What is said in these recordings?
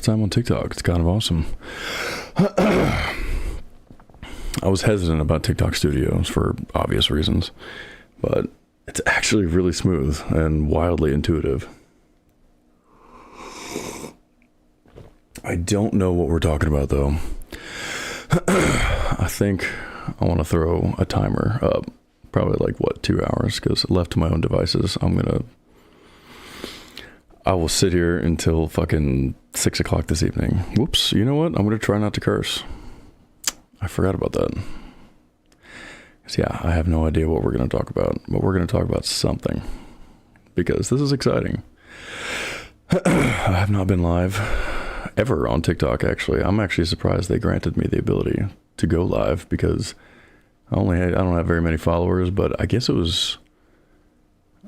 Time on TikTok. It's kind of awesome. I was hesitant about TikTok Studios for obvious reasons, but it's actually really smooth and wildly intuitive. I don't know what we're talking about though. I think I want to throw a timer up, probably like 2 hours, because left to my own devices, I will sit here until fucking 6 o'clock this evening. Whoops, you know what? I'm going to try not to curse. I forgot about that. So yeah, I have no idea what we're going to talk about, but we're going to talk about something, because this is exciting. I have not been live ever on TikTok, actually. I'm actually surprised they granted me the ability to go live, because I don't have very many followers, but I guess I was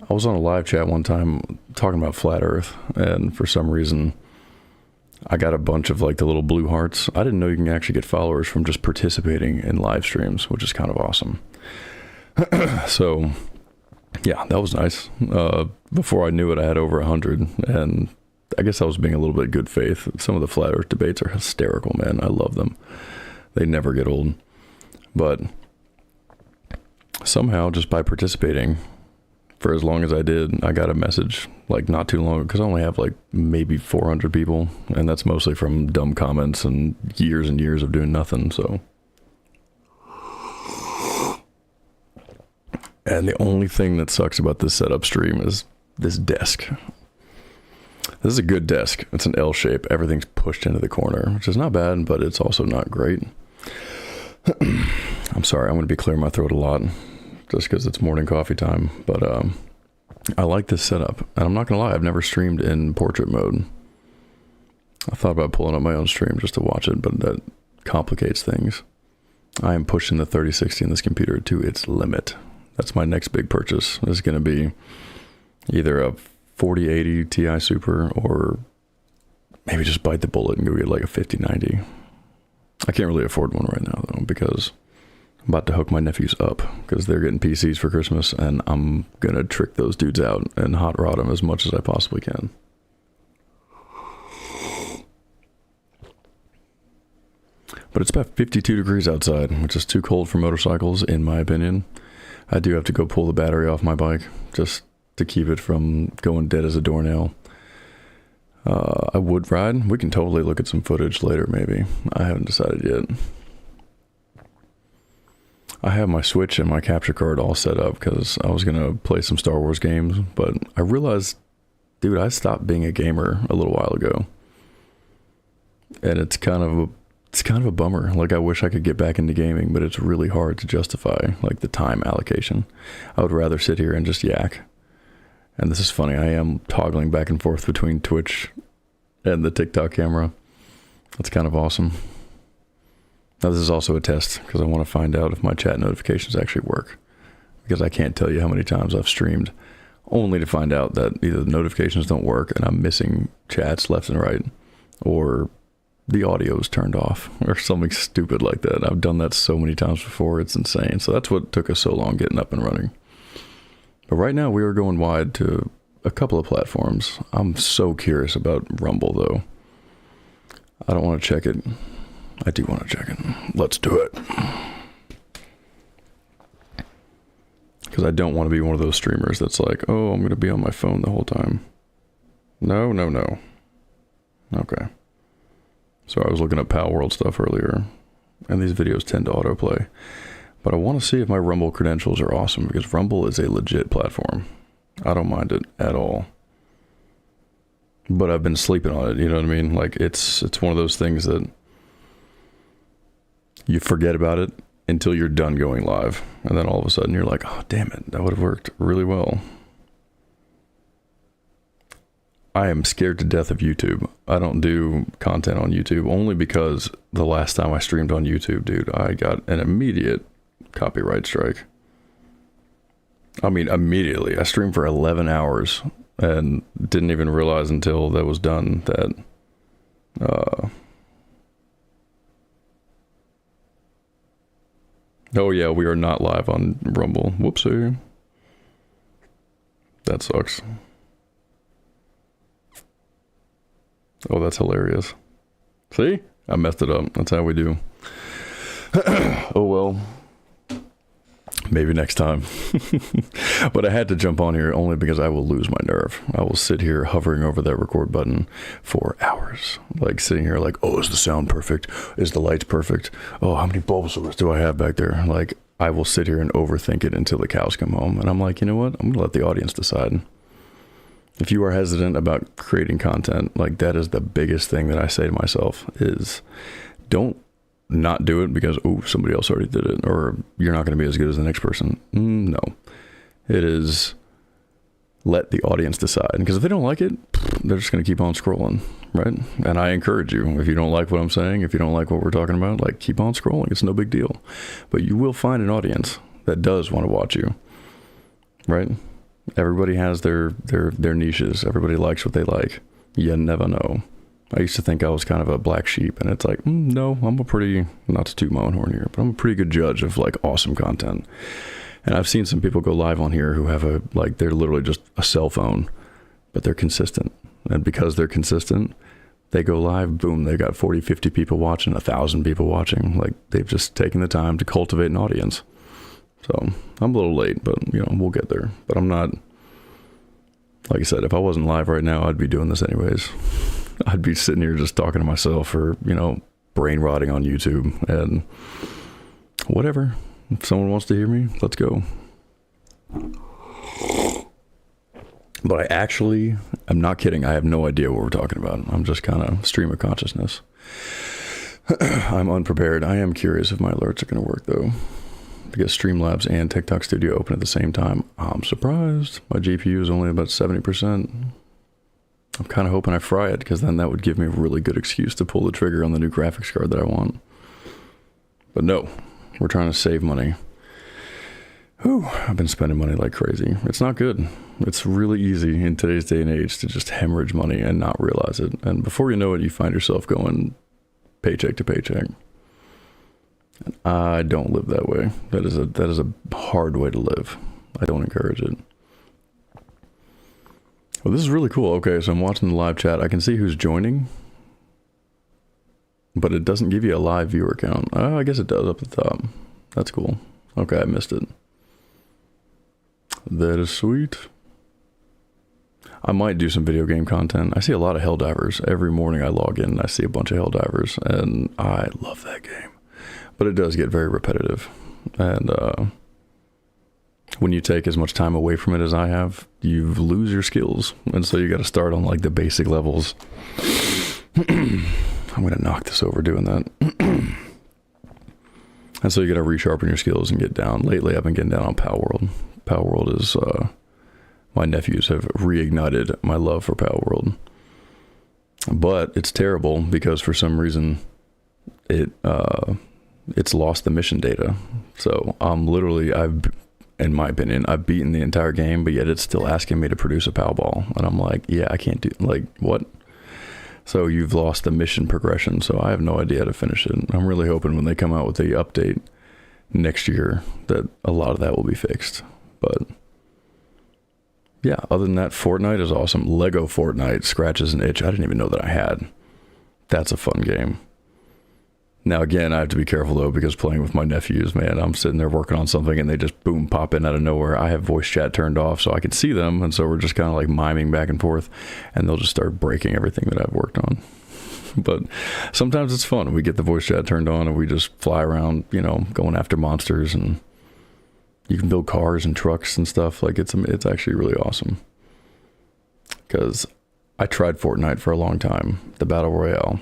on a live chat one time talking about flat earth, and for some reason I got a bunch of like the little blue hearts. I didn't know you can actually get followers from just participating in live streams, which is kind of awesome. So yeah, that was nice. Before I knew it, I had over 100, and I guess I was being a little bit good faith. Some of the flat earth debates are hysterical, man. I love them. They never get old. But somehow, just by participating for as long as I did, I got a message like not too long, because I only have like maybe 400 people, and that's mostly from dumb comments and years of doing nothing. So, and the only thing that sucks about this setup stream is this desk. This is a good desk. It's an L shape. Everything's pushed into the corner, which is not bad, but it's also not great. I'm sorry, I'm going to be clearing my throat a lot just because it's morning coffee time, but I like this setup, and I'm not gonna lie, I've never streamed in portrait mode. I thought about pulling up my own stream just to watch it, but that complicates things. I am pushing the 3060 in this computer to its limit. That's my next big purchase. This is gonna be either a 4080 Ti Super, or maybe just bite the bullet and go get like a 5090. I can't really afford one right now though, because I'm about to hook my nephews up, because they're getting PCs for Christmas, and I'm going to trick those dudes out and hot rod them as much as I possibly can. But it's about 52 degrees outside, which is too cold for motorcycles, in my opinion. I do have to go pull the battery off my bike just to keep it from going dead as a doornail. I would ride. We can totally look at some footage later, maybe. I haven't decided yet. I have my Switch and my capture card all set up because I was going to play some Star Wars games, but I realized, dude, I stopped being a gamer a little while ago. And it's kind of a bummer. Like, I wish I could get back into gaming, but it's really hard to justify like the time allocation. I would rather sit here and just yak. And this is funny, I am toggling back and forth between Twitch and the TikTok camera. That's kind of awesome. Now, this is also a test, because I want to find out if my chat notifications actually work, because I can't tell you how many times I've streamed only to find out that either the notifications don't work and I'm missing chats left and right, or the audio is turned off, or something stupid like that. I've done that so many times before, it's insane. So that's what took us so long getting up and running. But right now we are going wide to a couple of platforms. I'm so curious about Rumble though. I don't want to check it. I do want to check it. Let's do it. Because I don't want to be one of those streamers that's like, oh, I'm going to be on my phone the whole time. No. Okay. So I was looking at Pal World stuff earlier, and these videos tend to autoplay. But I want to see if my Rumble credentials are awesome, because Rumble is a legit platform. I don't mind it at all. But I've been sleeping on it, you know what I mean? Like, it's one of those things that you forget about it until you're done going live, and then all of a sudden you're like, oh damn it, that would have worked really well. I am scared to death of YouTube. I don't do content on YouTube, only because the last time I streamed on YouTube, dude, I got an immediate copyright strike. I mean, immediately. I streamed for 11 hours and didn't even realize until that was done that oh yeah, we are not live on Rumble. Whoopsie. That sucks. Oh, that's hilarious. See? I messed it up. That's how we do. Oh, well. Maybe next time. But I had to jump on here only because I will lose my nerve. I will sit here hovering over that record button for hours. Like sitting here like, oh, is the sound perfect? Is the lights perfect? Oh, how many Bulbasaurs do I have back there? Like, I will sit here and overthink it until the cows come home. And I'm like, you know what? I'm going to let the audience decide. If you are hesitant about creating content, like that is the biggest thing that I say to myself is don't not do it because, oh, somebody else already did it, or you're not going to be as good as the next person. No. It is let the audience decide. Because if they don't like it, they're just going to keep on scrolling, right? And I encourage you, if you don't like what I'm saying, if you don't like what we're talking about, like keep on scrolling. It's no big deal. But you will find an audience that does want to watch you, right? Everybody has their niches. Everybody likes what they like. You never know. I used to think I was kind of a black sheep, and it's like, no, I'm a pretty, not to toot my own horn here, but I'm a pretty good judge of like awesome content. And I've seen some people go live on here who have they're literally just a cell phone, but they're consistent. And because they're consistent, they go live, boom, they got 40, 50 people watching, 1,000 people watching. Like they've just taken the time to cultivate an audience. So I'm a little late, but we'll get there. But I'm not, like I said, if I wasn't live right now, I'd be doing this anyways. I'd be sitting here just talking to myself or, brain rotting on YouTube and whatever. If someone wants to hear me, let's go. But I'm not kidding. I have no idea what we're talking about. I'm just kind of stream of consciousness. I'm unprepared. I am curious if my alerts are going to work though. Because Streamlabs and TikTok Studio open at the same time. I'm surprised. My GPU is only about 70%. I'm kind of hoping I fry it because then that would give me a really good excuse to pull the trigger on the new graphics card that I want. But no, we're trying to save money. Whew, I've been spending money like crazy. It's not good. It's really easy in today's day and age to just hemorrhage money and not realize it. And before you know it, you find yourself going paycheck to paycheck. And I don't live that way. That is a hard way to live. I don't encourage it. Well, this is really cool. Okay, so I'm watching the live chat. I can see who's joining, but it doesn't give you a live viewer count. Oh, I guess it does up at the top. That's cool. Okay, I missed it. That is sweet. I might do some video game content. I see a lot of Helldivers. Every morning I log in and I see a bunch of Helldivers, and I love that game. But it does get very repetitive. And when you take as much time away from it as I have, you lose your skills. And so you got to start on like the basic levels. I'm going to knock this over doing that. And so you got to resharpen your skills and get down. Lately, I've been getting down on Palworld. Palworld is, my nephews have reignited my love for Palworld. But it's terrible because for some reason it's lost the mission data. So in my opinion, I've beaten the entire game, but yet it's still asking me to produce a PAL ball. And I'm like, yeah, I can't do, like, what? So you've lost the mission progression, so I have no idea how to finish it. I'm really hoping when they come out with the update next year that a lot of that will be fixed. But yeah, other than that, Fortnite is awesome. Lego Fortnite scratches an itch I didn't even know that I had. That's a fun game. Now, again, I have to be careful, though, because playing with my nephews, man, I'm sitting there working on something and they just, boom, pop in out of nowhere. I have voice chat turned off so I can see them. And so we're just kind of like miming back and forth and they'll just start breaking everything that I've worked on. But sometimes it's fun. We get the voice chat turned on and we just fly around, going after monsters, and you can build cars and trucks and stuff. Like it's actually really awesome. Because I tried Fortnite for a long time, the Battle Royale.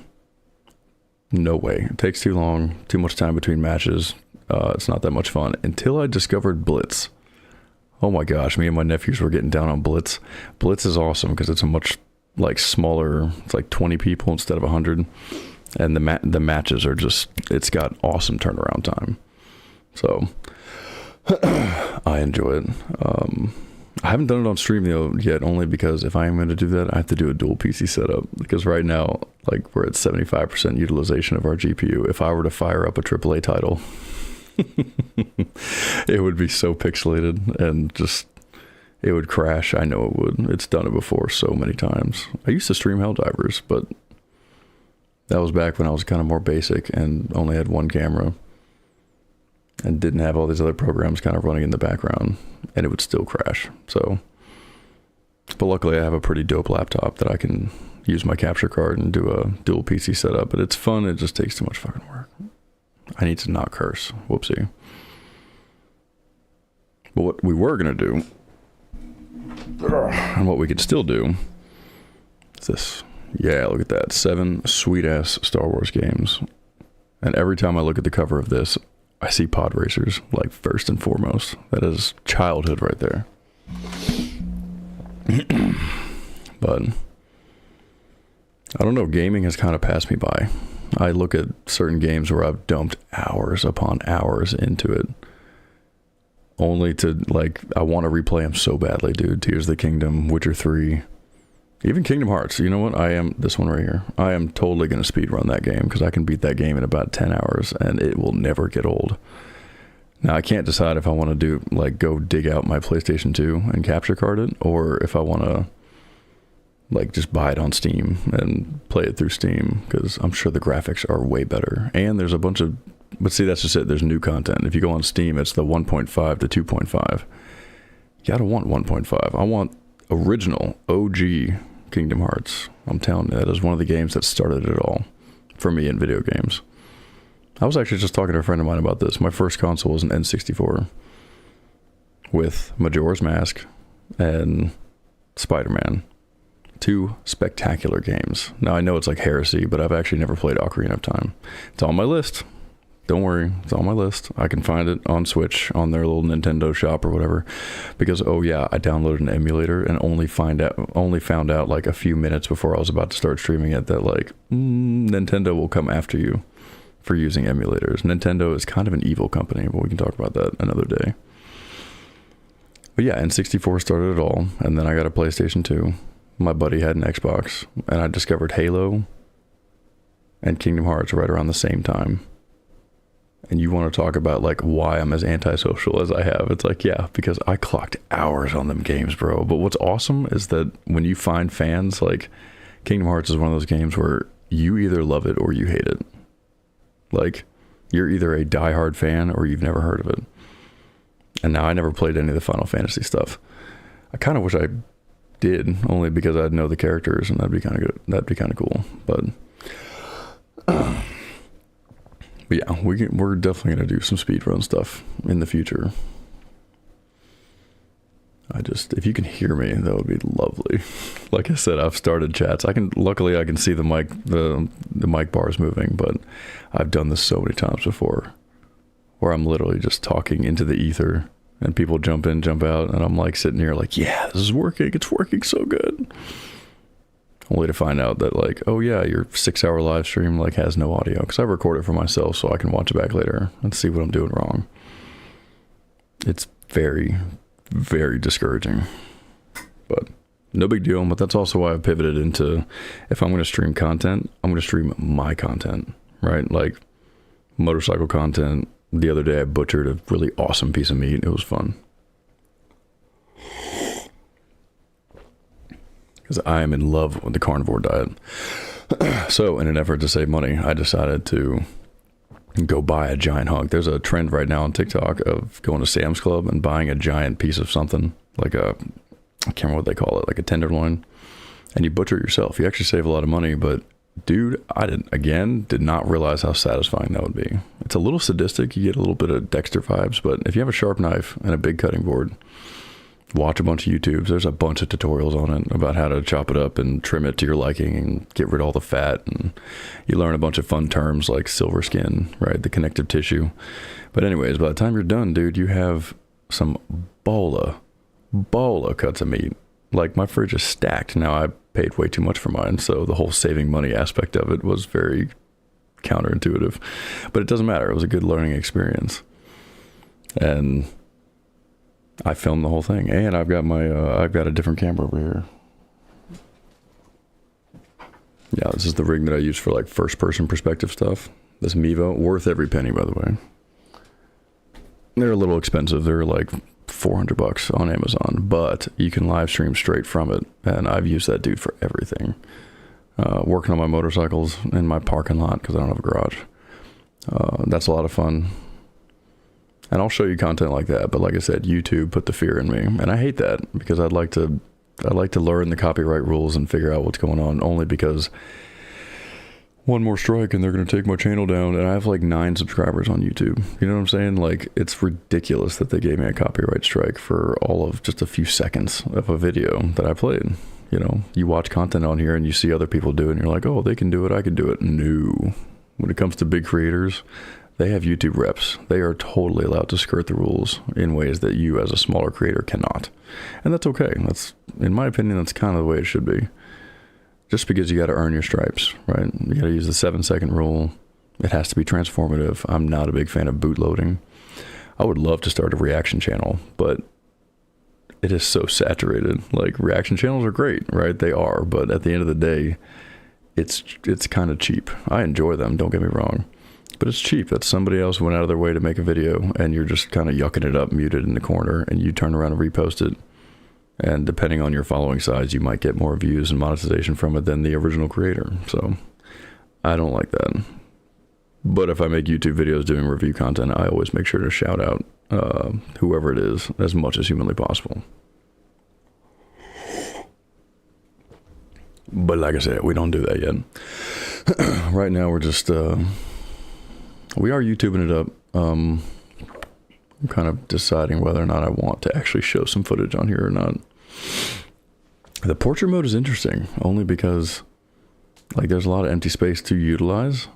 No way. It takes too long, too much time between matches. It's not that much fun. Until I discovered Blitz. Oh my gosh, me and my nephews were getting down on Blitz. Blitz is awesome because it's a much smaller, it's like 20 people instead of 100. And the matches are just, it's got awesome turnaround time. So I enjoy it. I haven't done it on stream though yet, only because if I am going to do that, I have to do a dual PC setup. Because right now, we're at 75% utilization of our GPU. If I were to fire up a AAA title, it would be so pixelated and just, it would crash. I know it would. It's done it before so many times. I used to stream Helldivers, but That was back when I was kind of more basic and only had one camera and didn't have all these other programs kind of running in the background, and it would still crash. So, but luckily I have a pretty dope laptop that I can use my capture card and do a dual PC setup, but it's fun. It just takes too much fucking work. I need to not curse. Whoopsie. But what we were going to do, and what we could still do, is this. Yeah, look at that. 7 sweet-ass Star Wars games. And every time I look at the cover of this, I see pod racers, like, first and foremost. That is childhood right there. But I don't know, gaming has kind of passed me by. I look at certain games where I've dumped hours upon hours into it, only to, like, I want to replay them so badly, dude. Tears of the Kingdom, Witcher 3, even Kingdom Hearts. You know what? This one right here, I am totally going to speedrun that game, because I can beat that game in about 10 hours, and it will never get old. Now, I can't decide if I want to do, like, go dig out my PlayStation 2 and capture card it, or if I want to, like, just buy it on Steam and play it through Steam, because I'm sure the graphics are way better. And there's a bunch of, but see, that's just it. There's new content. If you go on Steam, it's the 1.5 to 2.5. You gotta want 1.5. I want original OG Kingdom Hearts. I'm telling you, that is one of the games that started it all for me in video games. I was actually just talking to a friend of mine about this. My first console was an N64 with Majora's Mask and Spider-Man. 2 spectacular games. Now, I know it's like heresy, but I've actually never played Ocarina of Time. It's on my list. Don't worry, it's on my list. I can find it on Switch, on their little Nintendo shop or whatever. Because, oh yeah, I downloaded an emulator and only found out like a few minutes before I was about to start streaming it that, like, Nintendo will come after you for using emulators. Nintendo is kind of an evil company, but we can talk about that another day. But yeah, N64 started it all, and then I got a PlayStation 2. My buddy had an Xbox, and I discovered Halo and Kingdom Hearts right around the same time. And you want to talk about, like, why I'm as antisocial as I have. It's like, yeah, because I clocked hours on them games, bro. But what's awesome is that when you find fans, like, Kingdom Hearts is one of those games where you either love it or you hate it. Like, you're either a diehard fan or you've never heard of it. And now I never played any of the Final Fantasy stuff. I kind of wish I did, only because I'd know the characters, and that'd be kind of good. That'd be kind of cool. But yeah, we're definitely gonna do some speedrun stuff in the future. If you can hear me, that would be lovely. Like I said, I've started chats. Luckily I can see the mic bars moving, but I've done this so many times before, where I'm literally just talking into the ether. And people jump in, jump out, and I'm like sitting here like, yeah, this is working. It's working so good. Only to find out that, like, oh yeah, your 6-hour live stream, like, has no audio, because I record it for myself so I can watch it back later and see what I'm doing wrong. It's very, very discouraging. But no big deal. But that's also why I've pivoted into, if I'm going to stream content, I'm going to stream my content, right? Like motorcycle content. The other day I butchered a really awesome piece of meat. It was fun. Because I am in love with the carnivore diet. So in an effort to save money, I decided to go buy a giant hunk. There's a trend right now on TikTok of going to Sam's Club and buying a giant piece of something. Like I can't remember what they call it, like a tenderloin. And you butcher it yourself. You actually save a lot of money, but dude, I did not realize how satisfying that would be. It's a little sadistic. You get a little bit of Dexter vibes, but if you have a sharp knife and a big cutting board, watch a bunch of YouTubes. There's a bunch of tutorials on it about how to chop it up and trim it to your liking and get rid of all the fat. And you learn a bunch of fun terms like silver skin, right? The connective tissue. But anyways, by the time you're done, dude, you have some bola cuts of meat. Like, my fridge is stacked. Now, I paid way too much for mine, so the whole saving money aspect of it was very counterintuitive. But it doesn't matter. It was a good learning experience. And I filmed the whole thing. And I've got I've got a different camera over here. Yeah, this is the rig that I use for, like, first-person perspective stuff. This Mevo, worth every penny, by the way. They're a little expensive. They're like $400 on Amazon, but you can live stream straight from it, and I've used that dude for everything. working on my motorcycles in my parking lot because I don't have a garage. That's a lot of fun. And I'll show you content like that. But like I said, YouTube put the fear in me. And I hate that because I'd like to learn the copyright rules and figure out what's going on, only because one more strike and they're going to take my channel down. And I have like 9 subscribers on YouTube. You know what I'm saying? Like, it's ridiculous that they gave me a copyright strike for all of just a few seconds of a video that I played. You know, you watch content on here and you see other people do it and you're like, oh, they can do it, I can do it. No. When it comes to big creators, they have YouTube reps. They are totally allowed to skirt the rules in ways that you as a smaller creator cannot. And that's okay. That's, in my opinion, that's kind of the way it should be. Just because you got to earn your stripes, right? You got to use the 7-second rule. It has to be transformative. I'm not a big fan of bootloading. I would love to start a reaction channel, but it is so saturated. Like, reaction channels are great, right? They are, but at the end of the day, it's kind of cheap. I enjoy them, don't get me wrong, but it's cheap. That's somebody else went out of their way to make a video and you're just kind of yucking it up, muted in the corner, and you turn around and repost it. And depending on your following size, you might get more views and monetization from it than the original creator. So I don't like that. But if I make YouTube videos doing review content, I always make sure to shout out whoever it is as much as humanly possible. But like I said, we don't do that yet. Right now, we're just, we are YouTubing it up. I'm kind of deciding whether or not I want to actually show some footage on here or not. The portrait mode is interesting, only because like there's a lot of empty space to utilize.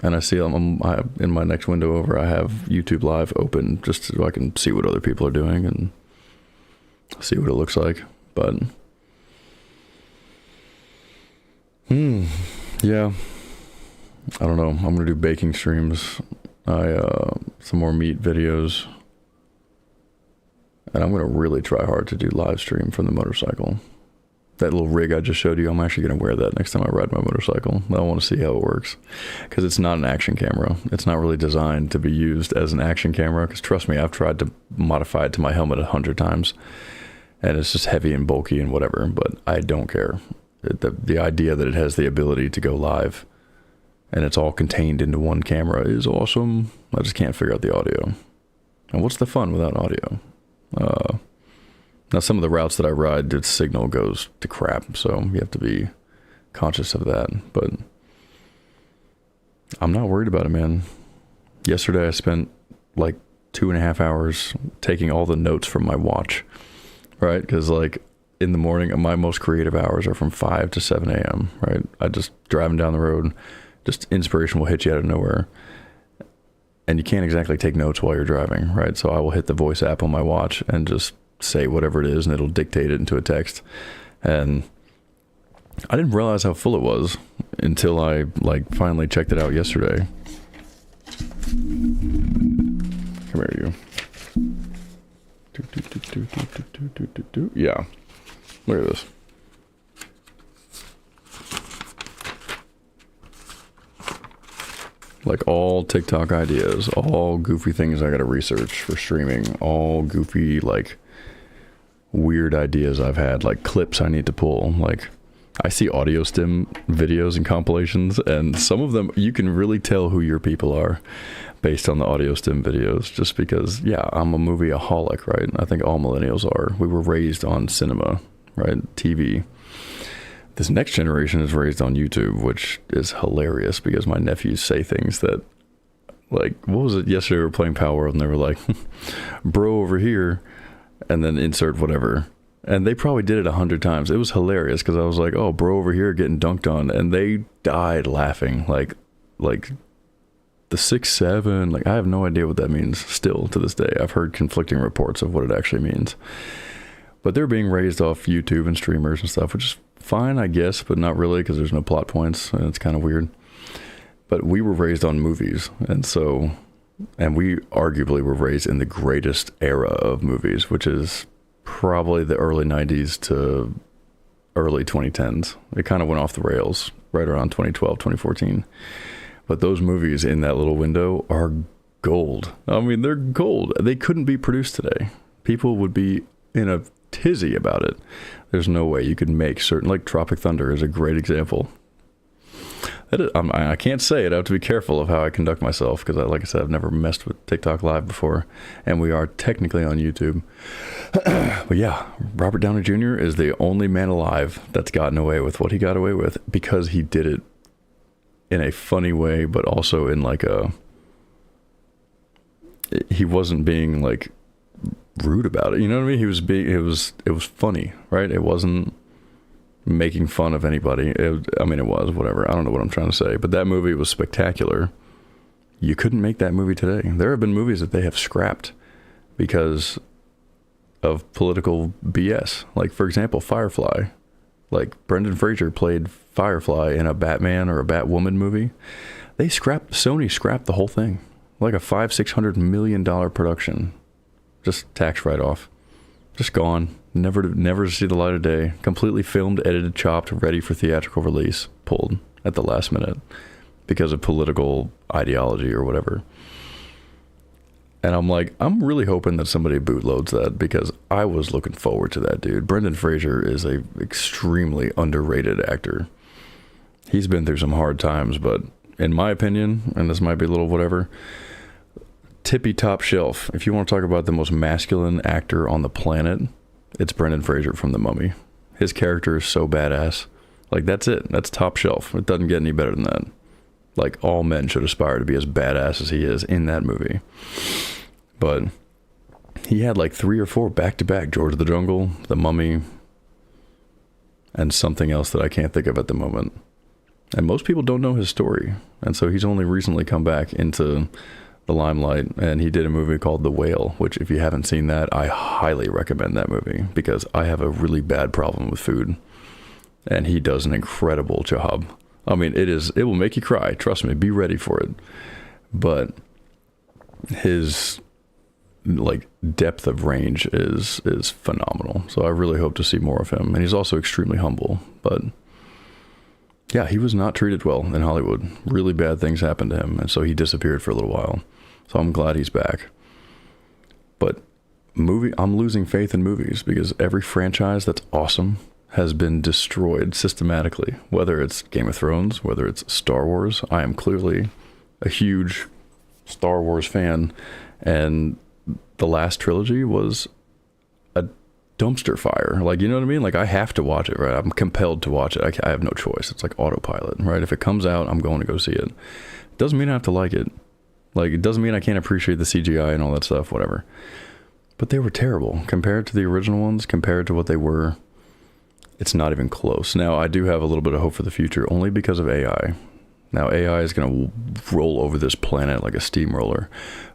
And I see in my next window over, I have YouTube Live open just so I can see what other people are doing and see what it looks like. But yeah, I don't know. I'm gonna do baking streams. Some more meat videos, and I'm gonna really try hard to do live stream from the motorcycle. That little rig I just showed you, I'm actually gonna wear that next time I ride my motorcycle. I want to see how it works, because it's not an action camera. It's not really designed to be used as an action camera, because trust me, I've tried to modify it to my helmet 100 times and it's just heavy and bulky and whatever, but I don't care. The idea that it has the ability to go live and it's all contained into one camera is awesome. I just can't figure out the audio. And what's the fun without audio? Now, some of the routes that I ride, the signal goes to crap, so you have to be conscious of that. But I'm not worried about it, man. Yesterday, I spent like 2.5 hours taking all the notes from my watch, right? Because like in the morning, my most creative hours are from 5 to 7 a.m., right? I just driving down the road, just inspiration will hit you out of nowhere. And you can't exactly take notes while you're driving, right? So I will hit the voice app on my watch and just say whatever it is, and it'll dictate it into a text. And I didn't realize how full it was until I like finally checked it out yesterday. Come here, you. Yeah. Look at this. Like all TikTok ideas, all goofy things I gotta research for streaming, all goofy, like, weird ideas I've had, like clips I need to pull. Like, I see audio stim videos and compilations, and some of them, you can really tell who your people are based on the audio stim videos, just because, yeah, I'm a movieaholic, right? I think all millennials are. We were raised on cinema, right? TV. This next generation is raised on YouTube, which is hilarious because my nephews say things that, like, what was it? Yesterday we were playing Power World and they were like, bro over here, and then insert whatever. And they probably did it 100 times. It was hilarious because I was like, oh, bro over here getting dunked on. And they died laughing. Like the 6'7", like, I have no idea what that means still to this day. I've heard conflicting reports of what it actually means. But they're being raised off YouTube and streamers and stuff, which is fine, I guess, but not really, because there's no plot points and it's kind of weird. But we were raised on movies, and we arguably were raised in the greatest era of movies, which is probably the early 90s to early 2010s. It kind of went off the rails right around 2012, 2014. But those movies in that little window are gold. I mean, they're gold. They couldn't be produced today. People would be in a tizzy about it. There's no way you could make certain, like Tropic Thunder is a great example. I can't say it. I have to be careful of how I conduct myself because, like I said, I've never messed with TikTok Live before, and we are technically on YouTube. But yeah, Robert Downey Jr. is the only man alive that's gotten away with what he got away with because he did it in a funny way, but also in like he wasn't being like rude about it. You know what I mean? It was funny, right? It wasn't making fun of anybody. It was whatever. I don't know what I'm trying to say, but that movie was spectacular. You couldn't make that movie today. There have been movies that they have scrapped because of political BS. Like, for example, Firefly. Like, Brendan Fraser played Firefly in a Batman or a Batwoman movie. Sony scrapped the whole thing. Like a $500-600 million production. Just tax write-off. Just gone. Never to see the light of day. Completely filmed, edited, chopped, ready for theatrical release. Pulled at the last minute because of political ideology or whatever. And I'm like, I'm really hoping that somebody bootloads that because I was looking forward to that, dude. Brendan Fraser is a extremely underrated actor. He's been through some hard times, but in my opinion, and this might be a little whatever, tippy top shelf. If you want to talk about the most masculine actor on the planet, it's Brendan Fraser from The Mummy. His character is so badass. Like, that's it. That's top shelf. It doesn't get any better than that. Like, all men should aspire to be as badass as he is in that movie. But he had like 3 or 4 back-to-back. George of the Jungle, The Mummy, and something else that I can't think of at the moment. And most people don't know his story. And so he's only recently come back into the limelight, and he did a movie called The Whale, which if you haven't seen that, I highly recommend that movie because I have a really bad problem with food, and he does an incredible job. I mean, it will make you cry, trust me, be ready for it. But his like depth of range is phenomenal. So I really hope to see more of him, and he's also extremely humble. But yeah, he was not treated well in Hollywood. Really bad things happened to him, and so he disappeared for a little while. So I'm glad he's back. But I'm losing faith in movies because every franchise that's awesome has been destroyed systematically. Whether it's Game of Thrones, whether it's Star Wars. I am clearly a huge Star Wars fan, and the last trilogy was a dumpster fire. Like, you know what I mean? Like, I have to watch it, right? I'm compelled to watch it. I have no choice. It's like autopilot, right? If it comes out, I'm going to go see it. Doesn't mean I have to like it. Like, it doesn't mean I can't appreciate the CGI and all that stuff, whatever. But they were terrible. Compared to the original ones, compared to what they were, it's not even close. Now, I do have a little bit of hope for the future, only because of AI. Now, AI is going to roll over this planet like a steamroller.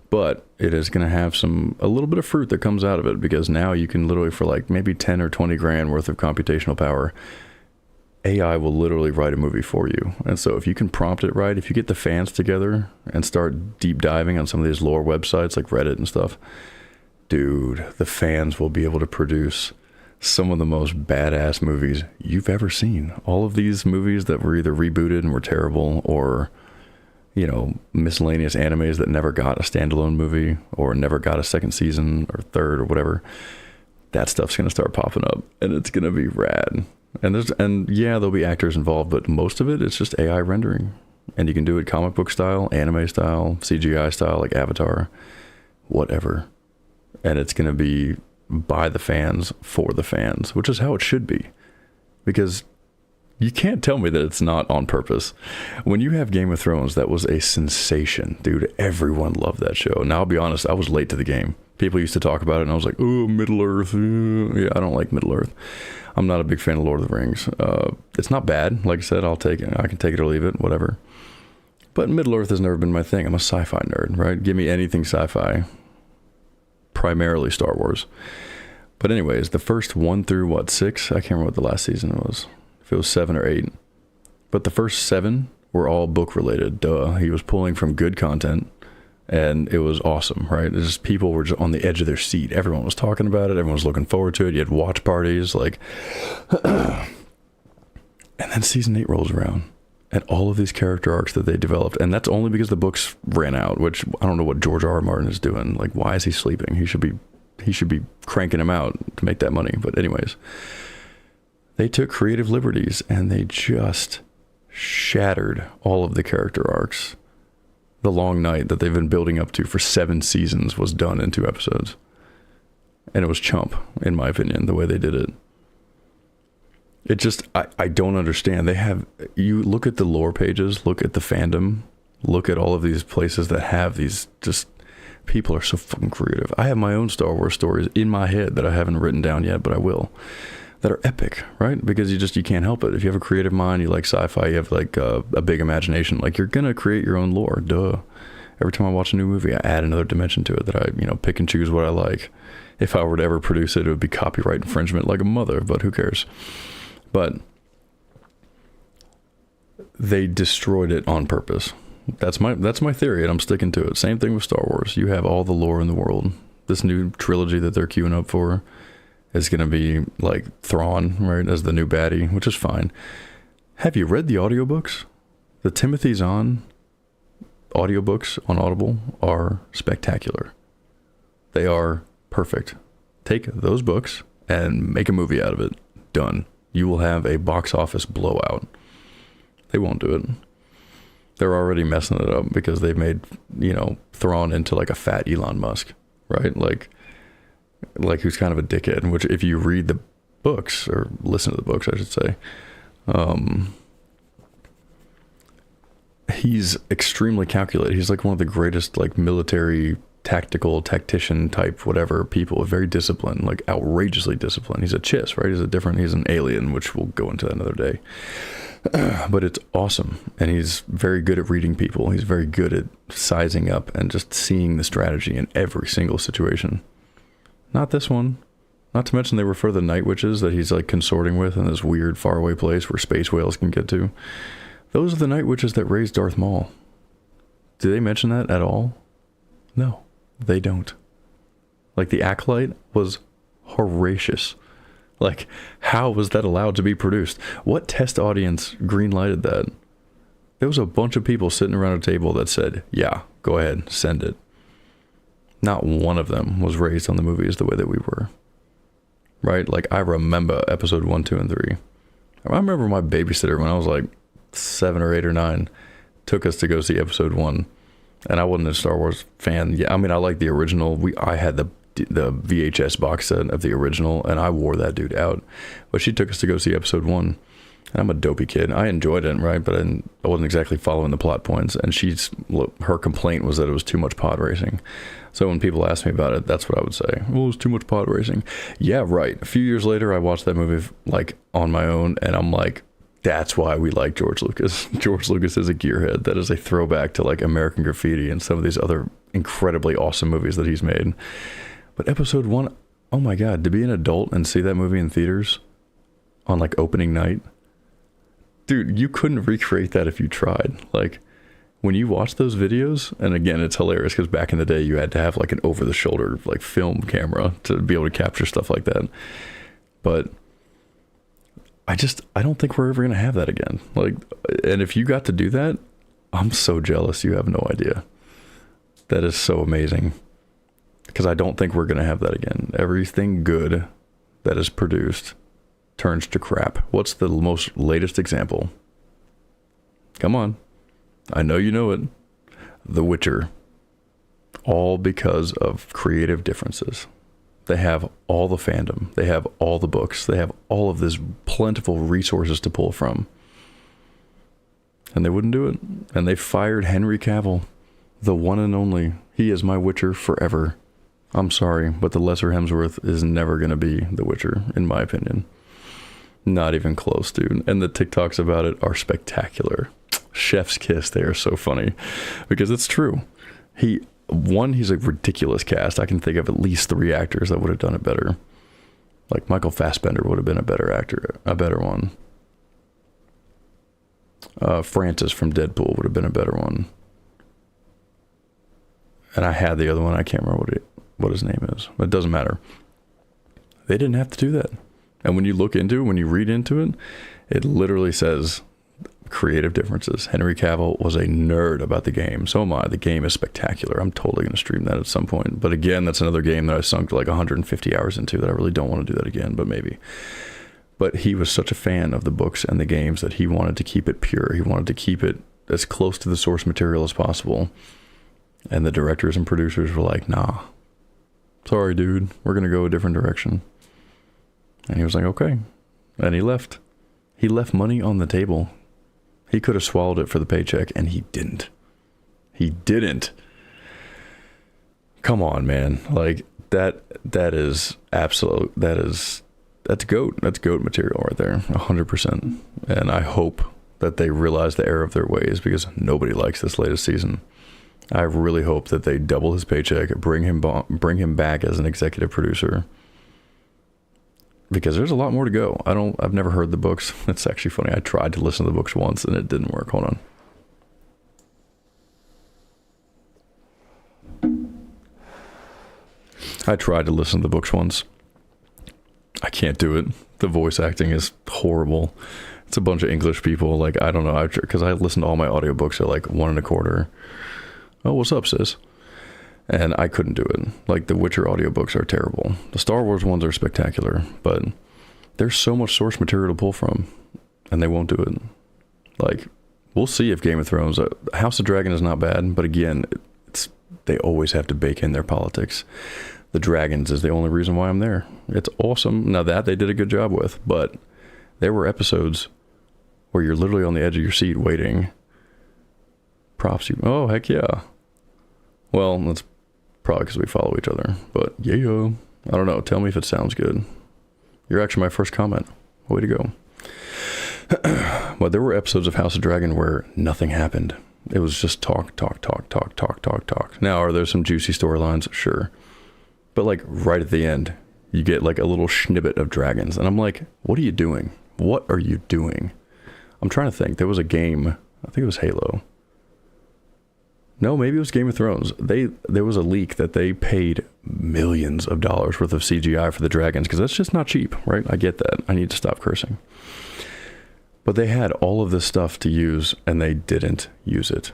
But it is going to have a little bit of fruit that comes out of it, because now you can literally, for like maybe 10 or 20 grand worth of computational power, AI will literally write a movie for you. And so if you can prompt it right, if you get the fans together and start deep diving on some of these lore websites like Reddit and stuff, dude, the fans will be able to produce some of the most badass movies you've ever seen. All of these movies that were either rebooted and were terrible, or, you know, miscellaneous animes that never got a standalone movie or never got a second season or third or whatever, that stuff's going to start popping up, and it's going to be rad. And yeah, there'll be actors involved, but most of it, it's just AI rendering. And you can do it comic book style, anime style, CGI style, like Avatar, whatever. And it's going to be by the fans, for the fans, which is how it should be. Because you can't tell me that it's not on purpose. When you have Game of Thrones, that was a sensation, dude. Everyone loved that show. Now, I'll be honest, I was late to the game. People used to talk about it, and I was like, oh, Middle-earth. Yeah, I don't like Middle-earth. I'm not a big fan of Lord of the Rings. It's not bad. Like I said, I'll take it. I can take it or leave it, whatever. But Middle-earth has never been my thing. I'm a sci-fi nerd, right? Give me anything sci-fi. Primarily Star Wars. But anyways, the first 1 through, 6? I can't remember what the last season was. If it was 7 or 8. But the first 7 were all book related. Duh. He was pulling from good content, and it was awesome, right? It's just, people were just on the edge of their seat. Everyone was talking about it. Everyone was looking forward to it. You had watch parties, like, and then season 8 rolls around, and all of these character arcs that they developed, and that's only because the books ran out, which I don't know what George R. R. Martin is doing. Like, why is he sleeping? He should be he should be cranking them out to make that money. But anyways, they took creative liberties and they just shattered all of the character arcs. The long night that they've been building up to for 7 seasons was done in 2 episodes. And it was chump, in my opinion, the way they did it. It just, I don't understand. They have, you look at the lore pages, look at the fandom, look at all of these places that have these, just, people are so fucking creative. I have my own Star Wars stories in my head that I haven't written down yet, but I will, that are epic, right? Because you can't help it. If you have a creative mind, you like sci-fi, you have like a big imagination, like you're gonna create your own lore, duh. Every time I watch a new movie, I add another dimension to it that I, pick and choose what I like. If I were to ever produce it, it would be copyright infringement like a mother, but who cares? But they destroyed it on purpose. That's my theory, and I'm sticking to it. Same thing with Star Wars. You have all the lore in the world. This new trilogy that they're queuing up for is going to be like Thrawn, right, as the new baddie, which is fine. Have you read the audiobooks? The Timothy Zahn audiobooks on Audible are spectacular. They are perfect. Take those books and make a movie out of it. Done. You will have a box office blowout. They won't do it. They're already messing it up because they've made, Thrawn into like a fat Elon Musk, right? Like who's kind of a dickhead, which if you read the books, or listen to the books, I should say, he's extremely calculated. He's like one of the greatest, like, military tactician type, whatever, people, very disciplined, like outrageously disciplined. He's a Chiss, right? He's an alien, which we'll go into another day. But it's awesome. And he's very good at reading people. He's very good at sizing up and just seeing the strategy in every single situation. Not this one. Not to mention they refer the Night Witches that he's like consorting with in this weird faraway place where space whales can get to. Those are the Night Witches that raised Darth Maul. Do they mention that at all? No, they don't. Like, the Acolyte was horrendous. Like, how was that allowed to be produced? What test audience green-lighted that? There was a bunch of people sitting around a table that said, yeah, go ahead, send it. Not one of them was raised on the movies the way that we were. Right? Like, I remember episode 1, 2, and 3. I remember my babysitter when I was like 7 or 8 or 9 took us to go see episode 1. And I wasn't a Star Wars fan. Yeah, I mean, I like the original. I had the VHS box set of the original, and I wore that dude out. But she took us to go see episode 1. And I'm a dopey kid. I enjoyed it, right? But I wasn't exactly following the plot points. And her complaint was that it was too much pod racing. So when people ask me about it, that's what I would say. Well, it was too much pod racing. Yeah, right. A few years later, I watched that movie like on my own, and I'm like, that's why we like George Lucas. George Lucas is a gearhead. That is a throwback to like American Graffiti and some of these other incredibly awesome movies that he's made. But episode 1, oh my God, to be an adult and see that movie in theaters on like opening night, dude, you couldn't recreate that if you tried. Like, when you watch those videos, and again, it's hilarious because back in the day you had to have like an over-the-shoulder like film camera to be able to capture stuff like that. But I don't think we're ever going to have that again. Like, and if you got to do that, I'm so jealous. You have no idea. That is so amazing. Because I don't think we're going to have that again. Everything good that is produced turns to crap. What's the most latest example? Come on. I know you know it. The Witcher. All because of creative differences. They have all the fandom. They have all the books. They have all of this plentiful resources to pull from. And they wouldn't do it. And they fired Henry Cavill, the one and only. He is my Witcher forever. I'm sorry, but the lesser Hemsworth is never going to be the Witcher, in my opinion. Not even close, dude. And the TikToks about it are spectacular. Chef's kiss. They are so funny. Because it's true. He's a ridiculous cast. I can think of at least 3 actors that would have done it better. Like Michael Fassbender would have been a better actor, a better one. Francis from Deadpool would have been a better one. And I had the other one. I can't remember what his name is. But it doesn't matter. They didn't have to do that. And when you look into it, when you read into it, it literally says creative differences. Henry Cavill was a nerd about the game. So am I. The game is spectacular. I'm totally going to stream that at some point. But again, that's another game that I sunk like 150 hours into that I really don't want to do that again, but maybe. But he was such a fan of the books and the games that he wanted to keep it pure. He wanted to keep it as close to the source material as possible. And the directors and producers were like, nah, sorry, dude, we're going to go a different direction. And he was like, okay. And he left. He left money on the table. He could have swallowed it for the paycheck, and he didn't. He didn't. Come on, man. Like, that is absolute. That's GOAT. That's GOAT material right there. 100%. And I hope that they realize the error of their ways, because nobody likes this latest season. I really hope that they double his paycheck, bring him back as an executive producer, because there's a lot more to go. I've never heard the books. It's actually funny. I tried to listen to the books once and it didn't work. Hold on. I tried to listen to the books once. I can't do it. The voice acting is horrible. It's a bunch of English people. Like, I don't know. Because I listened to all my audiobooks at like 1.25. Oh, what's up, sis? And I couldn't do it. Like, the Witcher audiobooks are terrible. The Star Wars ones are spectacular, but there's so much source material to pull from, and they won't do it. Like, we'll see if Game of Thrones, House of Dragon is not bad, but again, they always have to bake in their politics. The dragons is the only reason why I'm there. It's awesome. Now that they did a good job with, but there were episodes where you're literally on the edge of your seat waiting. Props you. Oh, heck yeah. Well, that's probably because we follow each other, but yeah, I don't know. Tell me if it sounds good. You're actually my first comment. Way to go. But there were episodes of House of Dragon where nothing happened. It was just talk. Now, are there some juicy storylines? Sure. But like right at the end, you get like a little snippet of dragons. And I'm like, what are you doing? What are you doing? I'm trying to think. There was a game, I think it was Halo. No, maybe it was Game of Thrones. There was a leak that they paid millions of dollars worth of CGI for the dragons, because that's just not cheap, right? I get that. I need to stop cursing. But they had all of this stuff to use, and they didn't use it.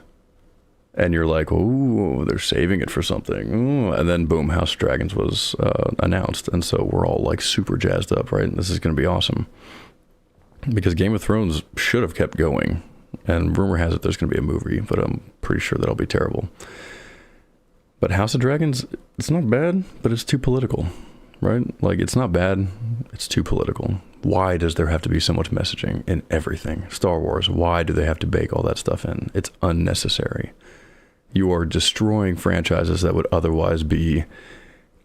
And you're like, ooh, they're saving it for something. Ooh. And then boom, House of Dragons was announced. And so we're all like super jazzed up, right? This is going to be awesome. Because Game of Thrones should have kept going. And rumor has it there's going to be a movie, but I'm pretty sure that'll be terrible. But House of Dragons, it's not bad, but it's too political, right? Like, it's not bad, it's too political. Why does there have to be so much messaging in everything? Star Wars, why do they have to bake all that stuff in? It's unnecessary. You are destroying franchises that would otherwise be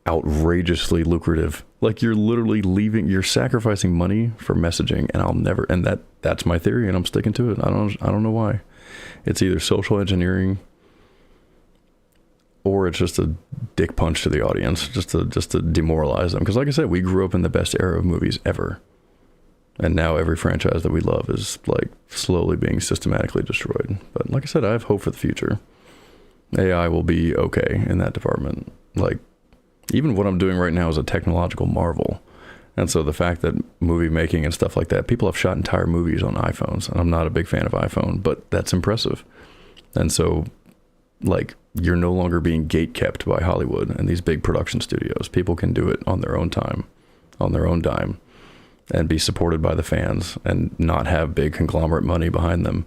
outrageously lucrative. Like, you're literally you're sacrificing money for messaging, and that's my theory, and I'm sticking to it. I don't know why. It's either social engineering or it's just a dick punch to the audience, just to demoralize them. Because like I said, we grew up in the best era of movies ever. And now every franchise that we love is like slowly being systematically destroyed. But like I said, I have hope for the future. AI will be okay in that department. Like, even what I'm doing right now is a technological marvel. And so the fact that movie making and stuff like that, people have shot entire movies on iPhones, and I'm not a big fan of iPhone, but that's impressive. And so, like, you're no longer being gatekept by Hollywood and these big production studios. People can do it on their own time, on their own dime, and be supported by the fans and not have big conglomerate money behind them.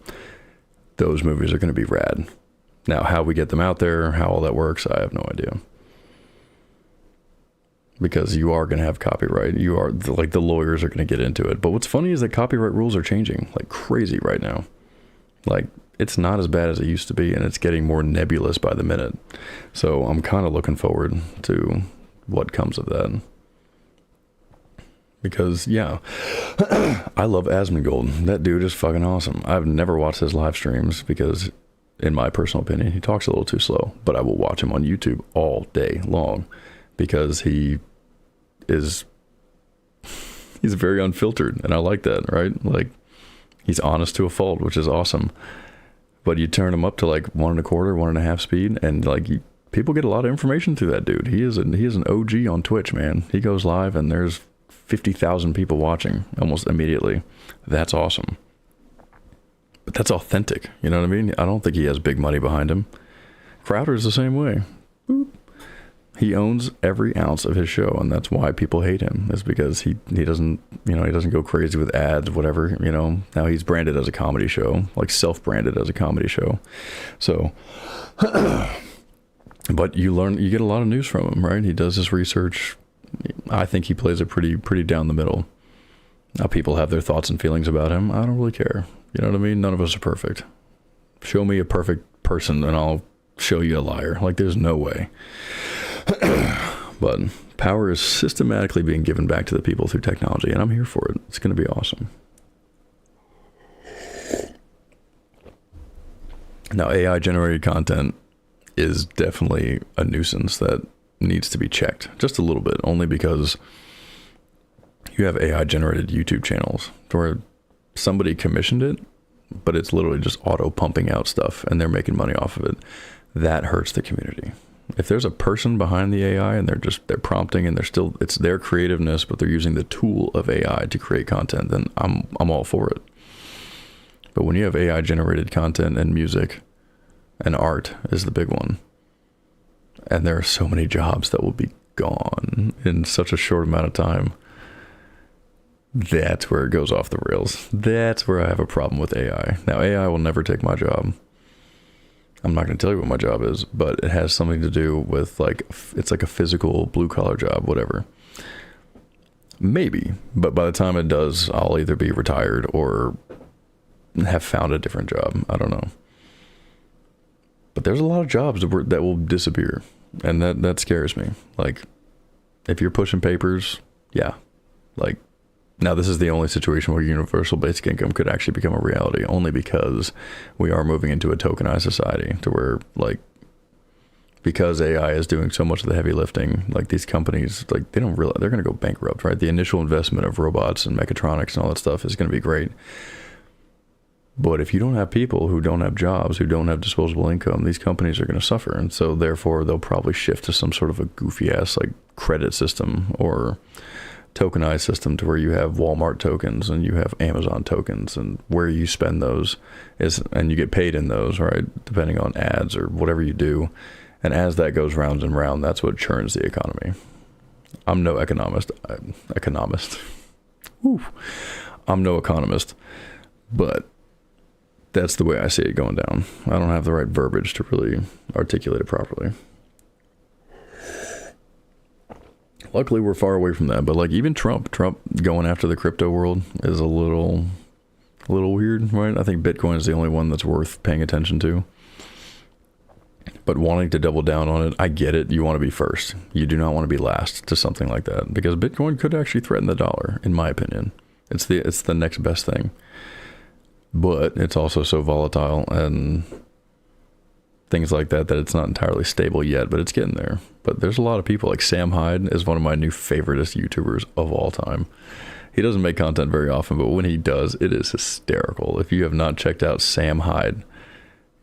Those movies are going to be rad. Now, how we get them out there, how all that works, I have no idea. Because you are going to have copyright. You are, like, the lawyers are going to get into it. But what's funny is that copyright rules are changing like crazy right now. Like, it's not as bad as it used to be, and it's getting more nebulous by the minute. So I'm kind of looking forward to what comes of that. Because, yeah, I love Asmongold. That dude is fucking awesome. I've never watched his live streams because, in my personal opinion, he talks a little too slow. But I will watch him on YouTube all day long because he's very unfiltered, and I like that, right? Like, he's honest to a fault, which is awesome. But you turn him up to like 1.25, 1.5 speed, and like people get a lot of information through that dude. He is an OG on Twitch, man. He goes live and there's 50,000 people watching almost immediately. That's awesome. But that's authentic. You know what I mean? I don't think he has big money behind him. Crowder's the same way. Boop. He owns every ounce of his show, and that's why people hate him. Is because he doesn't, he doesn't go crazy with ads, whatever. Now he's branded as a comedy show, like self-branded as a comedy show. So, but you get a lot of news from him, right? He does his research. I think he plays it pretty down the middle. Now people have their thoughts and feelings about him. I don't really care. You know what I mean? None of us are perfect. Show me a perfect person, and I'll show you a liar. Like, there's no way. But power is systematically being given back to the people through technology, and I'm here for it. It's going to be awesome. Now, AI generated content is definitely a nuisance that needs to be checked just a little bit, only because you have AI generated YouTube channels where somebody commissioned it, but it's literally just auto pumping out stuff and they're making money off of it. That hurts the community. If there's a person behind the AI and they're prompting and it's their creativeness, but they're using the tool of AI to create content, then I'm all for it. But when you have AI generated content and music and art is the big one, and there are so many jobs that will be gone in such a short amount of time, that's where it goes off the rails. That's where I have a problem with AI. Now, AI will never take my job. I'm not going to tell you what my job is, but it has something to do with, like, it's like a physical blue collar job, whatever. Maybe, but by the time it does, I'll either be retired or have found a different job. I don't know. But there's a lot of jobs that will disappear, and that scares me. Like, if you're pushing papers, yeah. Like, now this is the only situation where universal basic income could actually become a reality, only because we are moving into a tokenized society to where, like, because AI is doing so much of the heavy lifting, like, these companies, like, they don't realize they're going to go bankrupt, right? The initial investment of robots and mechatronics and all that stuff is going to be great. But if you don't have people who don't have jobs, who don't have disposable income, these companies are going to suffer. And so therefore they'll probably shift to some sort of a goofy ass, like, credit system or tokenized system to where you have Walmart tokens and you have Amazon tokens, and where you spend those and you get paid in those, right? Depending on ads or whatever you do. And as that goes round and round, that's what churns the economy. I'm no economist. Whew. I'm no economist, but that's the way I see it going down. I don't have the right verbiage to really articulate it properly. Luckily, we're far away from that. But, like, even Trump going after the crypto world is a little weird, right? I think Bitcoin is the only one that's worth paying attention to. But wanting to double down on it, I get it. You want to be first. You do not want to be last to something like that, because Bitcoin could actually threaten the dollar, in my opinion. It's the next best thing. But it's also so volatile and things like that it's not entirely stable yet, but it's getting there. But there's a lot of people, like Sam Hyde is one of my new favoriteest YouTubers of all time. He doesn't make content very often, but when he does, it is hysterical. If you have not checked out Sam Hyde,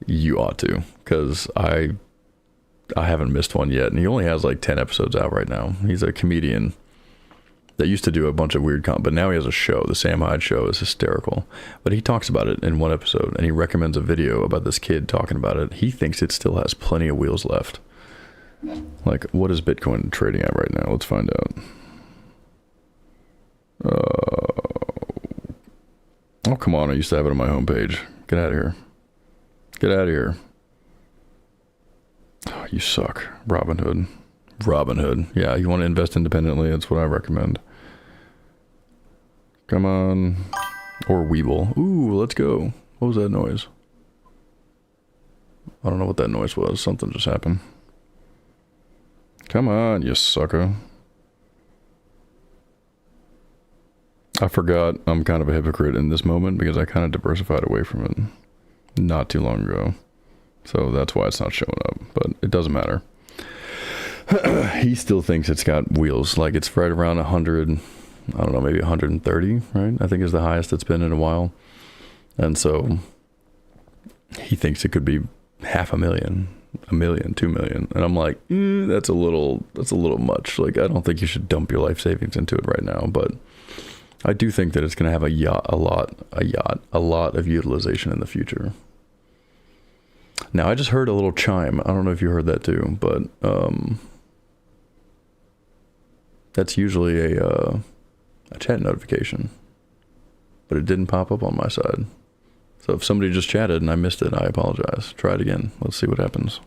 you ought to, because I haven't missed one yet, and he only has like 10 episodes out right now. He's a comedian that used to do a bunch of weird content, but now he has a show. The Sam Hyde Show is hysterical. But he talks about it in one episode, and he recommends a video about this kid talking about it. He thinks it still has plenty of wheels left. Like, what is Bitcoin trading at right now? Let's find out. Oh, come on. I used to have it on my homepage. Get out of here. Get out of here. Oh, you suck. Robinhood. Yeah, you want to invest independently, that's what I recommend. Come on. Or Webull. Ooh, let's go. What was that noise? I don't know what that noise was. Something just happened. Come on, you sucker. I forgot I'm kind of a hypocrite in this moment because I kind of diversified away from it not too long ago. So that's why it's not showing up, but it doesn't matter. He still thinks it's got wheels, like it's right around 100, I don't know, maybe 130, right? I think is the highest it's been in a while. And so he thinks it could be 500,000, 1 million, 2 million. And I'm like, that's a little much. Like, I don't think you should dump your life savings into it right now, but I do think that it's going to have a lot of utilization in the future. Now, I just heard a little chime. I don't know if you heard that too, but that's usually a chat notification, but it didn't pop up on my side. So if somebody just chatted and I missed it, I apologize. Try it again. Let's see what happens.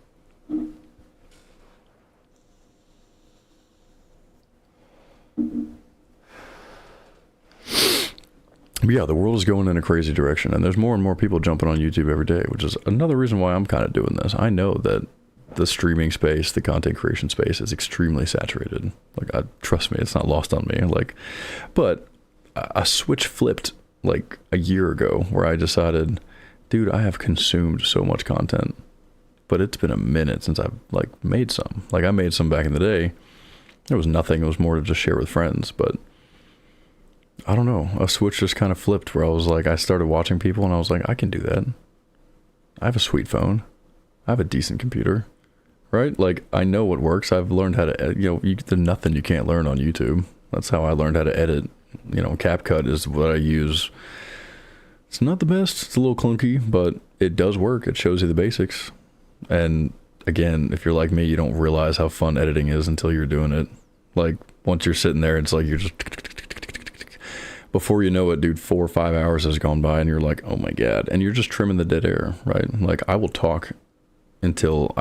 But yeah, the world is going in a crazy direction, and there's more and more people jumping on YouTube every day, which is another reason why I'm kind of doing this. I know that the streaming space, the content creation space is extremely saturated. Like, trust me, it's not lost on me. Like, but a switch flipped like a year ago where I decided, dude, I have consumed so much content, but it's been a minute since I've like made some. Like, I made some back in the day. There was nothing. It was more to just share with friends, but I don't know. A switch just kind of flipped where I was like, I started watching people and I was like, I can do that. I have a sweet phone. I have a decent computer, right? Like, I know what works. I've learned how to, there's nothing you can't learn on YouTube. That's how I learned how to edit. CapCut is what I use. It's not the best. It's a little clunky, but it does work. It shows you the basics. And again, if you're like me, you don't realize how fun editing is until you're doing it. Like, once you're sitting there, it's like you're just, before you know it, dude, 4 or 5 hours has gone by and you're like, oh my God. And you're just trimming the dead air, right? Like, I will talk until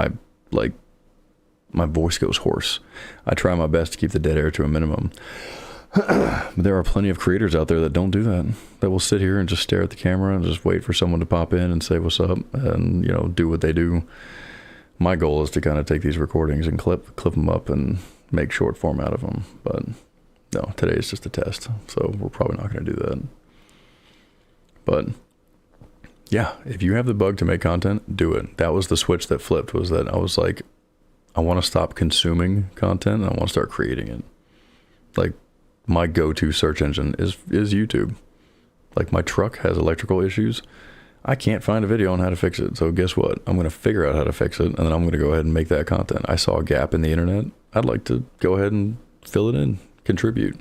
my voice goes hoarse. I try my best to keep the dead air to a minimum. But there are plenty of creators out there that don't do that. That will sit here and just stare at the camera and just wait for someone to pop in and say what's up and, do what they do. My goal is to kind of take these recordings and clip them up and make short form out of them. But no, today is just a test, so we're probably not going to do that. But yeah, if you have the bug to make content, do it. That was the switch that flipped, was that I was like, I want to stop consuming content and I want to start creating it. Like, my go-to search engine is YouTube. Like, my truck has electrical issues. I can't find a video on how to fix it. So guess what? I'm going to figure out how to fix it, and then I'm going to go ahead and make that content. I saw a gap in the internet. I'd like to go ahead and fill it in, contribute.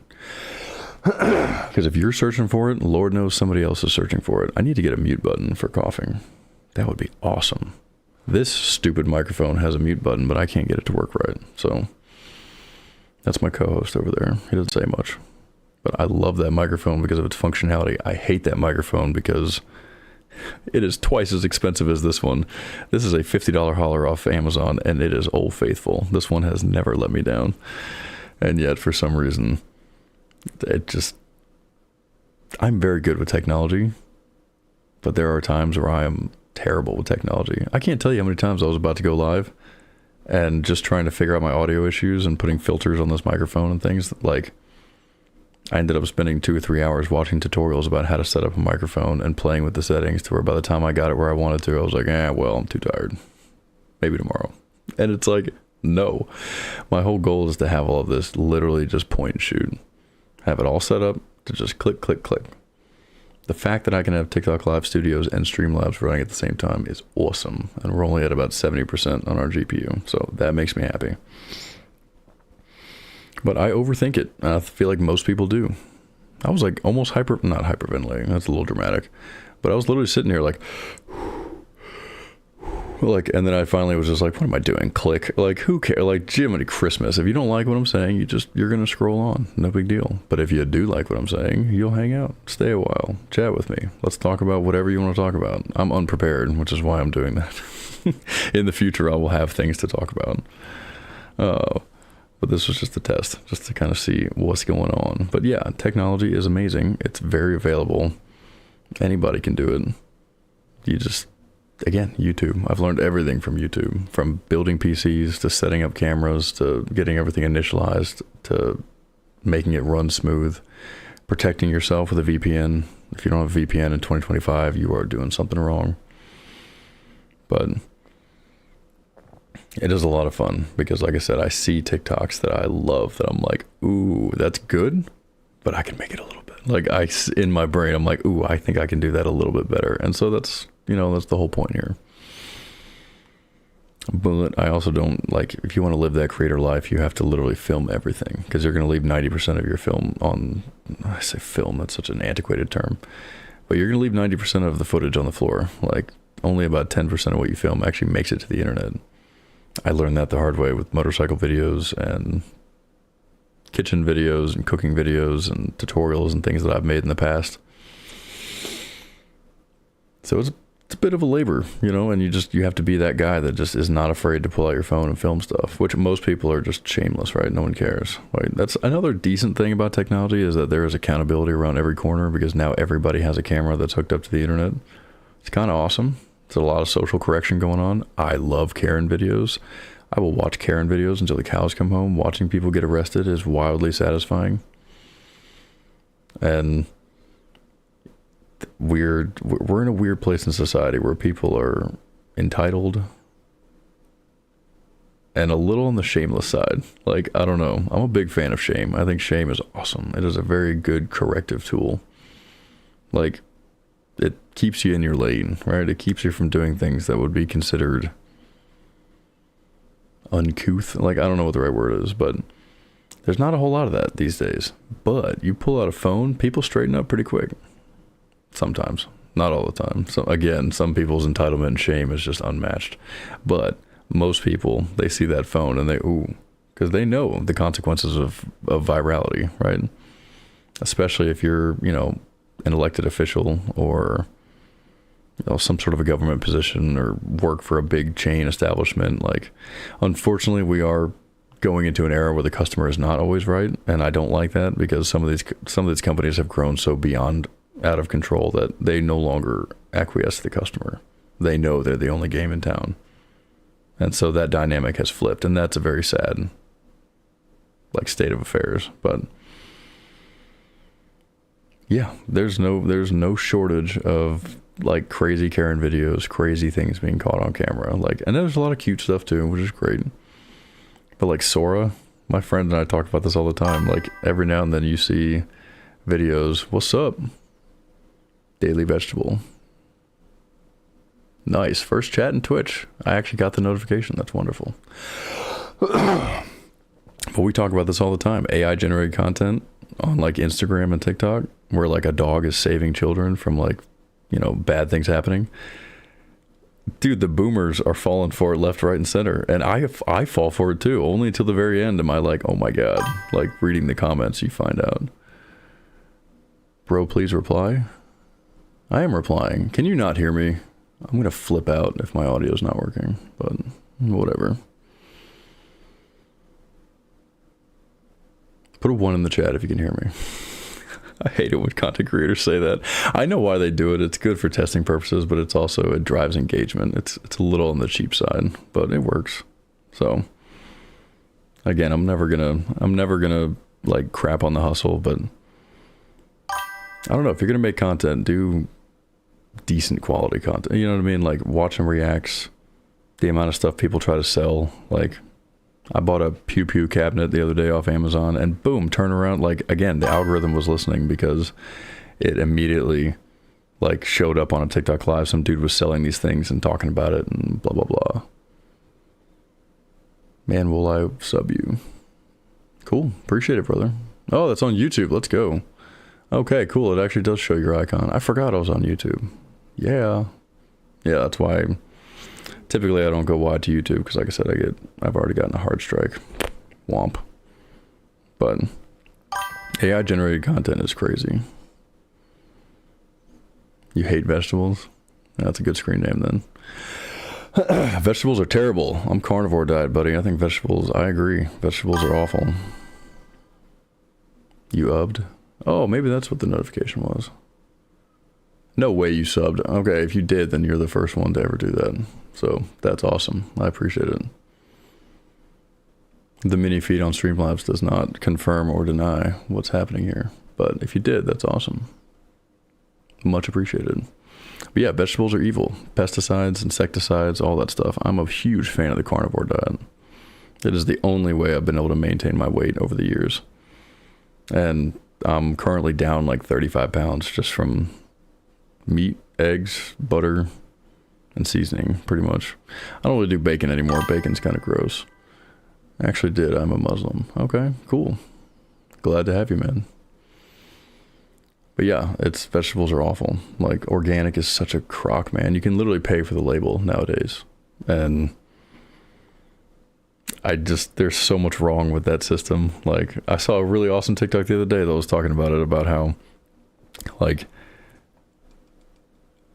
Because if you're searching for it, Lord knows somebody else is searching for it. I need to get a mute button for coughing. That would be awesome. This stupid microphone has a mute button, but I can't get it to work right. So that's my co-host over there. He doesn't say much. But I love that microphone because of its functionality. I hate that microphone because it is twice as expensive as this one. This is a $50 hauler off Amazon, and it is Old Faithful. This one has never let me down. And yet, for some reason, I'm very good with technology, but there are times where I am terrible with technology. I can't tell you how many times I was about to go live and just trying to figure out my audio issues and putting filters on this microphone and things. Like, I ended up spending 2 or 3 hours watching tutorials about how to set up a microphone and playing with the settings to where by the time I got it where I wanted to, I was like, well, I'm too tired. Maybe tomorrow. And it's like, no. My whole goal is to have all of this literally just point and shoot. Have it all set up to just click, click, click. The fact that I can have TikTok Live Studios and Streamlabs running at the same time is awesome. And we're only at about 70% on our GPU. So that makes me happy. But I overthink it. I feel like most people do. I was like almost not hyperventilating. That's a little dramatic. But I was literally sitting here like, and then I finally was just like, what am I doing? Click. Like, who cares? Like, Jiminy Christmas. If you don't like what I'm saying, you're going to scroll on. No big deal. But if you do like what I'm saying, you'll hang out, stay a while, chat with me. Let's talk about whatever you want to talk about. I'm unprepared, which is why I'm doing that. In the future, I will have things to talk about. But this was just a test, just to kind of see what's going on. But yeah, technology is amazing. It's very available. Anybody can do it. You just, again, YouTube. I've learned everything from YouTube, from building PCs to setting up cameras to getting everything initialized to making it run smooth, protecting yourself with a VPN. If you don't have a VPN in 2025, you are doing something wrong. But it is a lot of fun because, like I said, I see TikToks that I love that I'm like, ooh, that's good, but I can make it a little bit. Like, in my brain, I'm like, ooh, I think I can do that a little bit better. And so that's the whole point here. But I also don't like, if you want to live that creator life, you have to literally film everything, because you're going to leave 90% of your film on, I say film, that's such an antiquated term, but you're going to leave 90% of the footage on the floor. Like, only about 10% of what you film actually makes it to the internet. I learned that the hard way with motorcycle videos and kitchen videos and cooking videos and tutorials and things that I've made in the past. So it's a bit of a labor, and you have to be that guy that just is not afraid to pull out your phone and film stuff, which most people are just shameless, right? No one cares. Right? That's another decent thing about technology, is that there is accountability around every corner, because now everybody has a camera that's hooked up to the internet. It's kind of awesome. There's a lot of social correction going on. I love Karen videos. I will watch Karen videos until the cows come home. Watching people get arrested is wildly satisfying. And we're in a weird place in society where people are entitled and a little on the shameless side. Like, I don't know. I'm a big fan of shame. I think shame is awesome. It is a very good corrective tool. Like, it keeps you in your lane, right? It keeps you from doing things that would be considered uncouth. Like, I don't know what the right word is, but there's not a whole lot of that these days. But you pull out a phone, people straighten up pretty quick. Sometimes. Not all the time. So again, some people's entitlement and shame is just unmatched. But most people, they see that phone and they, ooh, because they know the consequences of virality, right? Especially if you're, an elected official, or some sort of a government position, or work for a big chain establishment. Like, unfortunately, we are going into an era where the customer is not always right, and I don't like that, because some of these companies have grown so beyond out of control that they no longer acquiesce to the customer. They know they're the only game in town, and so that dynamic has flipped, and that's a very sad, state of affairs. But yeah, there's no shortage of crazy Karen videos, crazy things being caught on camera. And there's a lot of cute stuff too, which is great. But Sora, my friend and I talk about this all the time. Every now and then you see videos, what's up? Daily Vegetable. Nice. First chat in Twitch. I actually got the notification. That's wonderful. But we talk about this all the time. AI generated content on Instagram and TikTok, where a dog is saving children from bad things happening. Dude, the boomers are falling for it left, right, and center, and I fall for it too. Only until the very end am I oh my god. Reading the comments, you find out. Bro, please reply. I am replying. Can you not hear me? I'm gonna flip out if my audio is not working, but whatever. Put a 1 in the chat if you can hear me. I hate it when content creators say that. I know why they do it. It's good for testing purposes, but it's also, it drives engagement. It's a little on the cheap side, but it works. So again, I'm never gonna crap on the hustle, but I don't know, if you're gonna make content, do decent quality content. You know what I mean? Watching reacts, the amount of stuff people try to sell. I bought a Pew Pew cabinet the other day off Amazon, and boom, turn around. Again, the algorithm was listening, because it immediately showed up on a TikTok live. Some dude was selling these things and talking about it and blah, blah, blah. Man, will I sub you? Cool. Appreciate it, brother. Oh, that's on YouTube. Let's go. Okay, cool. It actually does show your icon. I forgot I was on YouTube. Yeah. Yeah, that's why typically I don't go wide to YouTube, because like I said, I've already gotten a hard strike. Womp. But AI generated content is crazy. You hate vegetables? That's a good screen name then. Vegetables are terrible. I'm carnivore diet, buddy. I think vegetables, I agree. Vegetables are awful. You ubbed? Oh, maybe that's what the notification was. No way you subbed. Okay, if you did, then you're the first one to ever do that. So that's awesome. I appreciate it. The mini feed on Streamlabs does not confirm or deny what's happening here. But if you did, that's awesome. Much appreciated. But yeah, vegetables are evil. Pesticides, insecticides, all that stuff. I'm a huge fan of the carnivore diet. It is the only way I've been able to maintain my weight over the years. And I'm currently down 35 pounds just from meat, eggs, butter, and seasoning, pretty much. I don't really do bacon anymore. Bacon's kind of gross. I actually did. I'm a Muslim. Okay, cool. Glad to have you, man. But yeah, vegetables are awful. Like, organic is such a crock, man. You can literally pay for the label nowadays. And there's so much wrong with that system. Like, I saw a really awesome TikTok the other day that was talking about it, about how, like,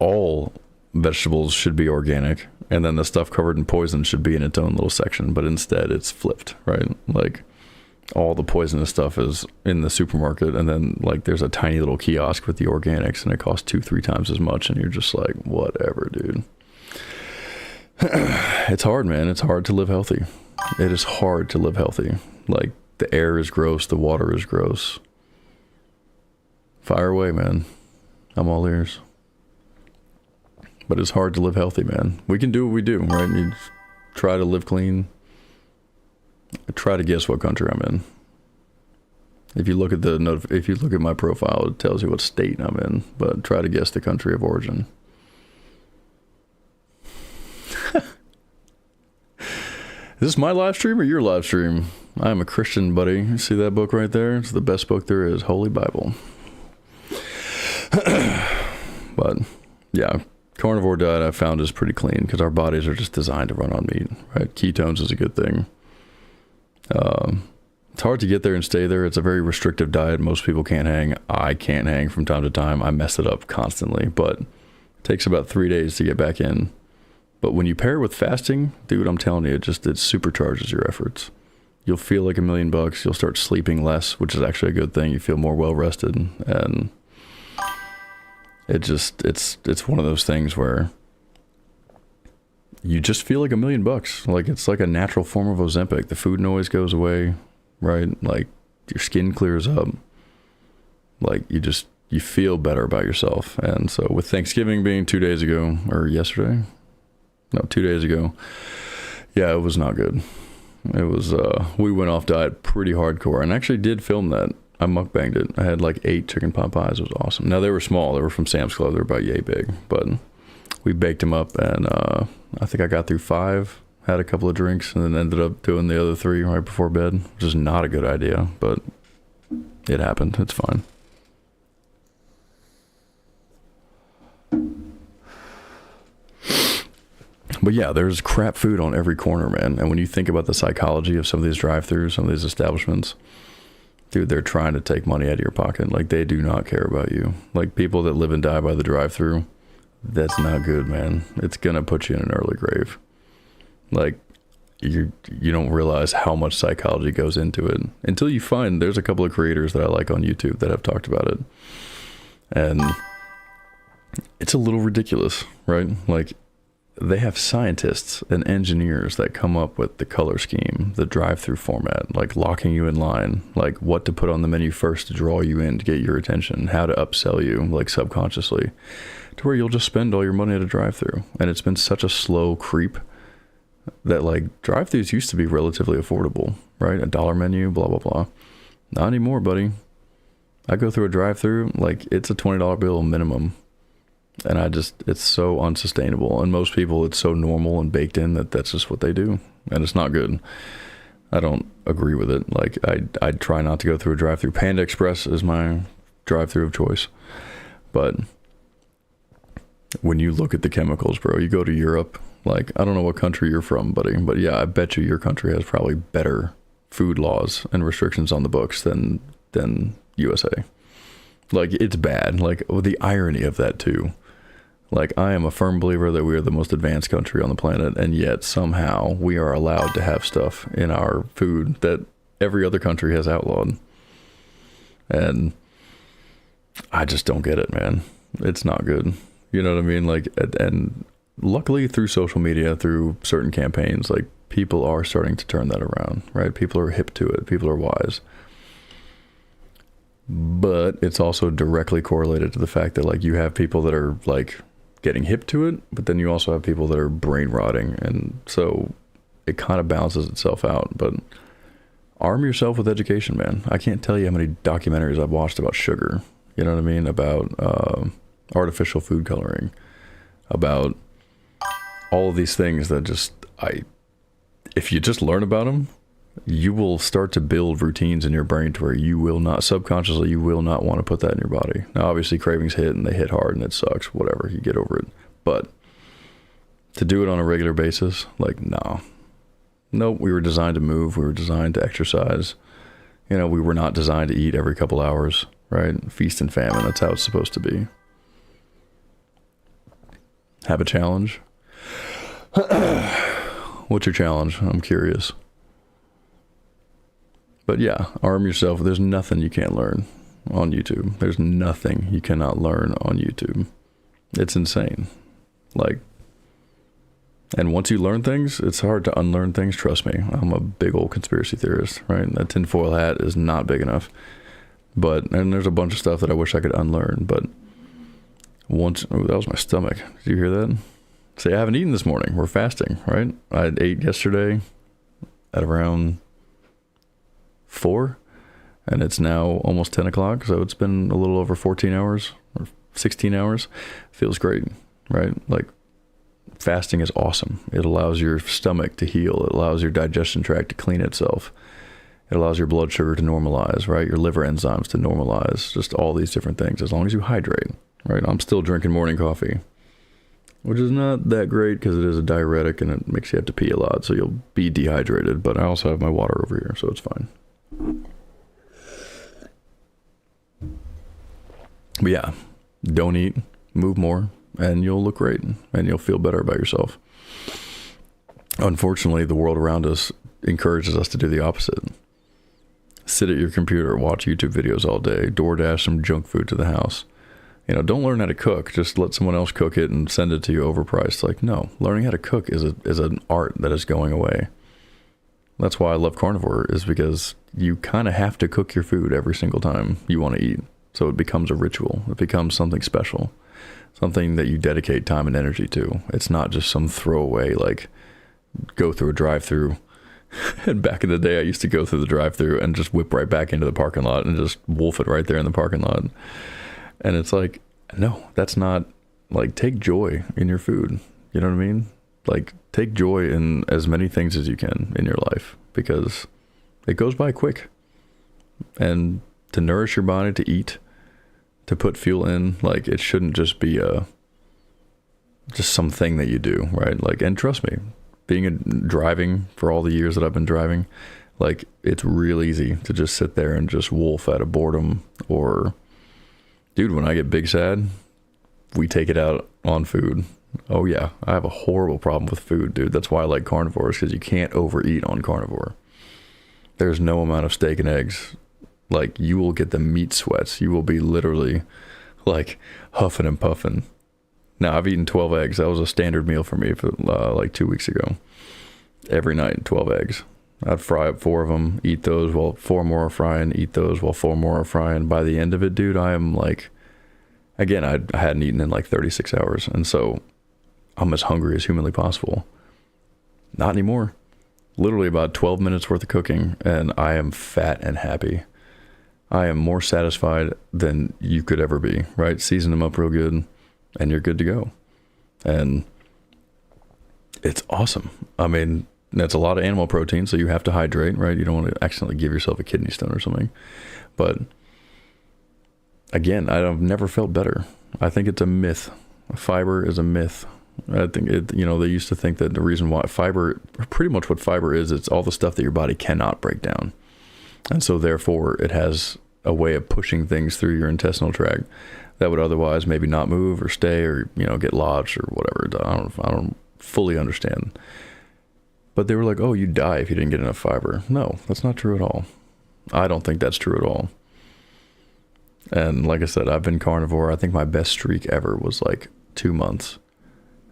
all vegetables should be organic, and then the stuff covered in poison should be in its own little section, but instead it's flipped, right? Like, all the poisonous stuff is in the supermarket, and then, like, there's a tiny little kiosk with the organics, and it costs 2-3 times as much, and you're just like, whatever, dude. It's hard, man. It's hard to live healthy. It is hard to live healthy. Like, the air is gross, the water is gross. Fire away, man. I'm all ears. But it's hard to live healthy, man. We can do what we do, right? You try to live clean. Try to guess what country I'm in. If you look at my profile, it tells you what state I'm in. But try to guess the country of origin. Is this my live stream or your live stream? I am a Christian, buddy. You see that book right there? It's the best book there is, Holy Bible. But yeah, carnivore diet I found is pretty clean because our bodies are just designed to run on meat, right? Ketones is a good thing. It's hard to get there and stay there. It's a very restrictive diet. Most people can't hang. I can't hang from time to time. I mess it up constantly, but it takes about 3 days to get back in. But when you pair it with fasting, dude, I'm telling you, it supercharges your efforts. You'll feel like $1,000,000. You'll start sleeping less, which is actually a good thing. You feel more well rested, and it's one of those things where you just feel like $1,000,000. Like, it's like a natural form of Ozempic. The food noise goes away, right? Like, your skin clears up. Like, you feel better about yourself. And so with Thanksgiving being 2 days ago, or yesterday, no, 2 days ago, yeah, it was not good. It was, we went off diet pretty hardcore, and actually did film that. I mukbanged it. I had like 8 chicken pot pies. It was awesome. Now, they were small. They were from Sam's Club. They were about yay big, but we baked them up, and I think I got through 5, had a couple of drinks, and then ended up doing the other 3 right before bed, which is not a good idea, but it happened. It's fine. But yeah, there's crap food on every corner, man. And when you think about the psychology of some of these drive-thrus, some of these establishments, dude, they're trying to take money out of your pocket. Like, they do not care about you. Like, people that live and die by the drive-thru, that's not good, man. It's gonna put you in an early grave. Like, you don't realize how much psychology goes into it until you find there's a couple of creators that I like on YouTube that have talked about it. And it's a little ridiculous, right? Like, they have scientists and engineers that come up with the color scheme, the drive-through format, like locking you in line, like what to put on the menu first to draw you in, to get your attention, how to upsell you, like subconsciously, to where you'll just spend all your money at a drive-through. And it's been such a slow creep that, like, drive-thrus used to be relatively affordable, right? $1 menu, blah, blah, blah. Not anymore, buddy. I go through a drive-through, like, it's a $20 bill minimum. And it's so unsustainable. And most people, it's so normal and baked in that that's just what they do. And it's not good. I don't agree with it. Like, I try not to go through a drive-through. Panda Express is my drive-through of choice. But when you look at the chemicals, bro, you go to Europe, like, I don't know what country you're from, buddy, but yeah, I bet you your country has probably better food laws and restrictions on the books than USA. Like, it's bad. Like, the irony of that too. Like, I am a firm believer that we are the most advanced country on the planet, and yet somehow we are allowed to have stuff in our food that every other country has outlawed. And I just don't get it, man. It's not good. You know what I mean? Like, and luckily through social media, through certain campaigns, like, people are starting to turn that around, right? People are hip to it. People are wise. But it's also directly correlated to the fact that, like, you have people that are, like, getting hip to it, but then you also have people that are brain rotting, and so it kind of balances itself out. But arm yourself with education, man. I can't tell you how many documentaries I've watched about sugar, you know what I mean, about artificial food coloring, about all of these things that just, if you just learn about them, you will start to build routines in your brain to where you will not, subconsciously, you will not want to put that in your body. Now, obviously, cravings hit and they hit hard and it sucks, whatever, you get over it. But to do it on a regular basis, like, no. Nope, we were designed to move. We were designed to exercise. You know, we were not designed to eat every couple hours, right? Feast and famine, that's how it's supposed to be. Have a challenge? What's your challenge? I'm curious. But yeah, arm yourself. There's nothing you can't learn on YouTube. There's nothing you cannot learn on YouTube. It's insane. Like, and once you learn things, it's hard to unlearn things. Trust me. I'm a big old conspiracy theorist, right? That tinfoil hat is not big enough. And there's a bunch of stuff that I wish I could unlearn. But once, oh, that was my stomach. Did you hear that? See, I haven't eaten this morning. We're fasting, right? I ate yesterday at around 4, and it's now almost 10 o'clock. So it's been a little over 14 hours or 16 hours. Feels great, right? Like, fasting is awesome. It allows your stomach to heal. It allows your digestion tract to clean itself. It allows your blood sugar to normalize, right? Your liver enzymes to normalize, just all these different things, as long as you hydrate, right? I'm still drinking morning coffee, which is not that great because it is a diuretic and it makes you have to pee a lot, so you'll be dehydrated, but I also have my water over here, so it's fine. But yeah, don't eat, move more, and you'll look great, and you'll feel better about yourself. Unfortunately, the world around us encourages us to do the opposite. Sit at your computer, watch YouTube videos all day, DoorDash some junk food to the house. You know, don't learn how to cook. Just let someone else cook it and send it to you overpriced. Like, no, learning how to cook is an art that is going away. That's why I love carnivore, is because you kind of have to cook your food every single time you want to eat. So it becomes a ritual. It becomes something special. Something that you dedicate time and energy to. It's not just some throwaway, like, go through a drive-through. And back in the day, I used to go through the drive-through and just whip right back into the parking lot and just wolf it right there in the parking lot. And it's like, no, that's not, like, take joy in your food. You know what I mean? Like, take joy in as many things as you can in your life, because it goes by quick. And to nourish your body, to eat, to put fuel in, like, it shouldn't just be just something that you do, right? Like, and trust me, driving for all the years that I've been driving, like, it's real easy to just sit there and just wolf out of boredom. Or, dude, when I get big sad, we take it out on food. Oh yeah, I have a horrible problem with food, dude. That's why I like carnivores, because you can't overeat on carnivore. There's no amount of steak and eggs. Like, you will get the meat sweats. You will be literally, like, huffing and puffing. Now, I've eaten 12 eggs. That was a standard meal for me for like 2 weeks ago. Every night, 12 eggs. I'd fry up 4 of them, eat those while 4 more are frying, eat those while 4 more are frying. By the end of it, dude, I am like, again, I hadn't eaten in like 36 hours. And so I'm as hungry as humanly possible. Not anymore. Literally about 12 minutes worth of cooking, and I am fat and happy. I am more satisfied than you could ever be, right? Season them up real good, and you're good to go. And it's awesome. I mean, that's a lot of animal protein, so you have to hydrate, right? You don't want to accidentally give yourself a kidney stone or something. But again, I've never felt better. I think it's a myth. Fiber is a myth. I think it, you know, they used to think that the reason why fiber, pretty much what fiber is, it's all the stuff that your body cannot break down. And so therefore it has a way of pushing things through your intestinal tract that would otherwise maybe not move or stay, or, you know, get lodged or whatever. I don't fully understand. But they were like, oh, you die if you didn't get enough fiber. No, that's not true at all. I don't think that's true at all. And like I said, I've been carnivore. I think my best streak ever was like 2 months.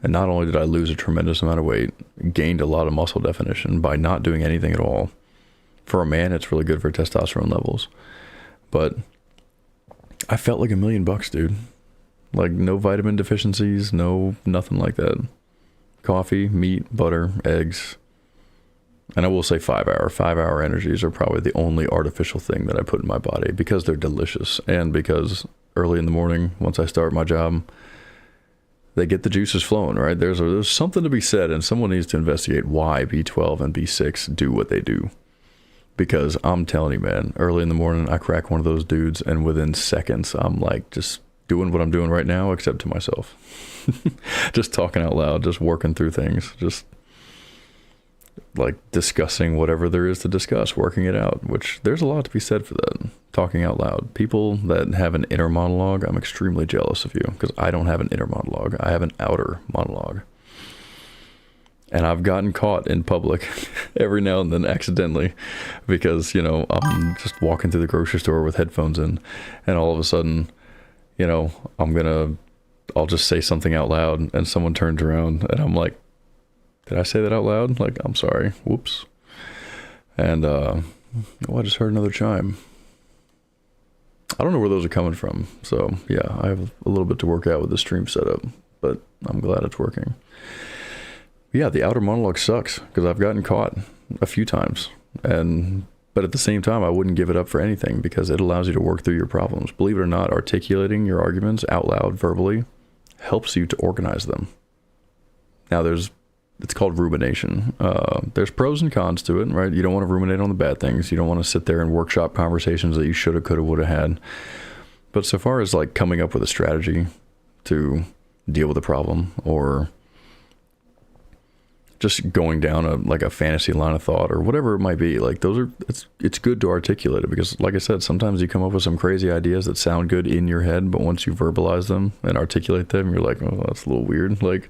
And not only did I lose a tremendous amount of weight, gained a lot of muscle definition by not doing anything at all. For a man, it's really good for testosterone levels. But I felt like $1,000,000, dude. Like, no vitamin deficiencies, no nothing like that. Coffee, meat, butter, eggs. And I will say 5 hour. 5 hour energies are probably the only artificial thing that I put in my body, because they're delicious. And because early in the morning, once I start my job, they get the juices flowing, right? There's something to be said, and someone needs to investigate why B12 and B6 do what they do. Because I'm telling you, man, early in the morning, I crack one of those dudes, and within seconds, I'm like just doing what I'm doing right now, except to myself. Just talking out loud, just working through things, just like discussing whatever there is to discuss, working it out, which there's a lot to be said for that. Talking out loud. People that have an inner monologue, I'm extremely jealous of you, because I don't have an inner monologue. I have an outer monologue. And I've gotten caught in public every now and then accidentally because, I'm just walking through the grocery store with headphones in, and all of a sudden, I'll just say something out loud, and someone turns around and I'm like, did I say that out loud? Like, I'm sorry. Whoops. And, I just heard another chime. I don't know where those are coming from. So yeah, I have a little bit to work out with the stream setup, but I'm glad it's working. Yeah, the outer monologue sucks because I've gotten caught a few times, but at the same time, I wouldn't give it up for anything because it allows you to work through your problems. Believe it or not, articulating your arguments out loud verbally helps you to organize them. Now it's called rumination. There's pros and cons to it, right? You don't want to ruminate on the bad things. You don't want to sit there and workshop conversations that you shoulda, coulda, woulda had. But so far as like coming up with a strategy to deal with a problem, or just going down a fantasy line of thought, or whatever it might be, like it's good to articulate it, because like I said, sometimes you come up with some crazy ideas that sound good in your head, but once you verbalize them and articulate them, you're like, oh, that's a little weird. Like,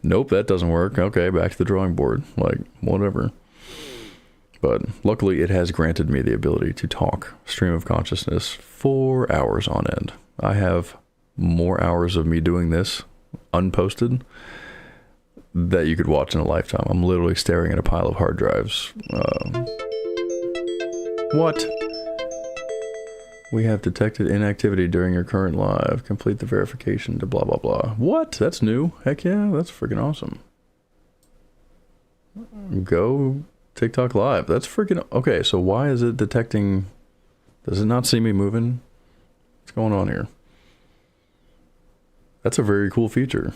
nope, that doesn't work. Okay, back to the drawing board. Like, whatever. But luckily it has granted me the ability to talk stream of consciousness for hours on end. I have more hours of me doing this unposted that you could watch in a lifetime. I'm literally staring at a pile of hard drives. What? We have detected inactivity during your current live. Complete the verification to blah, blah, blah. What? That's new. Heck yeah, that's freaking awesome. Go TikTok live. That's freaking... Okay, so why is it detecting... Does it not see me moving? What's going on here? That's a very cool feature.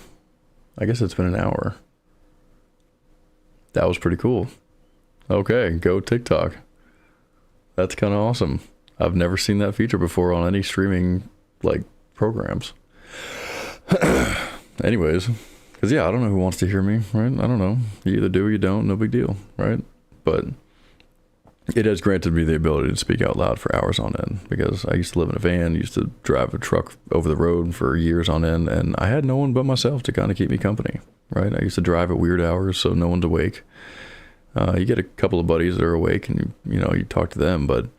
I guess it's been an hour. That was pretty cool. Okay, go TikTok. That's kind of awesome. I've never seen that feature before on any streaming like programs. Anyways, because yeah, I don't know who wants to hear me, right? I don't know. You either do or you don't, no big deal, right? But it has granted me the ability to speak out loud for hours on end, because I used to live in a van, used to drive a truck over the road for years on end, and I had no one but myself to kind of keep me company, right? I used to drive at weird hours, so no one's awake. You get a couple of buddies that are awake, and you talk to them, but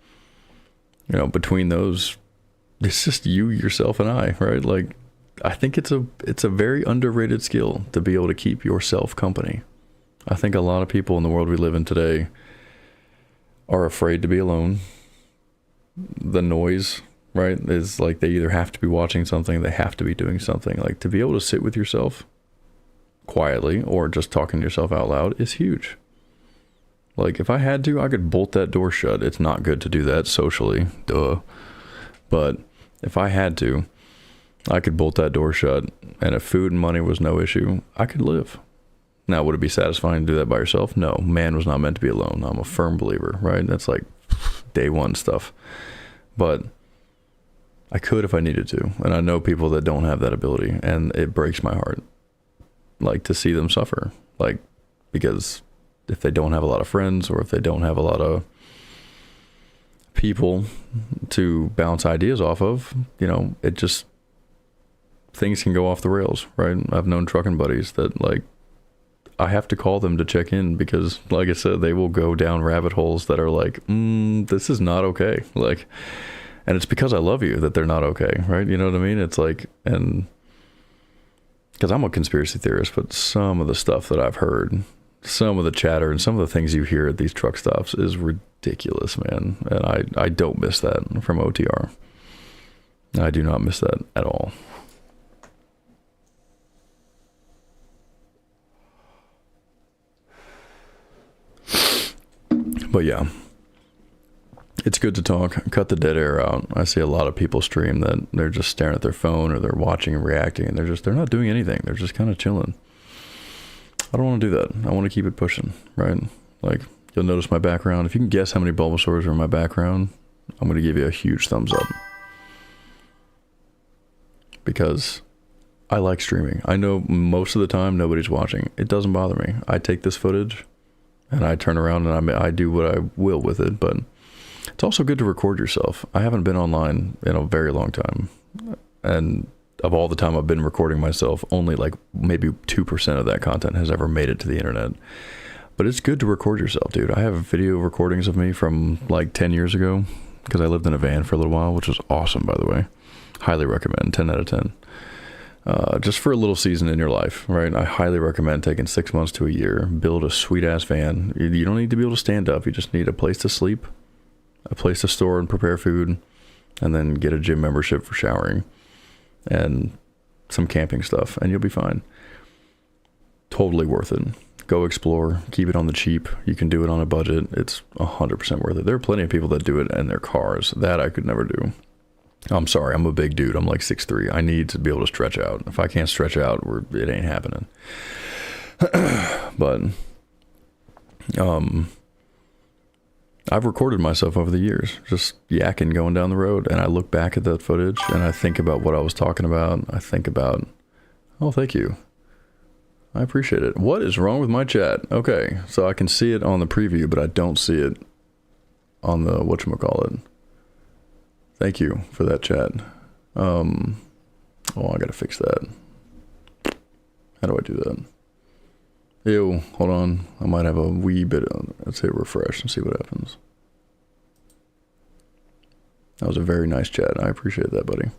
between those, it's just you, yourself, and I, right? Like, I think it's a very underrated skill to be able to keep yourself company. I think a lot of people in the world we live in today are afraid to be alone. The noise, right, is like they either have to be watching something, they have to be doing something. Like, to be able to sit with yourself quietly or just talking to yourself out loud is huge. Like, if I had to, I could bolt that door shut. It's not good to do that socially, duh. But if I had to, I could bolt that door shut, and if food and money was no issue, I could live. Now, would it be satisfying to do that by yourself? No, man was not meant to be alone. I'm a firm believer, right? That's like day one stuff. But I could if I needed to. And I know people that don't have that ability, and it breaks my heart, like, to see them suffer. Like, because if they don't have a lot of friends, or if they don't have a lot of people to bounce ideas off of, it just, things can go off the rails, right? I've known trucking buddies that, like, I have to call them to check in because, like I said, they will go down rabbit holes that are like, this is not okay. Like, and it's because I love you that they're not okay, right? You know what I mean? It's like, and because I'm a conspiracy theorist, but some of the stuff that I've heard, some of the chatter and some of the things you hear at these truck stops is ridiculous, man. And I don't miss that from OTR. I do not miss that at all. But yeah, It's good to talk. Cut the dead air out. I see a lot of people stream that they're just staring at their phone or they're watching and reacting, and they're not doing anything. They're just kind of chilling. I don't want to do that. I want to keep it pushing, right? Like, you'll notice my background. If you can guess how many Bulbasaurs are in my background, I'm going to give you a huge thumbs up. Because I like streaming. I know most of the time nobody's watching. It doesn't bother me. I take this footage and I turn around and I do what I will with it, but it's also good to record yourself. I haven't been online in a very long time. And of all the time I've been recording myself, only like maybe 2% of that content has ever made it to the internet. But it's good to record yourself, dude. I have video recordings of me from like 10 years ago because I lived in a van for a little while, which was awesome, by the way. Highly recommend, 10 out of 10. Just for a little season in your life, right? I highly recommend taking 6 months to a year, build a sweet ass van. You don't need to be able to stand up. You just need a place to sleep, a place to store and prepare food, and then get a gym membership for showering and some camping stuff, and you'll be fine. Totally worth it. Go explore, keep it on the cheap. You can do it on a budget. It's 100% worth it. There are plenty of people that do it in their cars. That I could never do. I'm sorry, I'm a big dude. I'm like 6'3". I need to be able to stretch out. If I can't stretch out, it ain't happening. But I've recorded myself over the years, just yakking going down the road, and I look back at that footage and I think about what I was talking about. I think about, oh, thank you. I appreciate it. What is wrong with my chat? Okay, so I can see it on the preview, but I don't see it on the whatchamacallit. Thank you for that, chat. Oh, I gotta fix that. How do I do that? Ew, hold on. I might have a wee bit of, let's hit refresh and see what happens. That was a very nice chat. I appreciate that, buddy.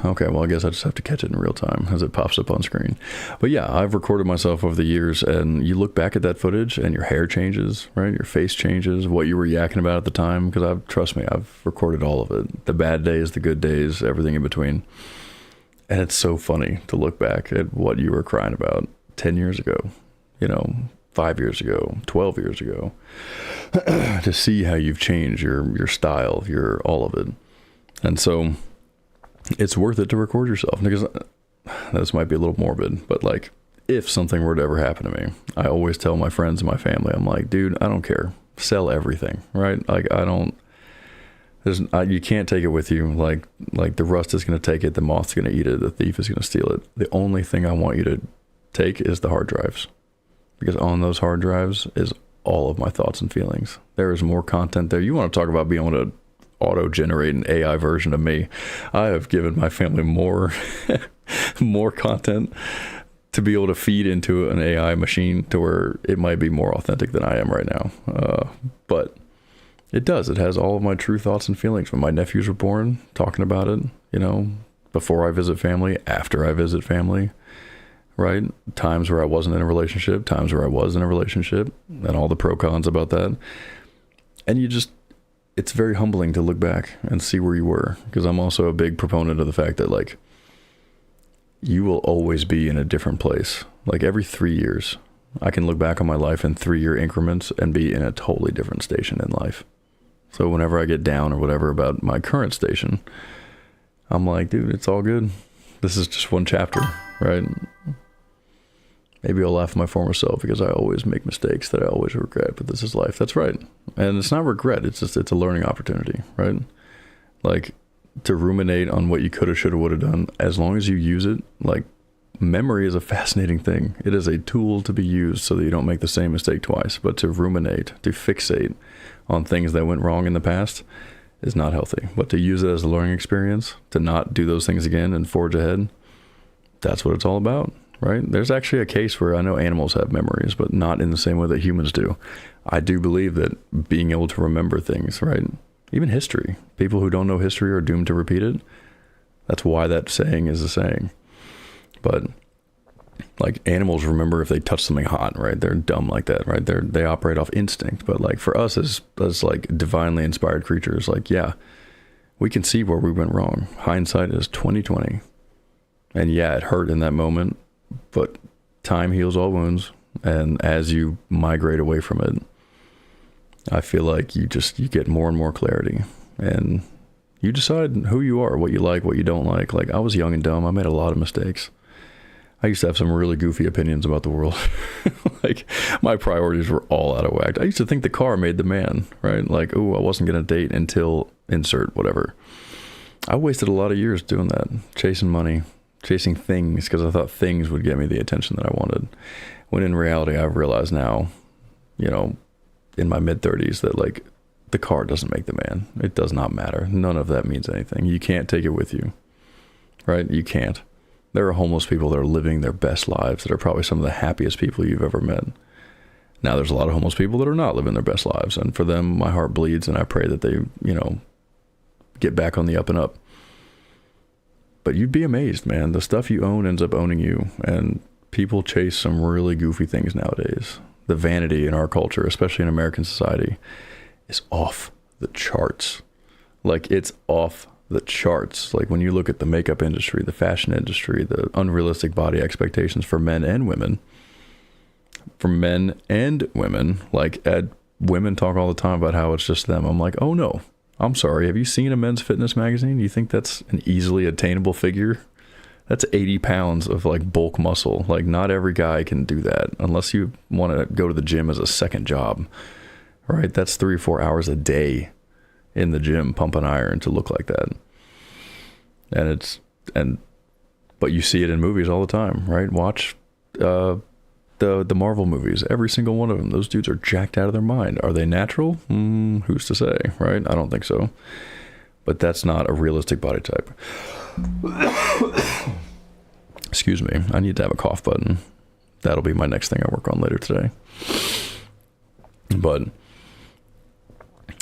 Okay, well, I guess I just have to catch it in real time as it pops up on screen. But yeah, I've recorded myself over the years, and you look back at that footage and your hair changes, right? Your face changes, what you were yakking about at the time, because trust me, I've recorded all of it. The bad days, the good days, everything in between. And it's so funny to look back at what you were crying about 10 years ago, 5 years ago, 12 years ago, to see how you've changed your style, your all of it. And so it's worth it to record yourself, because this might be a little morbid, but like, if something were to ever happen to me, I always tell my friends and my family, I'm like, dude, I don't care. Sell everything, right? Like, you can't take it with you. Like the rust is going to take it, the moth's going to eat it, the thief is going to steal it. The only thing I want you to take is the hard drives, because on those hard drives is all of my thoughts and feelings. There is more content there. You want to talk about being able to auto-generate an AI version of me? I have given my family more content to be able to feed into an AI machine to where it might be more authentic than I am right now. But it does. It has all of my true thoughts and feelings. When my nephews were born, talking about it, before I visit family, after I visit family, right? Times where I wasn't in a relationship, times where I was in a relationship, and all the pro cons about that. And it's very humbling to look back and see where you were, because I'm also a big proponent of the fact that, like, you will always be in a different place. Like, every 3 years, I can look back on my life in 3-year increments and be in a totally different station in life. So whenever I get down or whatever about my current station, I'm like, dude, it's all good. This is just one chapter, right? Maybe I'll laugh at my former self because I always make mistakes that I always regret, but this is life. That's right. And it's not regret. It's a learning opportunity, right? Like, to ruminate on what you could have, should have, would have done, as long as you use it. Like, memory is a fascinating thing. It is a tool to be used so that you don't make the same mistake twice. But to ruminate, to fixate on things that went wrong in the past is not healthy. But to use it as a learning experience, to not do those things again and forge ahead, that's what it's all about. Right? There's actually a case where I know animals have memories, but not in the same way that humans do. I do believe that being able to remember things, right? Even history. People who don't know history are doomed to repeat it. That's why that saying is a saying. But like, animals remember if they touch something hot, right? They're dumb like that, right? They operate off instinct. But like, for us as like divinely inspired creatures, like, yeah, we can see where we went wrong. Hindsight is 20/20. And yeah, it hurt in that moment. But time heals all wounds, and as you migrate away from it, I feel like you get more and more clarity, and you decide who you are, what you like, what you don't like. Like, I was young and dumb. I made a lot of mistakes. I used to have some really goofy opinions about the world. Like, my priorities were all out of whack. I used to think the car made the man, right? Like, oh, I wasn't going to date until insert whatever. I wasted a lot of years doing that, chasing money, chasing things, because I thought things would get me the attention that I wanted. When in reality, I've realized now, you know, in my mid-30s, that like, the car doesn't make the man. It does not matter. None of that means anything. You can't take it with you, right? You can't. There are homeless people that are living their best lives that are probably some of the happiest people you've ever met. Now, there's a lot of homeless people that are not living their best lives, and for them, my heart bleeds, and I pray that they, you know, get back on the up and up. But you'd be amazed, man. The stuff you own ends up owning you, and people chase some really goofy things nowadays. The vanity in our culture, especially in American society, is off the charts. Like, it's off the charts. Like, when you look at the makeup industry, the fashion industry, the unrealistic body expectations for men and women, like, women talk all the time about how it's just them. I'm like, oh no, I'm sorry. Have you seen a men's fitness magazine? You think that's an easily attainable figure? That's 80 pounds of like bulk muscle. Like, not every guy can do that unless you want to go to the gym as a second job, right? That's 3 or 4 hours a day in the gym pumping iron to look like that. But you see it in movies all the time, right? Watch the Marvel movies. Every single one of them, those dudes are jacked out of their mind. Are they natural? Who's to say, right? I don't think so. But that's not a realistic body type. Excuse me. I need to have a cough button. That'll be my next thing I work on later today. But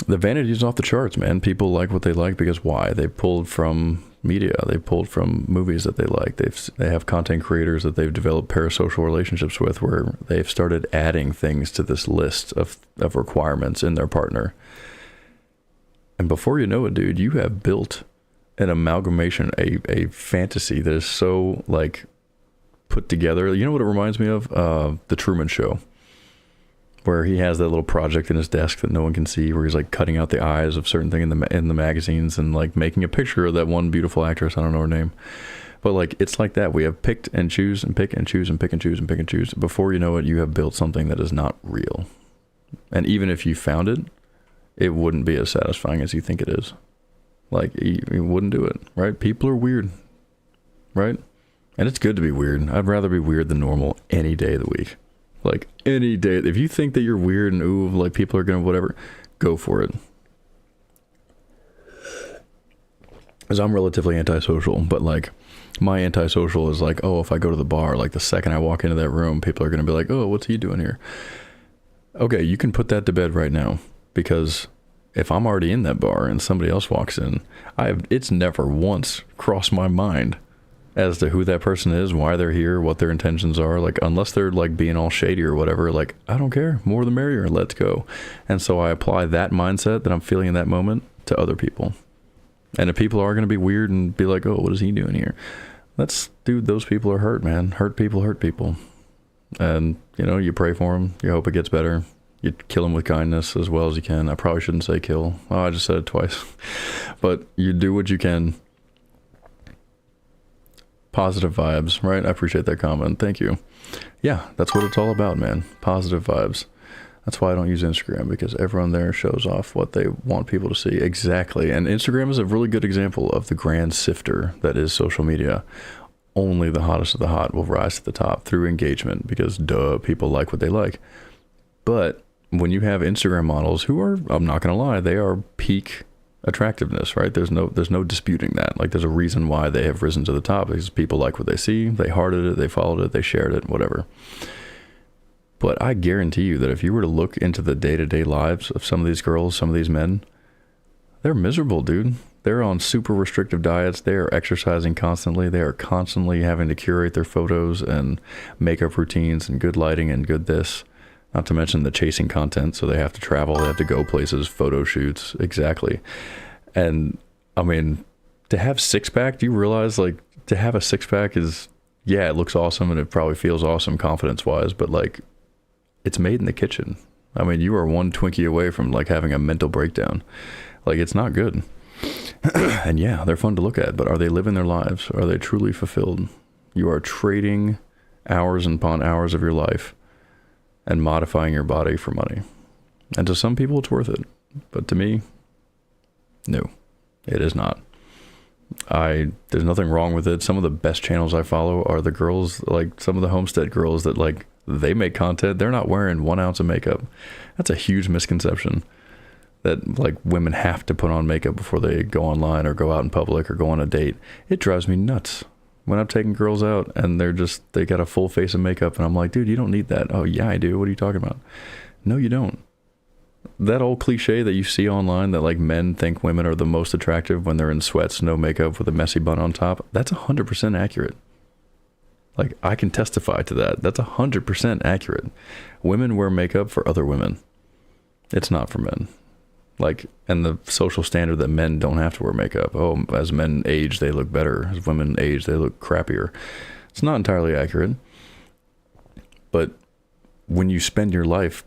the vanity is off the charts, man. People like what they like because why? They pulled from media. They pulled from movies that they like. They have content creators that they've developed parasocial relationships with, where they've started adding things to this list of requirements in their partner. And before you know it, dude, you have built an amalgamation, a fantasy that is so like put together. You know what it reminds me of? The Truman Show, where he has that little project in his desk that no one can see, where he's like cutting out the eyes of certain thing in the magazines and like making a picture of that one beautiful actress. I don't know her name, but like, it's like that. We have picked and choose and pick and choose and pick and choose and pick and choose. Before you know it, you have built something that is not real. And even if you found it, it wouldn't be as satisfying as you think it is. Like, you wouldn't do it, right? People are weird, right? And it's good to be weird. I'd rather be weird than normal any day of the week. Like, any day. If you think that you're weird and ooh, like people are gonna whatever, go for it. Because I'm relatively antisocial, but like, my antisocial is like, oh, if I go to the bar, like the second I walk into that room, people are gonna be like, oh, what's he doing here? Okay, you can put that to bed right now, because if I'm already in that bar and somebody else walks in, it's never once crossed my mind as to who that person is, why they're here, what their intentions are. Like, unless they're like being all shady or whatever, like, I don't care, more the merrier, let's go. And so I apply that mindset that I'm feeling in that moment to other people. And if people are going to be weird and be like, oh, what is he doing here? Dude, those people are hurt, man. Hurt people. And, you know, you pray for them. You hope it gets better. You kill them with kindness as well as you can. I probably shouldn't say kill. Oh, I just said it twice. But you do what you can. Positive vibes, right? I appreciate that comment. Thank you. Yeah, that's what it's all about, man. Positive vibes. That's why I don't use Instagram, because everyone there shows off what they want people to see. Exactly. And Instagram is a really good example of the grand sifter that is social media. Only the hottest of the hot will rise to the top through engagement, because duh, people like what they like. But when you have Instagram models who are, I'm not going to lie, they are peak attractiveness, right? There's no disputing that. Like, there's a reason why they have risen to the top, because people like what they see, they hearted it, they followed it, they shared it, whatever. But I guarantee you that if you were to look into the day-to-day lives of some of these girls, some of these men, they're miserable, dude. They're on super restrictive diets. They are exercising constantly. They are constantly having to curate their photos and makeup routines and good lighting and good this. Not to mention the chasing content, so they have to travel, they have to go places, photo shoots, exactly. And, I mean, to have six-pack, do you realize, like, to have a six-pack is, yeah, it looks awesome, and it probably feels awesome confidence-wise, but, like, it's made in the kitchen. I mean, you are one Twinkie away from like having a mental breakdown. Like, it's not good. And yeah, they're fun to look at, but are they living their lives? Are they truly fulfilled? You are trading hours upon hours of your life and modifying your body for money. And to some people, it's worth it. But to me, no, it is not. There's nothing wrong with it. Some of the best channels I follow are the girls, like some of the Homestead girls that like, they make content. They're not wearing 1 ounce of makeup. That's a huge misconception, that like women have to put on makeup before they go online or go out in public or go on a date. It drives me nuts when I'm taking girls out and they got a full face of makeup and I'm like, dude, you don't need that. Oh yeah, I do. What are you talking about? No, you don't. That old cliche that you see online that like men think women are the most attractive when they're in sweats, no makeup, with a messy bun on top. That's 100% accurate. Like, I can testify to that. That's 100% accurate. Women wear makeup for other women. It's not for men. Like, and the social standard that men don't have to wear makeup. Oh, as men age, they look better. As women age, they look crappier. It's not entirely accurate. But when you spend your life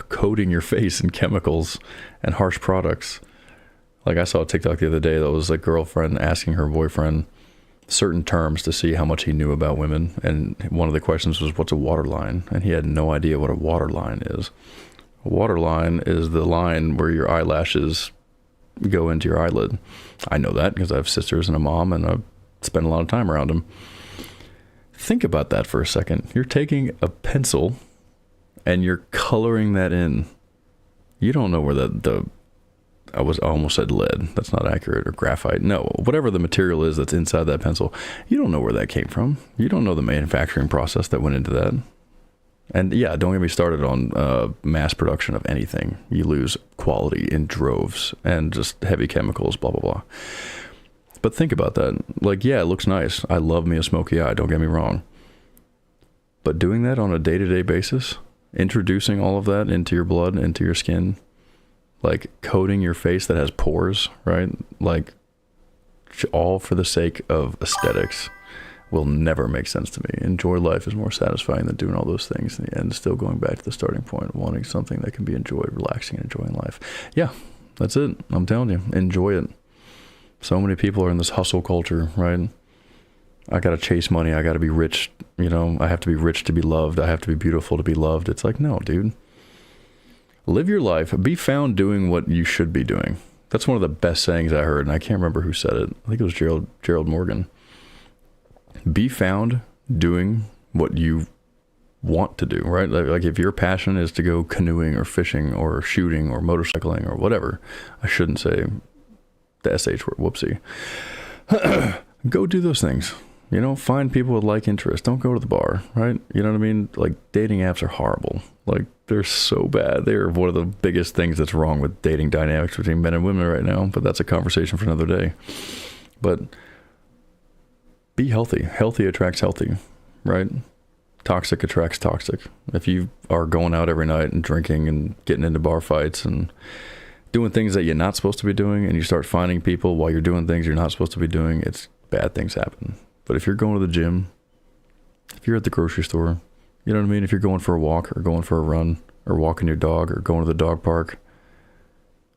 coating your face in chemicals and harsh products, like I saw a TikTok the other day that was a girlfriend asking her boyfriend certain terms to see how much he knew about women, and one of the questions was, what's a waterline? And he had no idea what a waterline is. A waterline is the line where your eyelashes go into your eyelid. I know that because I have sisters and a mom, and I've spent a lot of time around them. Think about that for a second. You're taking a pencil and you're coloring that in. You don't know where I almost said lead. That's not accurate. Or graphite. No, whatever the material is that's inside that pencil, you don't know where that came from. You don't know the manufacturing process that went into that. And yeah, don't get me started on mass production of anything. You lose quality in droves and just heavy chemicals, blah, blah, blah. But think about that. Like, yeah, it looks nice. I love me a smoky eye. Don't get me wrong. But doing that on a day-to-day basis, introducing all of that into your blood, into your skin, like coating your face that has pores, right? Like, all for the sake of aesthetics will never make sense to me. Enjoy life is more satisfying than doing all those things in the end. Still going back to the starting point, wanting something that can be enjoyed, relaxing and enjoying life. Yeah, that's it. I'm telling you, enjoy it. So many people are in this hustle culture, right? I got to chase money. I got to be rich. You know, I have to be rich to be loved. I have to be beautiful to be loved. It's like, no, dude. Live your life. Be found doing what you should be doing. That's one of the best sayings I heard, and I can't remember who said it. I think it was Gerald Morgan. Be found doing what you want to do, right? Like if your passion is to go canoeing or fishing or shooting or motorcycling or whatever, I shouldn't say the SH word, whoopsie. Go do those things. You know, find people with like interests. Don't go to the bar, right? You know what I mean? Like, dating apps are horrible. Like, they're so bad. They're one of the biggest things that's wrong with dating dynamics between men and women right now, but that's a conversation for another day. But be healthy. Healthy attracts healthy, right? Toxic attracts toxic. If you are going out every night and drinking and getting into bar fights and doing things that you're not supposed to be doing, and you start finding people while you're doing things you're not supposed to be doing, it's bad things happen. But if you're going to the gym, if you're at the grocery store, you know what I mean? If you're going for a walk or going for a run or walking your dog or going to the dog park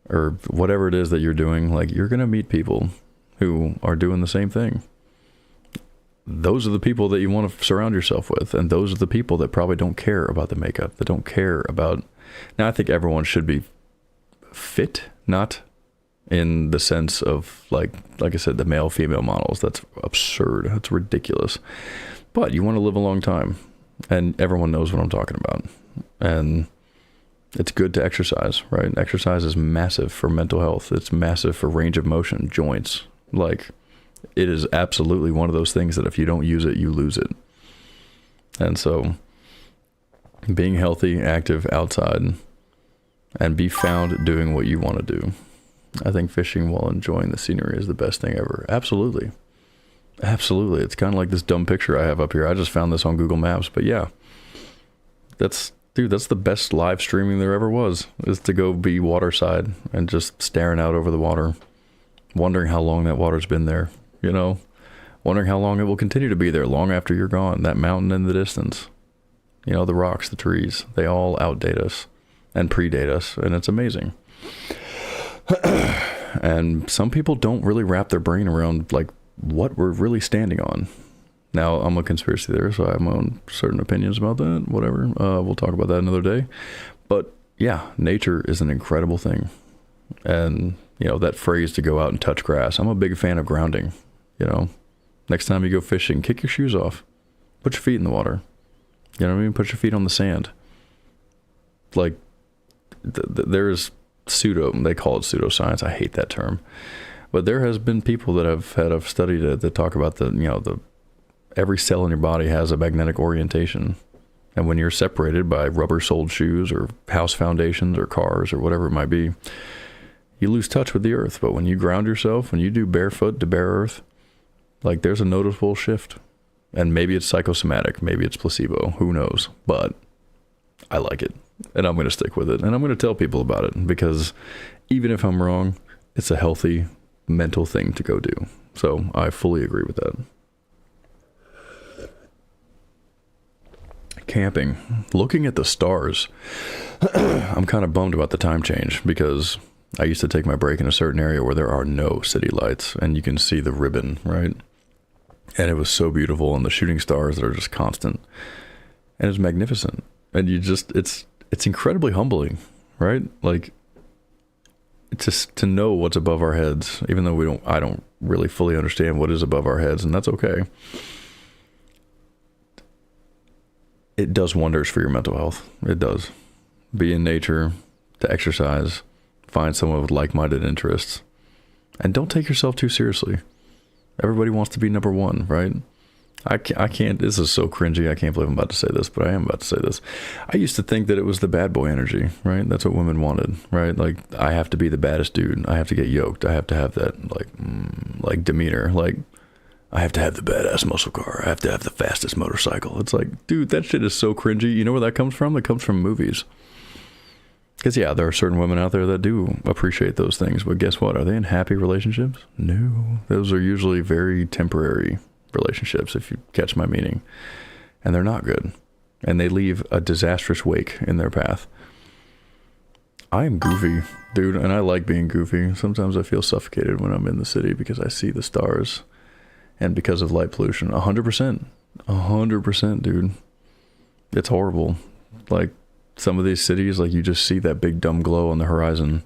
or whatever it is that you're doing, like, you're going to meet people who are doing the same thing. Those are the people that you want to surround yourself with. And those are the people that probably don't care about the makeup, that don't care about... Now, I think everyone should be fit, not in the sense of like I said, the male female models. That's absurd. That's ridiculous. But you want to live a long time, and everyone knows what I'm talking about. And it's good to exercise, right? Exercise is massive for mental health. It's massive for range of motion, joints. Like, it is absolutely one of those things that if you don't use it, you lose it. And so being healthy, active, outside, and be found doing what you want to do. I think fishing while enjoying the scenery is the best thing ever. Absolutely. Absolutely. It's kind of like this dumb picture I have up here. I just found this on Google Maps. But yeah, that's the best live streaming there ever was, is to go be waterside and just staring out over the water, wondering how long that water's been there, you know, wondering how long it will continue to be there long after you're gone. That mountain in the distance, you know, the rocks, the trees, they all outdate us. and predate us, and it's amazing. And some people don't really wrap their brain around like what we're really standing on. Now, I'm a conspiracy theorist, so I have my own certain opinions about that, whatever. We'll talk about that another day. But yeah, nature is an incredible thing. And, you know, that phrase to go out and touch grass, I'm a big fan of grounding. You know, next time you go fishing, kick your shoes off. Put your feet in the water. You know what I mean? Put your feet on the sand. Like, there's they call it pseudoscience. I hate that term. But there has been people that have studied it that talk about every cell in your body has a magnetic orientation. And when you're separated by rubber-soled shoes or house foundations or cars or whatever it might be, you lose touch with the earth. But when you ground yourself, when you do barefoot to bare earth, like there's a noticeable shift. And maybe it's psychosomatic, maybe it's placebo, who knows? But I like it, and I'm going to stick with it. And I'm going to tell people about it, because even if I'm wrong, it's a healthy mental thing to go do. So I fully agree with that. Camping, looking at the stars. I'm kind of bummed about the time change, because I used to take my break in a certain area where there are no city lights and you can see the ribbon, right? And it was so beautiful, and the shooting stars that are just constant, and it's magnificent. And it's incredibly humbling, right? Like, it's just to know what's above our heads, even though I don't really fully understand what is above our heads, and that's okay. It does wonders for your mental health. It does. Be in nature, to exercise, find someone with like-minded interests, and don't take yourself too seriously. Everybody wants to be number one, right? I can't, this is so cringy. I can't believe I'm about to say this, but I am about to say this. I used to think that it was the bad boy energy, right? That's what women wanted, right? Like, I have to be the baddest dude. I have to get yoked. I have to have that, like demeanor. Like, I have to have the badass muscle car. I have to have the fastest motorcycle. It's like, dude, that shit is so cringy. You know where that comes from? It comes from movies. Because, yeah, there are certain women out there that do appreciate those things. But guess what? Are they in happy relationships? No. Those are usually very temporary relationships, if you catch my meaning. And they're not good. And they leave a disastrous wake in their path. I am goofy, dude, and I like being goofy. Sometimes I feel suffocated when I'm in the city because I see the stars. And because of light pollution. 100%. 100%, dude. It's horrible. Like, some of these cities, like, you just see that big dumb glow on the horizon,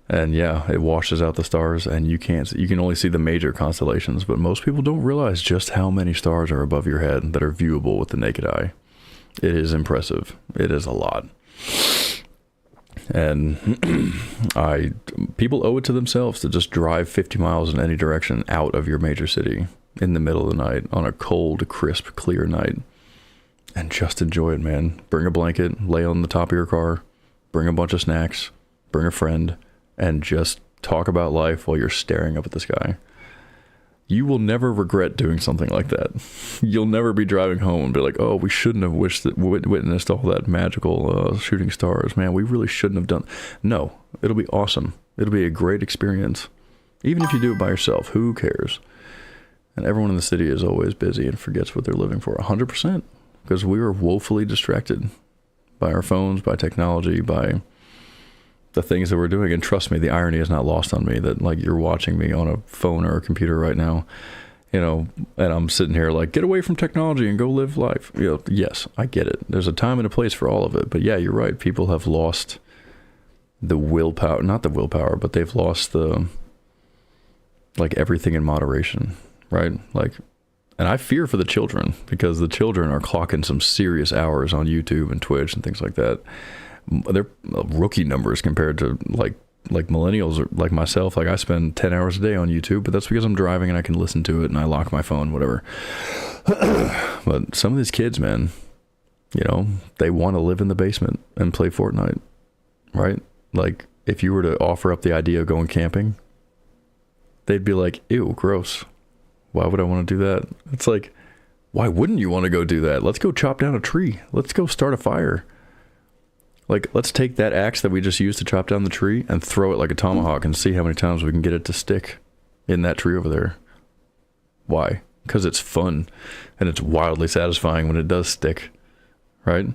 and yeah, it washes out the stars, and you can only see the major constellations. But most people don't realize just how many stars are above your head that are viewable with the naked eye. It is impressive. It is a lot. And people owe it to themselves to just drive 50 miles in any direction out of your major city in the middle of the night on a cold, crisp, clear night. And just enjoy it, man. Bring a blanket, lay on the top of your car, bring a bunch of snacks, bring a friend, and just talk about life while you're staring up at the sky. You will never regret doing something like that. You'll never be driving home and be like, oh, we shouldn't have witnessed all that magical shooting stars. Man, we really shouldn't have done. No, it'll be awesome. It'll be a great experience. Even if you do it by yourself, who cares? And everyone in the city is always busy and forgets what they're living for. 100%. Because we were woefully distracted by our phones, by technology, by the things that we're doing. And trust me, the irony is not lost on me that, like, you're watching me on a phone or a computer right now, you know, and I'm sitting here like, get away from technology and go live life. You know, yes, I get it. There's a time and a place for all of it. But yeah, you're right. People have lost the willpower, not the willpower, but they've lost the, like, everything in moderation, right? Like, and I fear for the children, because the children are clocking some serious hours on YouTube and Twitch and things like that. They're rookie numbers compared to like millennials or like myself. Like, I spend 10 hours a day on YouTube, but that's because I'm driving and I can listen to it and I lock my phone, whatever. But some of these kids, man, you know, they want to live in the basement and play Fortnite, right? Like, if you were to offer up the idea of going camping, they'd be like, ew, gross. Why would I want to do that? It's like, why wouldn't you want to go do that? Let's go chop down a tree. Let's go start a fire. Like, let's take that axe that we just used to chop down the tree and throw it like a tomahawk and see how many times we can get it to stick in that tree over there. Why? Because it's fun and it's wildly satisfying when it does stick, right?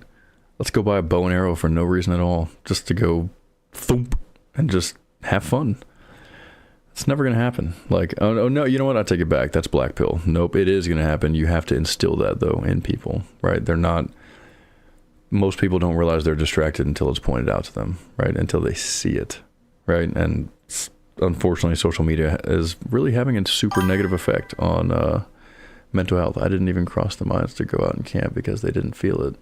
Let's go buy a bow and arrow for no reason at all, just to go thump and just have fun. It's never going to happen. Like, oh no, you know what? I take it back. That's black pill. Nope, it is going to happen. You have to instill that, though, in people, right? They're not, most people don't realize they're distracted until it's pointed out to them, right? Until they see it, right? And unfortunately, social media is really having a super negative effect on mental health. I didn't even cross their minds to go out and camp because they didn't feel it.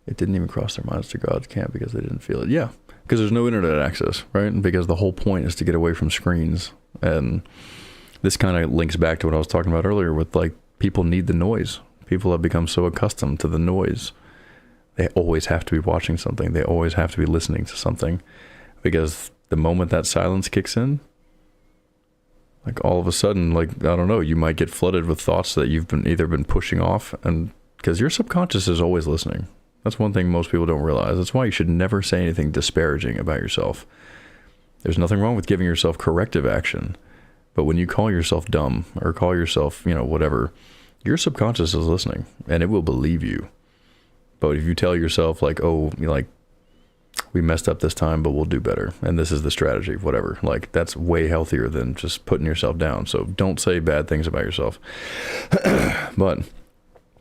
It didn't even cross their minds to go out to camp because they didn't feel it. Yeah, because there's no internet access, right? And because the whole point is to get away from screens. And this kind of links back to what I was talking about earlier with, like, people need the noise. People have become so accustomed to the noise. They always have to be watching something. They always have to be listening to something, because the moment that silence kicks in, like, all of a sudden, like, I don't know, you might get flooded with thoughts that you've been pushing off, and because your subconscious is always listening. That's one thing most people don't realize. That's why you should never say anything disparaging about yourself. There's nothing wrong with giving yourself corrective action, but when you call yourself dumb or call yourself, whatever, your subconscious is listening, and it will believe you. But if you tell yourself, like, oh, we messed up this time, but we'll do better, and this is the strategy, whatever, like, that's way healthier than just putting yourself down. So don't say bad things about yourself. But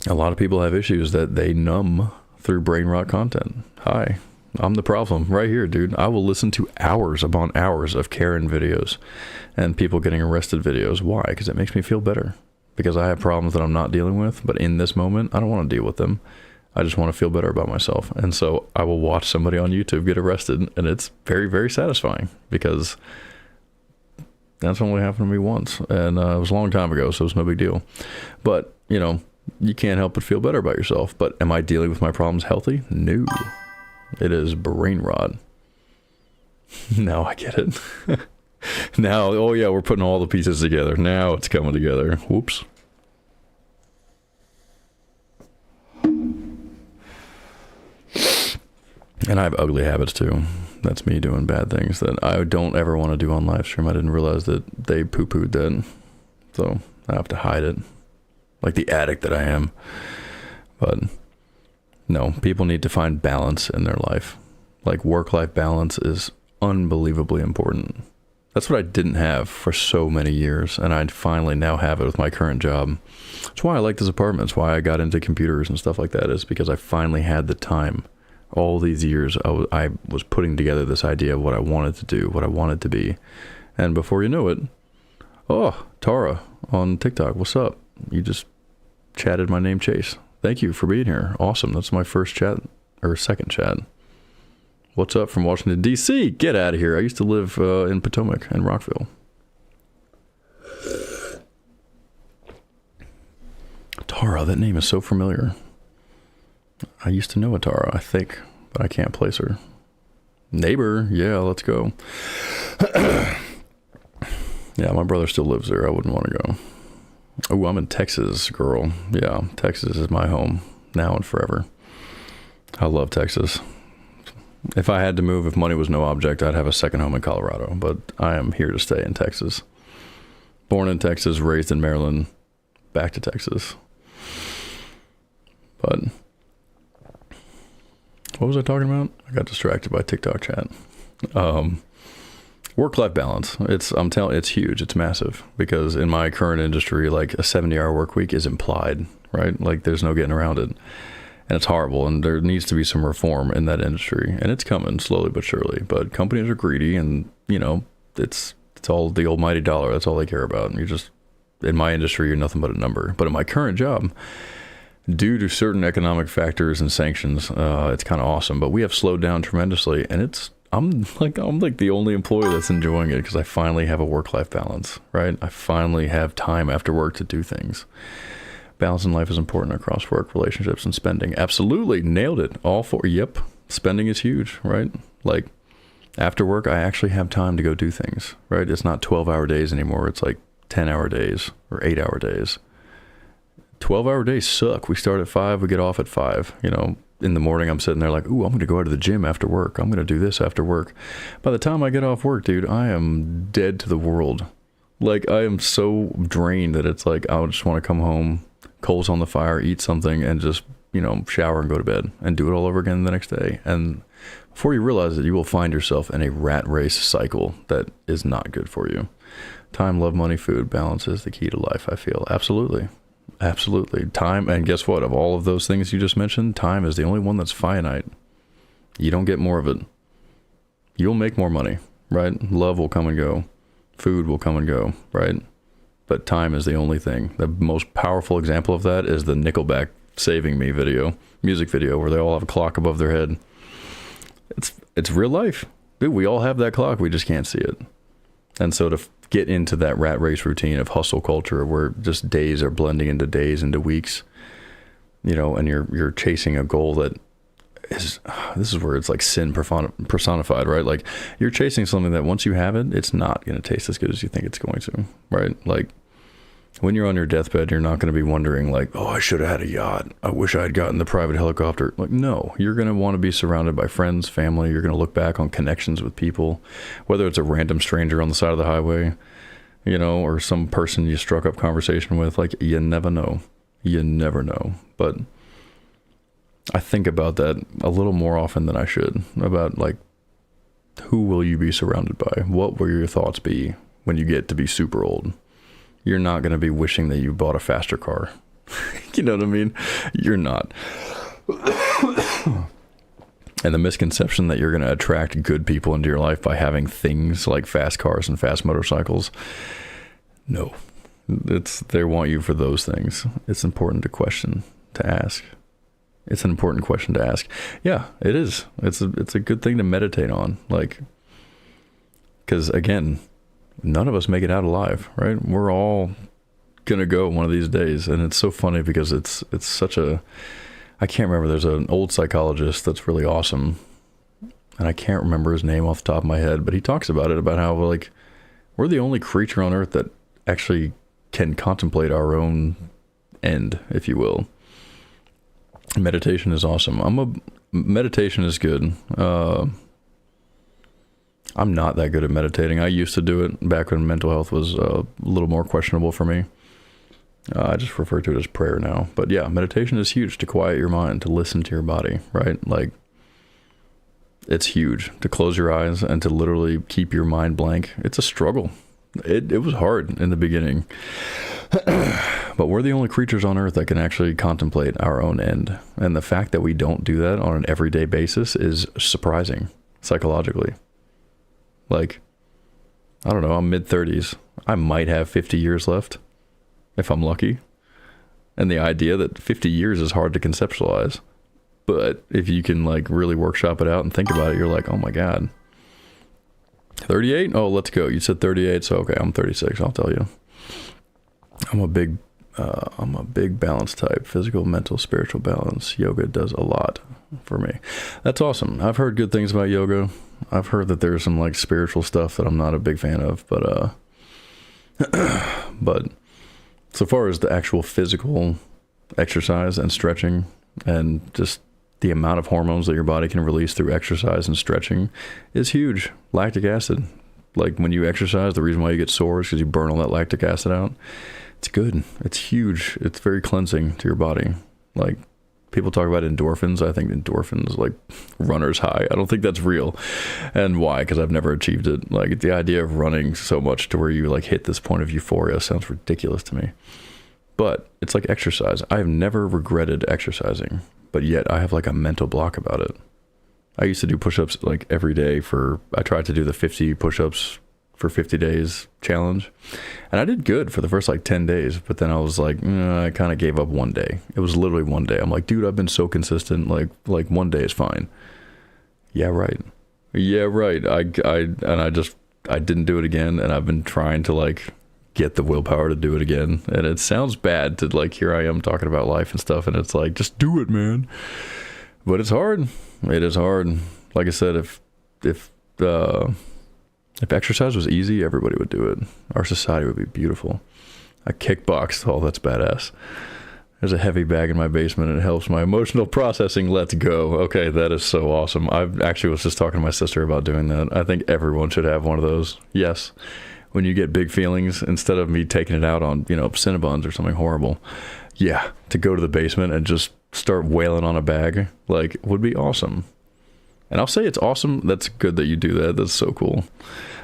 a lot of people have issues that they numb through brain rot content. Hi, I'm the problem right here, dude. I will listen to hours upon hours of Karen videos and people getting arrested videos. Why? Because it makes me feel better. Because I have problems that I'm not dealing with, but in this moment, I don't want to deal with them. I just want to feel better about myself. And so I will watch somebody on YouTube get arrested, and it's very, very satisfying, because that's only happened to me once. And it was a long time ago, so it's no big deal. But, you can't help but feel better about yourself. But am I dealing with my problems healthy? No. It is brain rot. Now I get it. Now, oh yeah, we're putting all the pieces together. Now it's coming together. Whoops. And I have ugly habits too. That's me doing bad things that I don't ever want to do on live stream. I didn't realize that they poo-pooed that. So I have to hide it. Like the addict that I am. But no, people need to find balance in their life. Like, work-life balance is unbelievably important. That's what I didn't have for so many years, and I finally now have it with my current job. That's why I like this apartment. It's why I got into computers and stuff like that, is because I finally had the time. All these years, I was putting together this idea of what I wanted to do, what I wanted to be. And before you know it, oh, Tara on TikTok, what's up? You just chatted my name, Chase. Thank you for being here. Awesome. That's my first chat, or second chat. What's up from Washington, D.C.? Get out of here. I used to live in Potomac and Rockville. Tara, that name is so familiar. I used to know a Tara, I think, but I can't place her. Neighbor, yeah, let's go. Yeah, my brother still lives there. I wouldn't want to go. Oh, I'm in Texas, girl. Yeah, Texas is my home now and forever. I love Texas. If I had to move, if money was no object, I'd have a second home in Colorado, but I am here to stay in Texas. Born in Texas, raised in Maryland, back to Texas. But what was I talking about? I got distracted by TikTok chat. Work-life balance. I'm telling, it's huge. It's massive, because in my current industry, like, a 70-hour work week is implied, right? Like, there's no getting around it. And it's horrible, and there needs to be some reform in that industry, and it's coming slowly but surely. But companies are greedy, and it's all the almighty dollar. That's all they care about. And in my industry, you're nothing but a number. But in my current job, due to certain economic factors and sanctions, it's kind of awesome. But we have slowed down tremendously, and I'm like the only employee that's enjoying it, because I finally have a work-life balance, right? I finally have time after work to do things. Balance in life is important across work, relationships, and spending. Absolutely. Nailed it. All four. Yep. Spending is huge, right? Like, after work, I actually have time to go do things, right? It's not 12-hour days anymore. It's like 10-hour days or 8-hour days. 12-hour days suck. We start at 5, we get off at 5. In the morning, I'm sitting there like, ooh, I'm going to go out to the gym after work. I'm going to do this after work. By the time I get off work, dude, I am dead to the world. Like, I am so drained that it's like, I just want to come home, coals on the fire, eat something, and just shower and go to bed and do it all over again the next day. And before you realize it, you will find yourself in a rat race cycle that is not good for you. Time, love, money, food, balance is the key to life, I feel. Absolutely. Absolutely. Time, and guess what? Of all of those things you just mentioned, time is the only one that's finite. You don't get more of it. You'll make more money, right? Love will come and go. Food will come and go, right? But time is the only thing. The most powerful example of that is the Nickelback Saving Me music video, where they all have a clock above their head. It's real life. Dude, we all have that clock. We just can't see it. And so to get into that rat race routine of hustle culture where just days are blending into days, into weeks, and you're chasing a goal that is, this is where it's like sin personified, right? Like you're chasing something that once you have it, it's not going to taste as good as you think it's going to, right? Like when you're on your deathbed, you're not going to be wondering like, oh, I should have had a yacht. I wish I had gotten the private helicopter. Like, no, you're going to want to be surrounded by friends, family. You're going to look back on connections with people, whether it's a random stranger on the side of the highway, or some person you struck up conversation with. Like, you never know. You never know. But I think about that a little more often than I should, about like, who will you be surrounded by? What will your thoughts be when you get to be super old? You're not going to be wishing that you bought a faster car. You know what I mean? You're not. And the misconception that you're going to attract good people into your life by having things like fast cars and fast motorcycles. No, they want you for those things. It's important to ask. It's an important question to ask. Yeah, it is. It's a good thing to meditate on. Like, because again, none of us make it out alive, right? We're all gonna go one of these days. And it's so funny because it's such a, I can't remember, there's an old psychologist that's really awesome, and I can't remember his name off the top of my head, but he talks about it, about how like we're the only creature on earth that actually can contemplate our own end, if you will. Meditation is awesome. Meditation is good. I'm not that good at meditating. I used to do it back when mental health was a little more questionable for me. I just refer to it as prayer now. But yeah, meditation is huge to quiet your mind, to listen to your body, right? Like, it's huge to close your eyes and to literally keep your mind blank. It's a struggle. It was hard in the beginning. But we're the only creatures on earth that can actually contemplate our own end. And the fact that we don't do that on an everyday basis is surprising psychologically. Like, I don't know, I'm mid-30s. I might have 50 years left, if I'm lucky. And the idea that 50 years is hard to conceptualize. But if you can, like, really workshop it out and think about it, you're like, oh my God. 38? Oh, let's go. You said 38, so okay, I'm 36, I'll tell you. I'm a big balance type. Physical, mental, spiritual balance. Yoga does a lot for me. That's awesome. I've heard good things about yoga. I've heard that there's some like spiritual stuff that I'm not a big fan of, but but so far as the actual physical exercise and stretching and just the amount of hormones that your body can release through exercise and stretching is huge. Lactic acid. Like when you exercise, the reason why you get sore is because you burn all that lactic acid out. It's good. It's huge. It's very cleansing to your body. Like, people talk about endorphins. I think endorphins, like runner's high. I don't think that's real. And why? Because I've never achieved it. Like, the idea of running so much to where you like hit this point of euphoria sounds ridiculous to me. But it's like exercise. I've never regretted exercising, but yet I have like a mental block about it. I used to do push-ups like every day I tried to do the 50 push-ups for 50 days challenge. And I did good for the first like 10 days, but then I was like, I kind of gave up one day. It was literally one day. I'm like, dude, I've been so consistent. Like one day is fine. Yeah, right. Yeah, right. I didn't do it again. And I've been trying to like get the willpower to do it again. And it sounds bad to like, here I am talking about life and stuff. And it's like, just do it, man. But it's hard. It is hard. Like I said, if exercise was easy, everybody would do it. Our society would be beautiful. I kickboxed. Oh, that's badass. There's a heavy bag in my basement and it helps my emotional processing. Let's go. Okay, that is so awesome. I actually was just talking to my sister about doing that. I think everyone should have one of those. Yes. When you get big feelings, instead of me taking it out on, Cinnabons or something horrible. Yeah, to go to the basement and just start wailing on a bag, like, would be awesome. And I'll say it's awesome. That's good that you do that. That's so cool.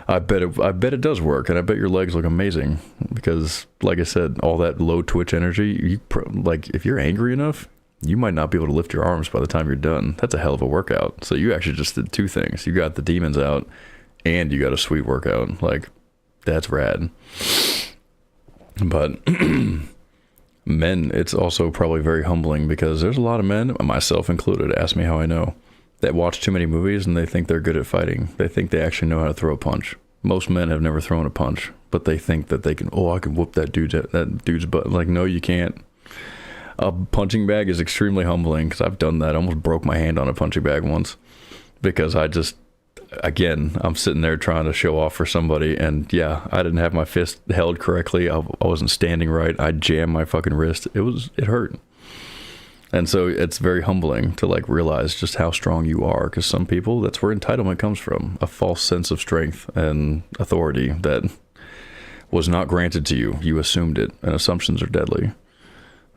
I bet it does work, and I bet your legs look amazing because, like I said, all that low twitch energy. Like, if you're angry enough, you might not be able to lift your arms by the time you're done. That's a hell of a workout. So you actually just did two things. You got the demons out, and you got a sweet workout. Like, that's rad. But men, it's also probably very humbling because there's a lot of men, myself included, ask me how I know, that watch too many movies and they think they're good at fighting. They think they actually know how to throw a punch. Most men have never thrown a punch, but they think that they can, I can whoop that dude's butt. Like, no, you can't. A punching bag is extremely humbling because I've done that. I almost broke my hand on a punching bag once because I'm sitting there trying to show off for somebody, and yeah, I didn't have my fist held correctly. I wasn't standing right. I jammed my fucking wrist. It hurt. And so it's very humbling to like realize just how strong you are, because some people, that's where entitlement comes from, a false sense of strength and authority that was not granted to you. You assumed it, and assumptions are deadly.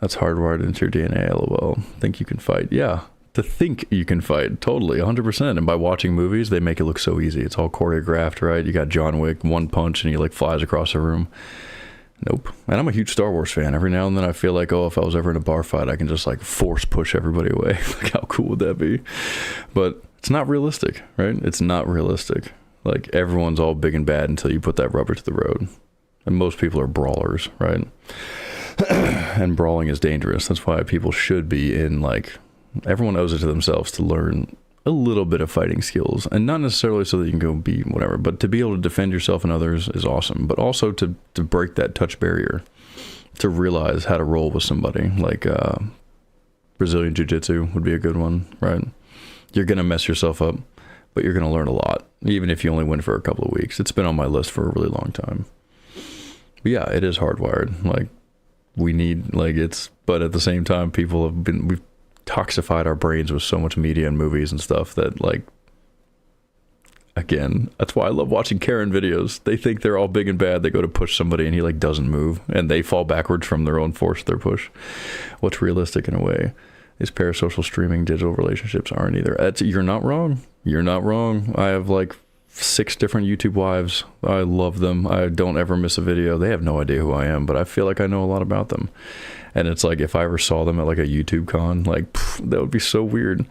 That's hardwired into your DNA, lol. Think you can fight. Yeah, to think you can fight, totally, 100%. And by watching movies, they make it look so easy. It's all choreographed, right? You got John Wick, one punch, and he like flies across the room. Nope. And I'm a huge Star Wars fan. Every now and then I feel like, if I was ever in a bar fight, I can just like force push everybody away. Like, how cool would that be? But it's not realistic, right? It's not realistic. Like, everyone's all big and bad until you put that rubber to the road. And most people are brawlers, right? And brawling is dangerous. That's why people should be in, like, everyone owes it to themselves to learn a little bit of fighting skills, and not necessarily so that you can go be whatever, but to be able to defend yourself and others is awesome. But also to break that touch barrier, to realize how to roll with somebody. Like Brazilian Jiu-Jitsu would be a good one, right? You're gonna mess yourself up, but you're gonna learn a lot, even if you only win for a couple of weeks. It's been on my list for a really long time. But yeah, it is hardwired. Like, we need, like, but at the same time, we've toxified our brains with so much media and movies and stuff that, like, again, that's why I love watching Karen videos. They think they're all big and bad. They go to push somebody and he like doesn't move, and they fall backwards from their own force of their push. What's realistic in a way? These parasocial streaming digital relationships aren't either. You're not wrong. You're not wrong. I have like 6 different YouTube wives. I love them. I don't ever miss a video. They have no idea who I am, but I feel like I know a lot about them. And it's like, if I ever saw them at like a YouTube con, like, that would be so weird.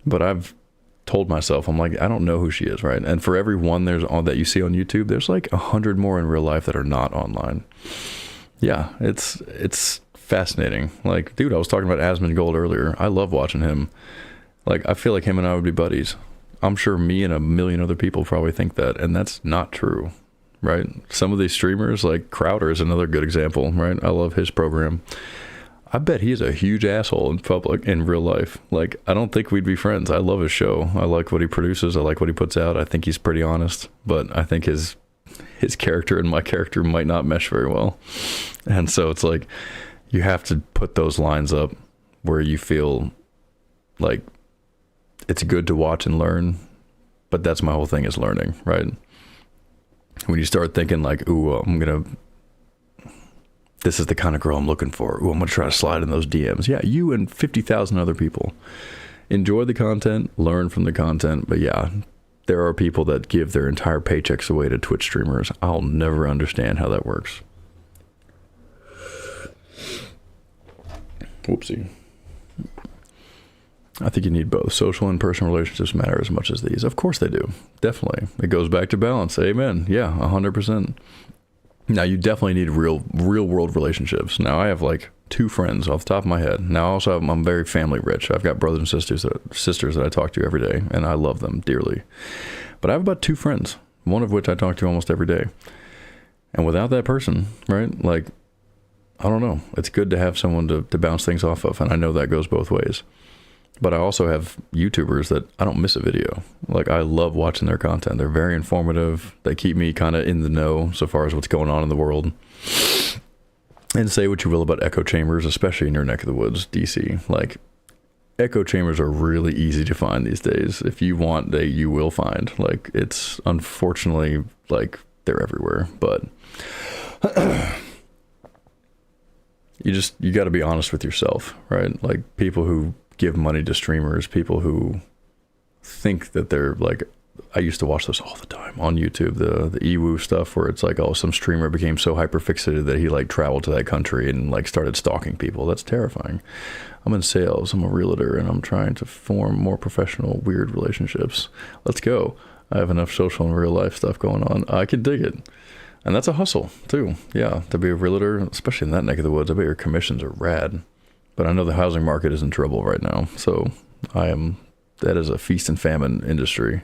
But I've told myself, I'm like, I don't know who she is, right? And for every one that you see on YouTube, there's like 100 more in real life that are not online. Yeah, it's fascinating. Like, dude, I was talking about Asmongold earlier. I love watching him. Like, I feel like him and I would be buddies. I'm sure me and a million other people probably think that, and that's not true, right? Some of these streamers, like Crowder is another good example, right? I love his program. I bet he's a huge asshole in public, in real life. Like, I don't think we'd be friends. I love his show. I like what he produces. I like what he puts out. I think he's pretty honest, but I think his character and my character might not mesh very well. And so it's like, you have to put those lines up where you feel like it's good to watch and learn, but that's my whole thing, is learning, right? When you start thinking like, this is the kind of girl I'm looking for. I'm going to try to slide in those DMs. Yeah, you and 50,000 other people. Enjoy the content, learn from the content. But yeah, there are people that give their entire paychecks away to Twitch streamers. I'll never understand how that works. Whoopsie. I think you need both. Social and personal relationships matter as much as these. Of course they do. Definitely. It goes back to balance. Amen. Yeah, 100%. Now, you definitely need real world relationships. Now, I have like 2 friends off the top of my head. Now, also, I'm very family rich. I've got brothers and sisters that I talk to every day, and I love them dearly. But I have about 2 friends, one of which I talk to almost every day. And without that person, right, like, I don't know. It's good to have someone to bounce things off of, and I know that goes both ways. But I also have YouTubers that I don't miss a video. Like, I love watching their content. They're very informative. They keep me kind of in the know so far as what's going on in the world. And say what you will about echo chambers, especially in your neck of the woods, DC. Like, echo chambers are really easy to find these days. If you want, you will find. Like, it's unfortunately, like, they're everywhere. But you got to be honest with yourself, right? Like people who give money to streamers, people who think that they're like, I used to watch this all the time on YouTube, the EWU stuff where it's like, oh, some streamer became so hyper fixated that he like traveled to that country and like started stalking people. That's terrifying. I'm in sales, I'm a realtor, and I'm trying to form more professional, weird relationships. Let's go. I have enough social and real life stuff going on. I can dig it. And that's a hustle too. Yeah, to be a realtor, especially in that neck of the woods, I bet your commissions are rad. But I know the housing market is in trouble right now. So that is a feast and famine industry.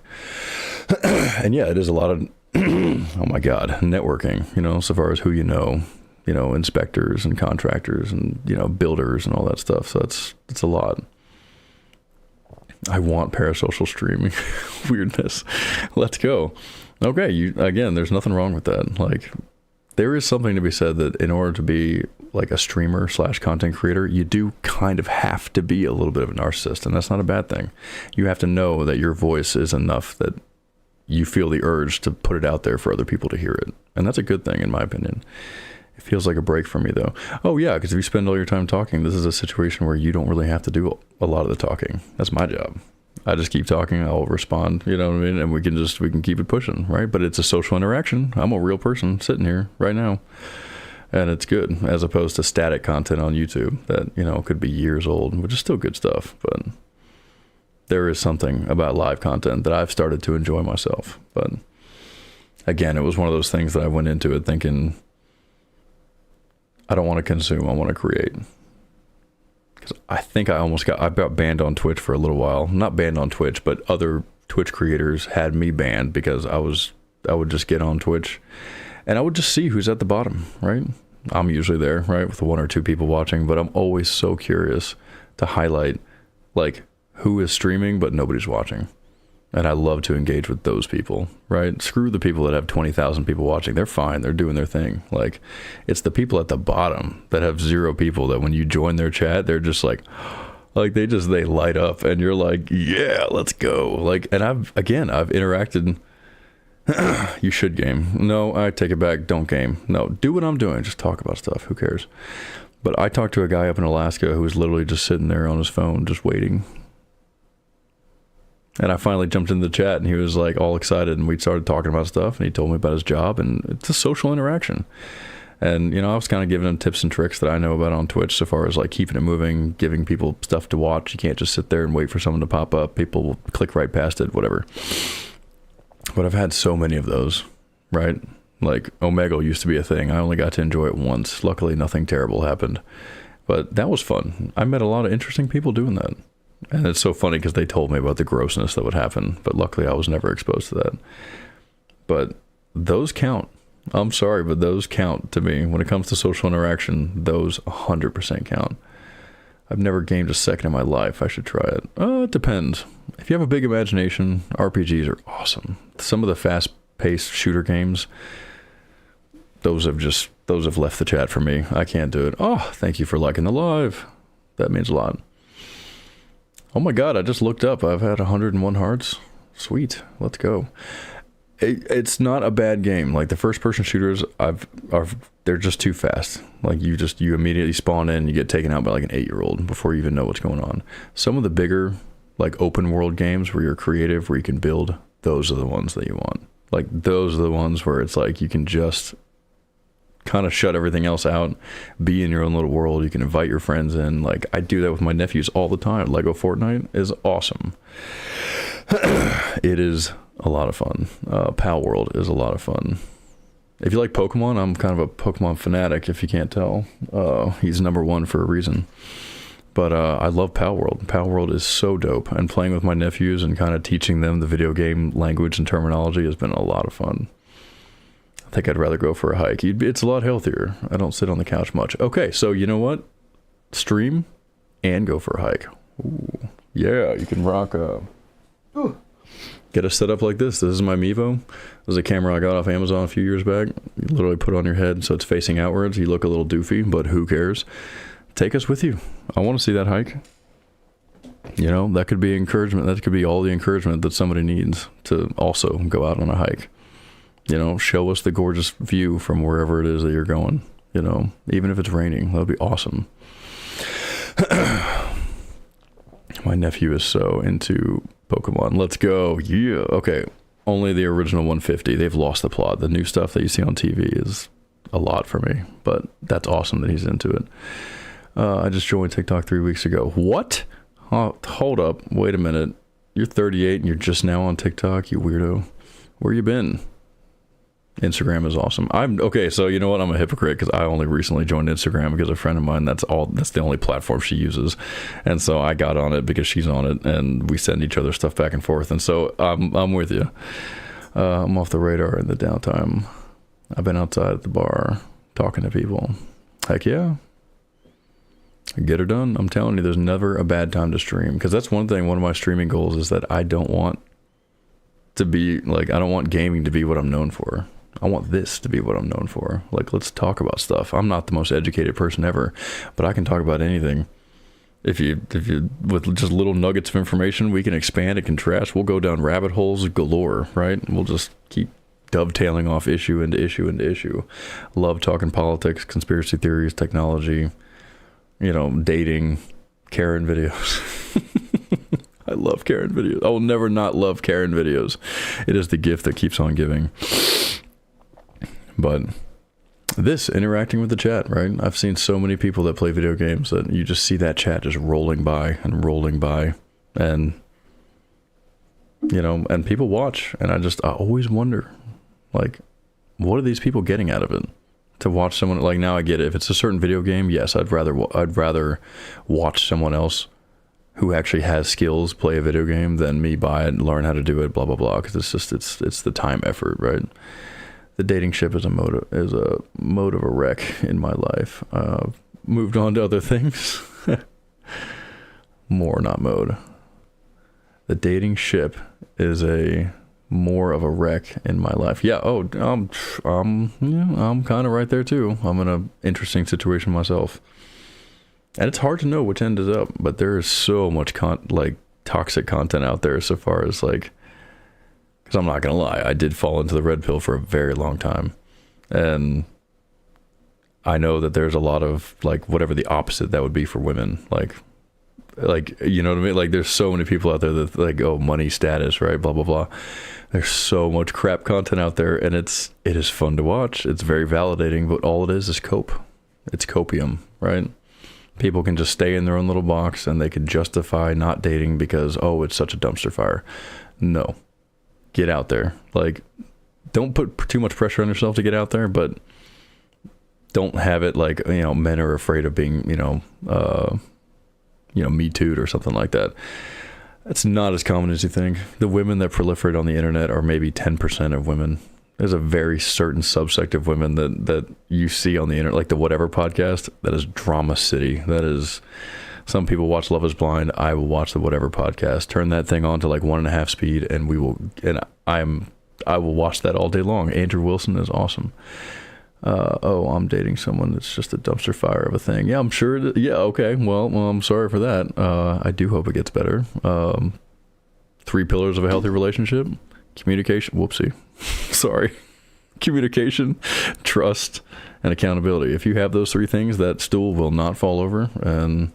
And yeah, it is a lot of, oh my God, networking, you know, so far as who you know, inspectors and contractors and, builders and all that stuff. So it's a lot. I want parasocial streaming weirdness. Let's go. Okay. Again, there's nothing wrong with that. Like there is something to be said that in order to be like a streamer / content creator, you do kind of have to be a little bit of a narcissist, and that's not a bad thing. You have to know that your voice is enough that you feel the urge to put it out there for other people to hear it. And that's a good thing in my opinion. It feels like a break for me though. Oh yeah, because if you spend all your time talking, this is a situation where you don't really have to do a lot of the talking. That's my job. I just keep talking, I'll respond, you know what I mean? And we can keep it pushing, right? But it's a social interaction. I'm a real person sitting here right now. And it's good, as opposed to static content on YouTube that, could be years old, which is still good stuff. But there is something about live content that I've started to enjoy myself. But again, it was one of those things that I went into it thinking, I don't want to consume, I want to create. Because I think I got banned on Twitch for a little while. Not banned on Twitch, but other Twitch creators had me banned because I would just get on Twitch and I would just see who's at the bottom, right? I'm usually there, right, with one or two people watching, but I'm always so curious to highlight like who is streaming but nobody's watching. And I love to engage with those people, right? Screw the people that have 20,000 people watching. They're fine. They're doing their thing. Like, it's the people at the bottom that have 0 people that when you join their chat, they're just like they light up and you're like, yeah, let's go. Like, and I've interacted. You should game. No, I take it back. Don't game. No, do what I'm doing. Just talk about stuff. Who cares? But I talked to a guy up in Alaska who was literally just sitting there on his phone, just waiting. And I finally jumped into the chat and he was like all excited and we started talking about stuff and he told me about his job and it's a social interaction. And, I was kind of giving him tips and tricks that I know about on Twitch so far as like keeping it moving, giving people stuff to watch. You can't just sit there and wait for someone to pop up. People will click right past it, whatever. But I've had so many of those, right? Like Omegle used to be a thing. I only got to enjoy it once. Luckily, nothing terrible happened. But that was fun. I met a lot of interesting people doing that. And it's so funny because they told me about the grossness that would happen. But luckily, I was never exposed to that. But those count. I'm sorry, but those count to me. When it comes to social interaction, those 100% count. I've never gamed a second in my life. I should try it. It depends. If you have a big imagination, RPGs are awesome. Some of the fast-paced shooter games, those have left the chat for me. I can't do it. Oh, thank you for liking the live. That means a lot. Oh my God, I just looked up. I've had 101 hearts. Sweet. Let's go. It's not a bad game. Like the first-person shooters, they're just too fast. Like you immediately spawn in, you get taken out by like an 8-year-old before you even know what's going on. Some of the bigger, like open world games where you're creative, where you can build, those are the ones that you want. Like those are the ones where it's like you can just kind of shut everything else out, be in your own little world. You can invite your friends in. Like I do that with my nephews all the time. Lego Fortnite is awesome. It is a lot of fun. Pal World is a lot of fun. If you like Pokemon, I'm kind of a Pokemon fanatic, if you can't tell. He's number 1 for a reason. But I love Pal World. Pal World is so dope. And playing with my nephews and kind of teaching them the video game language and terminology has been a lot of fun. I think I'd rather go for a hike. It's a lot healthier. I don't sit on the couch much. Okay, so you know what? Stream and go for a hike. Ooh, yeah, you can rock get a setup like this. This is my Mevo. This is a camera I got off Amazon a few years back. You literally put it on your head so it's facing outwards. You look a little doofy, but who cares? Take us with you. I want to see that hike. That could be encouragement. That could be all the encouragement that somebody needs to also go out on a hike. Show us the gorgeous view from wherever it is that you're going. you know, even if it's raining. That would be awesome. My nephew is so into Pokemon. Let's go. Yeah. Okay. Only the original 150. They've lost the plot. The new stuff that you see on TV is a lot for me, but that's awesome that he's into it. I just joined TikTok 3 weeks ago. What? Oh, hold up. Wait a minute. You're 38 and you're just now on TikTok, you weirdo. Where you been? Instagram is awesome. Okay, so you know what? I'm a hypocrite because I only recently joined Instagram because a friend of mine, that's the only platform she uses. And so I got on it because she's on it and we send each other stuff back and forth. And so I'm with you. I'm off the radar in the downtime. I've been outside at the bar talking to people. Heck yeah. Get her done. I'm telling you, there's never a bad time to stream, because that's one thing. One of my streaming goals is that I don't want to be like, I don't want gaming to be what I'm known for. I want this to be what I'm known for. Like, let's talk about stuff. I'm not the most educated person ever, but I can talk about anything. If you with just little nuggets of information, we can expand and contrast. We'll go down rabbit holes galore, right? We'll just keep dovetailing off issue into issue into issue. Love talking politics, conspiracy theories, technology, you know, dating, Karen videos. I love Karen videos. I will never not love Karen videos. It is the gift that keeps on giving. But this, interacting with the chat, right? I've seen so many people that play video games that you just see that chat just rolling by and rolling by. And, you know, and people watch. And I always wonder, like, what are these people getting out of it? To watch someone, like, now I get it. If it's a certain video game, yes, I'd rather watch someone else who actually has skills play a video game than me buy it and learn how to do it, blah blah blah. Because it's the time effort, right? The dating ship is a mode of a wreck in my life. Moved on to other things. More, not mode. The dating ship is more of a wreck in my life. Yeah. Oh, I'm kind of right there too. I'm in an interesting situation myself, and it's hard to know which end is up. But there is so much toxic content out there. So far as like, because I'm not gonna lie, I did fall into the red pill for a very long time, and I know that there's a lot of like whatever the opposite that would be for women, like you know what I mean? Like, there's so many people out there that like, oh, money, status, right? Blah blah blah. There's so much crap content out there, and it is fun to watch. It's very validating, but all it is cope. It's copium, right? People can just stay in their own little box, and they can justify not dating because, oh, it's such a dumpster fire. No, get out there. Like, don't put too much pressure on yourself to get out there, but don't have it like, you know, men are afraid of being, Me Too'd or something like that. It's not as common as you think. The women that proliferate on the internet are maybe 10% of women. There's a very certain subsect of women that you see on the internet, like the Whatever podcast, that is drama city. That is, some people watch Love is Blind. I will watch the Whatever podcast. Turn that thing on to like 1.5 speed, and I will watch that all day long. Andrew Wilson is awesome. I'm dating someone that's just a dumpster fire of a thing. Yeah, I'm sure. Yeah, okay. Well, I'm sorry for that. I do hope it gets better. 3 pillars of a healthy relationship: communication. Whoopsie. Sorry. Communication, trust, and accountability. If you have those 3 things, that stool will not fall over, and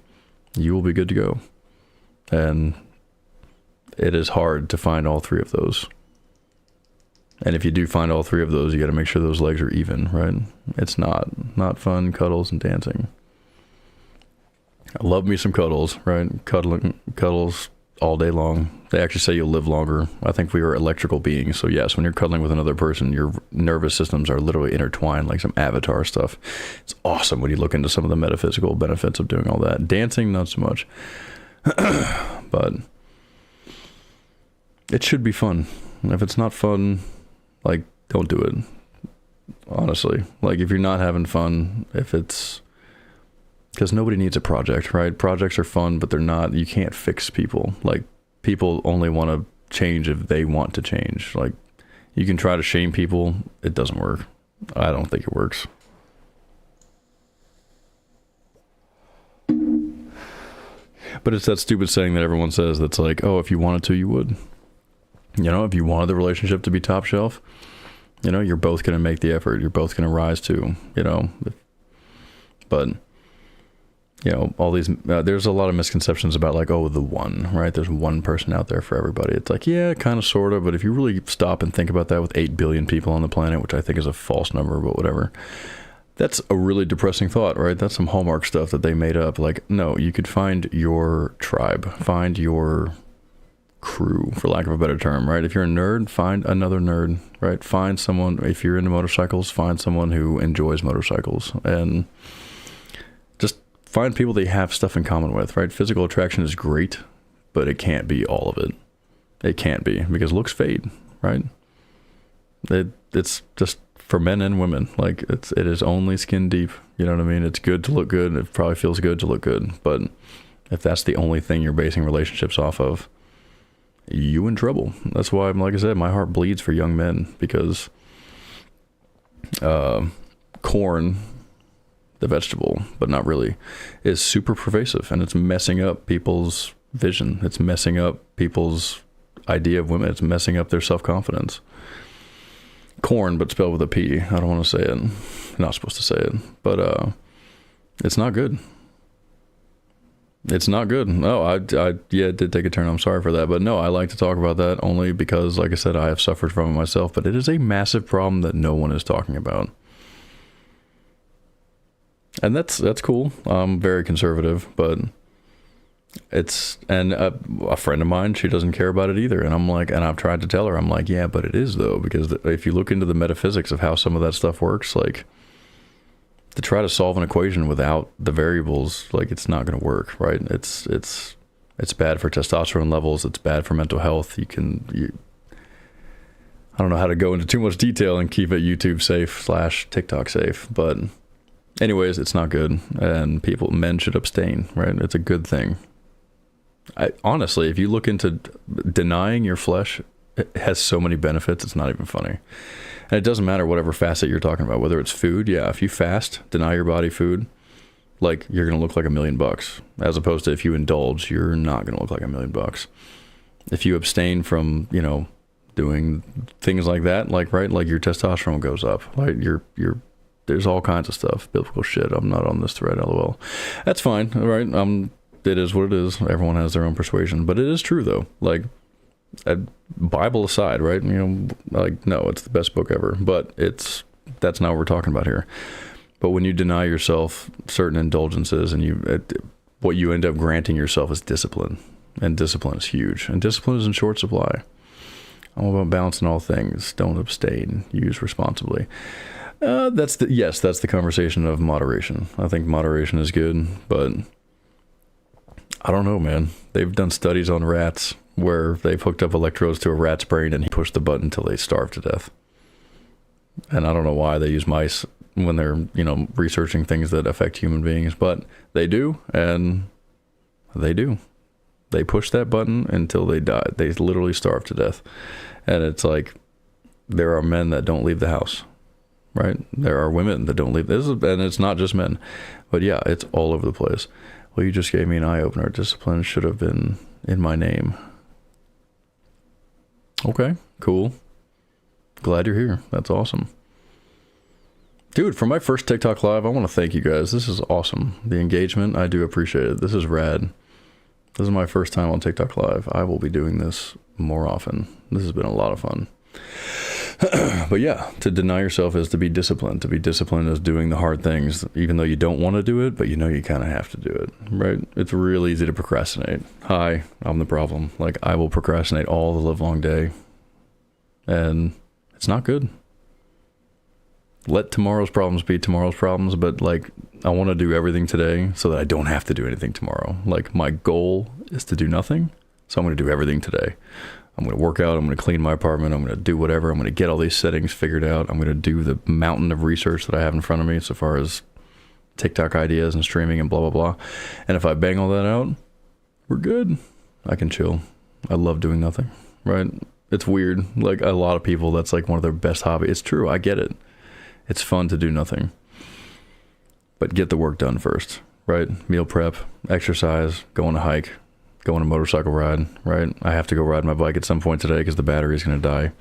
you will be good to go. And it is hard to find all 3 of those. And if you do find all 3 of those, you got to make sure those legs are even, right? It's not fun, cuddles and dancing. I love me some cuddles, right? Cuddles all day long. They actually say you'll live longer. I think we are electrical beings. So yes, when you're cuddling with another person, your nervous systems are literally intertwined like some Avatar stuff. It's awesome when you look into some of the metaphysical benefits of doing all that. Dancing, not so much. But it should be fun. If it's not fun, like, don't do it. Honestly, like, if you're not having fun, because nobody needs a project, right? Projects are fun, but they're not. You can't fix people. Like, people only want to change if they want to change. Like, you can try to shame people. It doesn't work. I don't think it works. But it's that stupid saying that everyone says that's like, oh, if you wanted to, you would. You know, if you wanted the relationship to be top shelf, you know, you're both going to make the effort. You're both going to rise to, you know, But all these there's a lot of misconceptions about like, oh, the one, right? There's one person out there for everybody. It's like, yeah, kind of, sort of, but if you really stop and think about that, with 8 billion people on the planet, which I think is a false number, but whatever, that's a really depressing thought, right? That's some Hallmark stuff that they made up. Like, no, you could find your tribe, find your crew, for lack of a better term, right? If you're a nerd, find another nerd, right? Find someone, if you're into motorcycles, find someone who enjoys motorcycles, and just find people that you have stuff in common with, right? Physical attraction is great, but it can't be all of it. It can't be, because looks fade, right? It's just for men and women. Like, it is only skin deep. You know what I mean? It's good to look good. It probably feels good to look good. But if that's the only thing you're basing relationships off of, you in trouble. That's why, like I said, my heart bleeds for young men, because corn, the vegetable, but not really, is super pervasive, and it's messing up people's vision. It's messing up people's idea of women. It's messing up their self-confidence. Corn, but spelled with a P. I don't want to say it. I'm not supposed to say it, but it's not good. It's not good. No, yeah, it did take a turn. I'm sorry for that. But no, I like to talk about that only because, like I said, I have suffered from it myself. But it is a massive problem that no one is talking about. And that's cool. I'm very conservative, but and a friend of mine, she doesn't care about it either. And I'm like, and I've tried to tell her, I'm like, yeah, but it is though, because if you look into the metaphysics of how some of that stuff works, like, to try to solve an equation without the variables, like, it's not going to work, right? It's bad for testosterone levels. It's bad for mental health. I don't know how to go into too much detail and keep it YouTube safe / TikTok safe, but anyways, it's not good, and men should abstain, right? It's a good thing. Honestly, if you look into denying your flesh, it has so many benefits, it's not even funny. And it doesn't matter whatever facet you're talking about, whether it's food. Yeah, if you fast, deny your body food, like, you're going to look like $1 million, as opposed to if you indulge, you're not going to look like $1 million. If you abstain from, doing things like that, like, right, like, your testosterone goes up, like, there's all kinds of stuff, biblical shit. I'm not on this thread, lol. That's fine, right? It is what it is. Everyone has their own persuasion, but it is true though. Like, Bible aside, right? Like, no, it's the best book ever, but that's not what we're talking about here. But when you deny yourself certain indulgences, and what you end up granting yourself is discipline, and discipline is huge, and discipline is in short supply. I'm about balancing all things. Don't abstain. Use responsibly. That's the conversation of moderation. I think moderation is good, but I don't know, man. They've done studies on rats where they've hooked up electrodes to a rat's brain and he pushed the button until they starve to death. And I don't know why they use mice when they're, researching things that affect human beings, but they do, and they do. They push that button until they die. They literally starve to death. And it's like, there are men that don't leave the house. Right? There are women that don't leave. And it's not just men. But yeah, it's all over the place. Well, you just gave me an eye-opener. Discipline should have been in my name. Okay, cool. Glad you're here. That's awesome. Dude, for my first TikTok live, I want to thank you guys. This is awesome. The engagement, I do appreciate it. This is rad. This is my first time on TikTok live. I will be doing this more often. This has been a lot of fun. But yeah, to deny yourself is to be disciplined. To be disciplined is doing the hard things, even though you don't want to do it, but you kind of have to do it, right? It's real easy to procrastinate. Hi, I'm the problem. Like, I will procrastinate all the livelong day, and it's not good. Let tomorrow's problems be tomorrow's problems, but like, I want to do everything today so that I don't have to do anything tomorrow. Like, my goal is to do nothing, so I'm going to do everything today. I'm going to work out, I'm going to clean my apartment, I'm going to do whatever, I'm going to get all these settings figured out, I'm going to do the mountain of research that I have in front of me so far as TikTok ideas and streaming and blah, blah, blah. And if I bang all that out, we're good. I can chill. I love doing nothing, right? It's weird. Like, a lot of people, that's like one of their best hobbies. It's true, I get it. It's fun to do nothing. But get the work done first, right? Meal prep, exercise, go on a hike, go on a motorcycle ride, right? I have to go ride my bike at some point today because the battery is going to die.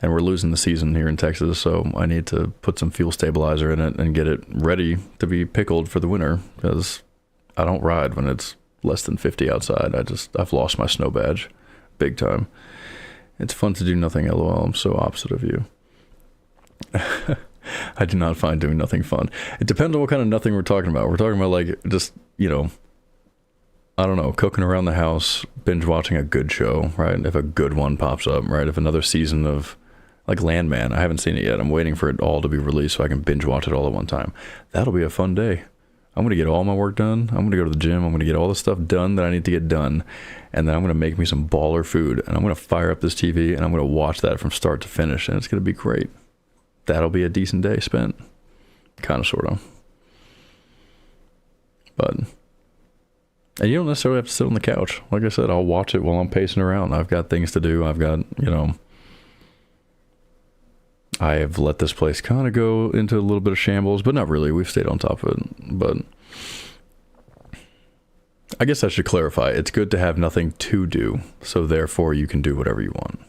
and we're losing the season here in Texas, so I need to put some fuel stabilizer in it and get it ready to be pickled for the winter, because I don't ride when it's less than 50 outside. I've lost my snow badge big time. It's fun to do nothing, lol. I'm so opposite of you. I do not find doing nothing fun. It depends on what kind of nothing we're talking about. We're talking about like just, I don't know, cooking around the house, binge watching a good show, right? If a good one pops up, right? If another season of like Landman, I haven't seen it yet. I'm waiting for it all to be released so I can binge watch it all at one time. That'll be a fun day. I'm going to get all my work done. I'm going to go to the gym. I'm going to get all the stuff done that I need to get done. And then I'm going to make me some baller food. And I'm going to fire up this TV and I'm going to watch that from start to finish. And it's going to be great. That'll be a decent day spent. Kind of, sort of. But, and you don't necessarily have to sit on the couch. Like I said, I'll watch it while I'm pacing around. I've got things to do. I've got, I have let this place kind of go into a little bit of shambles, but not really. We've stayed on top of it. But I guess I should clarify. It's good to have nothing to do, so therefore you can do whatever you want.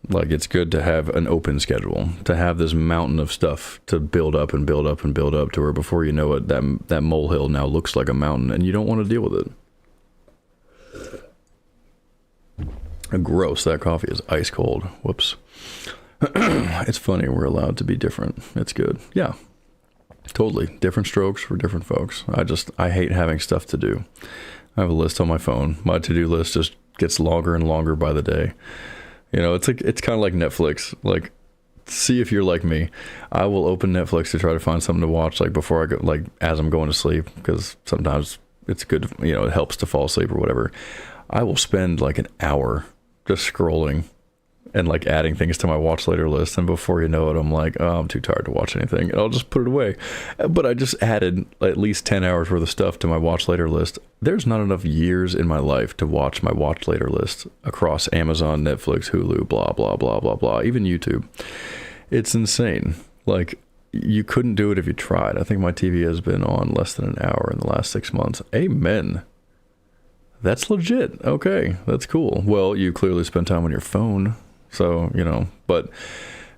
Like, it's good to have an open schedule, to have this mountain of stuff to build up and build up and build up to where before you know it, that molehill now looks like a mountain and you don't want to deal with it. Gross, that coffee is ice cold. Whoops. It's funny, we're allowed to be different. It's good. Yeah, totally. Different strokes for different folks. I hate having stuff to do. I have a list on my phone. My to-do list just gets longer and longer by the day. It's kind of like Netflix. Like, see if you're like me. I will open Netflix to try to find something to watch, like before I go, like as I'm going to sleep, because sometimes it's good, it helps to fall asleep or whatever. I will spend like an hour just scrolling and like adding things to my watch later list, and before you know it, I'm like, oh, I'm too tired to watch anything, and I'll just put it away. But I just added at least 10 hours worth of stuff to my watch later list. There's not enough years in my life to watch my watch later list across Amazon, Netflix, Hulu, blah, blah, blah, blah, blah, even YouTube. It's insane. Like, you couldn't do it if you tried. I think my TV has been on less than an hour in the last 6 months. Amen. That's legit. Okay, that's cool. Well, you clearly spend time on your phone. So, but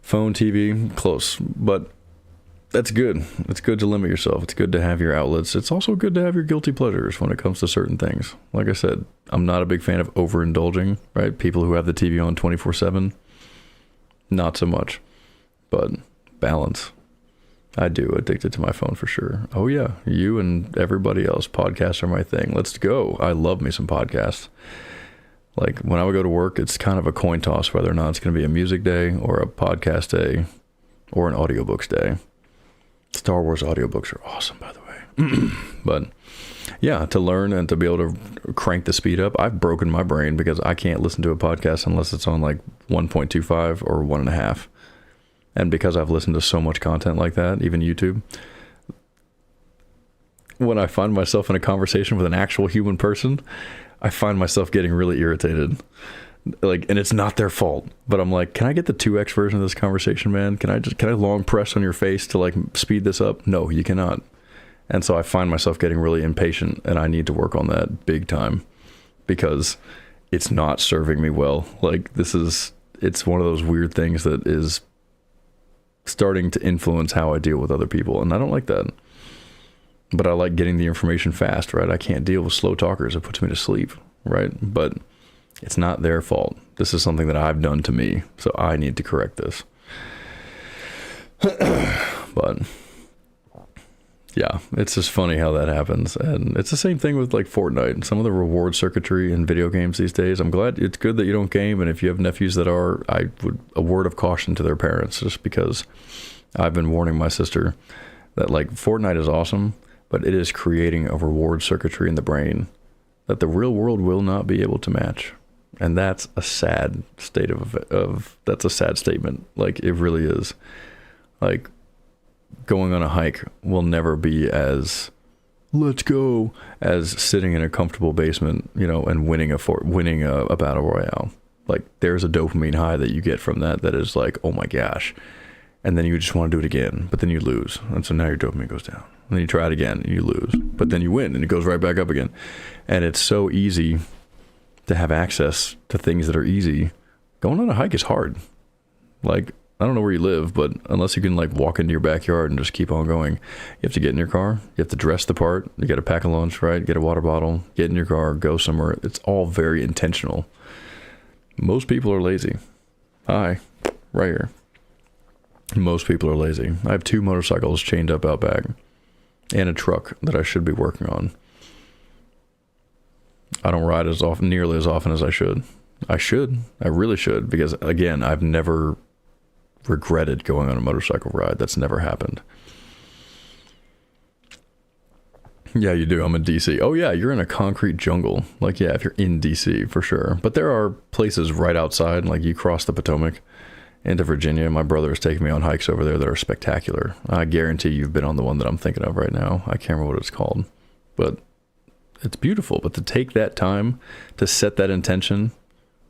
phone, TV, close. But that's good. It's good to limit yourself. It's good to have your outlets. It's also good to have your guilty pleasures when it comes to certain things. Like I said, I'm not a big fan of overindulging, right? People who have the TV on 24/7, not so much. But balance. I do. Addicted to my phone for sure. Oh yeah, you and everybody else. Podcasts are my thing. Let's go. I love me some podcasts. Like, when I would go to work, it's kind of a coin toss whether or not it's going to be a music day or a podcast day or an audiobooks day. Star Wars audiobooks are awesome, by the way. But yeah, to learn and to be able to crank the speed up, I've broken my brain because I can't listen to a podcast unless it's on like 1.25 or 1.5. And because I've listened to so much content like that, even YouTube, when I find myself in a conversation with an actual human person, I find myself getting really irritated. Like, and it's not their fault, but I'm like, can I get the 2x version of this conversation, man? Can I long press on your face to like speed this up? No, you cannot. And so I find myself getting really impatient, and I need to work on that big time because it's not serving me well. Like, it's one of those weird things that is starting to influence how I deal with other people. And I don't like that. But I like getting the information fast, right? I can't deal with slow talkers. It puts me to sleep, right? But it's not their fault. This is something that I've done to me, so I need to correct this. But yeah, it's just funny how that happens. And it's the same thing with like Fortnite. Some of the reward circuitry in video games these days, I'm glad. It's good that you don't game, and if you have nephews that are, I would, a word of caution to their parents, just because I've been warning my sister that like Fortnite is awesome, but it is creating a reward circuitry in the brain that the real world will not be able to match. And that's a sad state that's a sad statement. Like, it really is. Like, going on a hike will never be as let's go as sitting in a comfortable basement, and winning a battle royale. Like, there's a dopamine high that you get from that is like, oh my gosh. And then you just want to do it again, but then you lose. And so now your dopamine goes down. And then you try it again and you lose, but then you win and it goes right back up again. And it's so easy to have access to things that are easy. Going on a hike is hard. Like, I don't know where you live, but unless you can like walk into your backyard and just keep on going, you have to get in your car, you have to dress the part, you got to pack a lunch, right? Get a water bottle, get in your car, go somewhere. It's all very intentional. Most people are lazy. Hi, right here. Most people are lazy. I have 2 motorcycles chained up out back and a truck that I should be working on. I don't ride nearly as often as I should. I really should, because again, I've never regretted going on a motorcycle ride. That's never happened. Yeah, you do. I'm in DC. Oh yeah, you're in a concrete jungle. Like, yeah, if you're in DC, for sure. But there are places right outside, like you cross the Potomac into Virginia. My brother is taking me on hikes over there that are spectacular. I guarantee you've been on the one that I'm thinking of right now. I can't remember what it's called, but it's beautiful. But to take that time to set that intention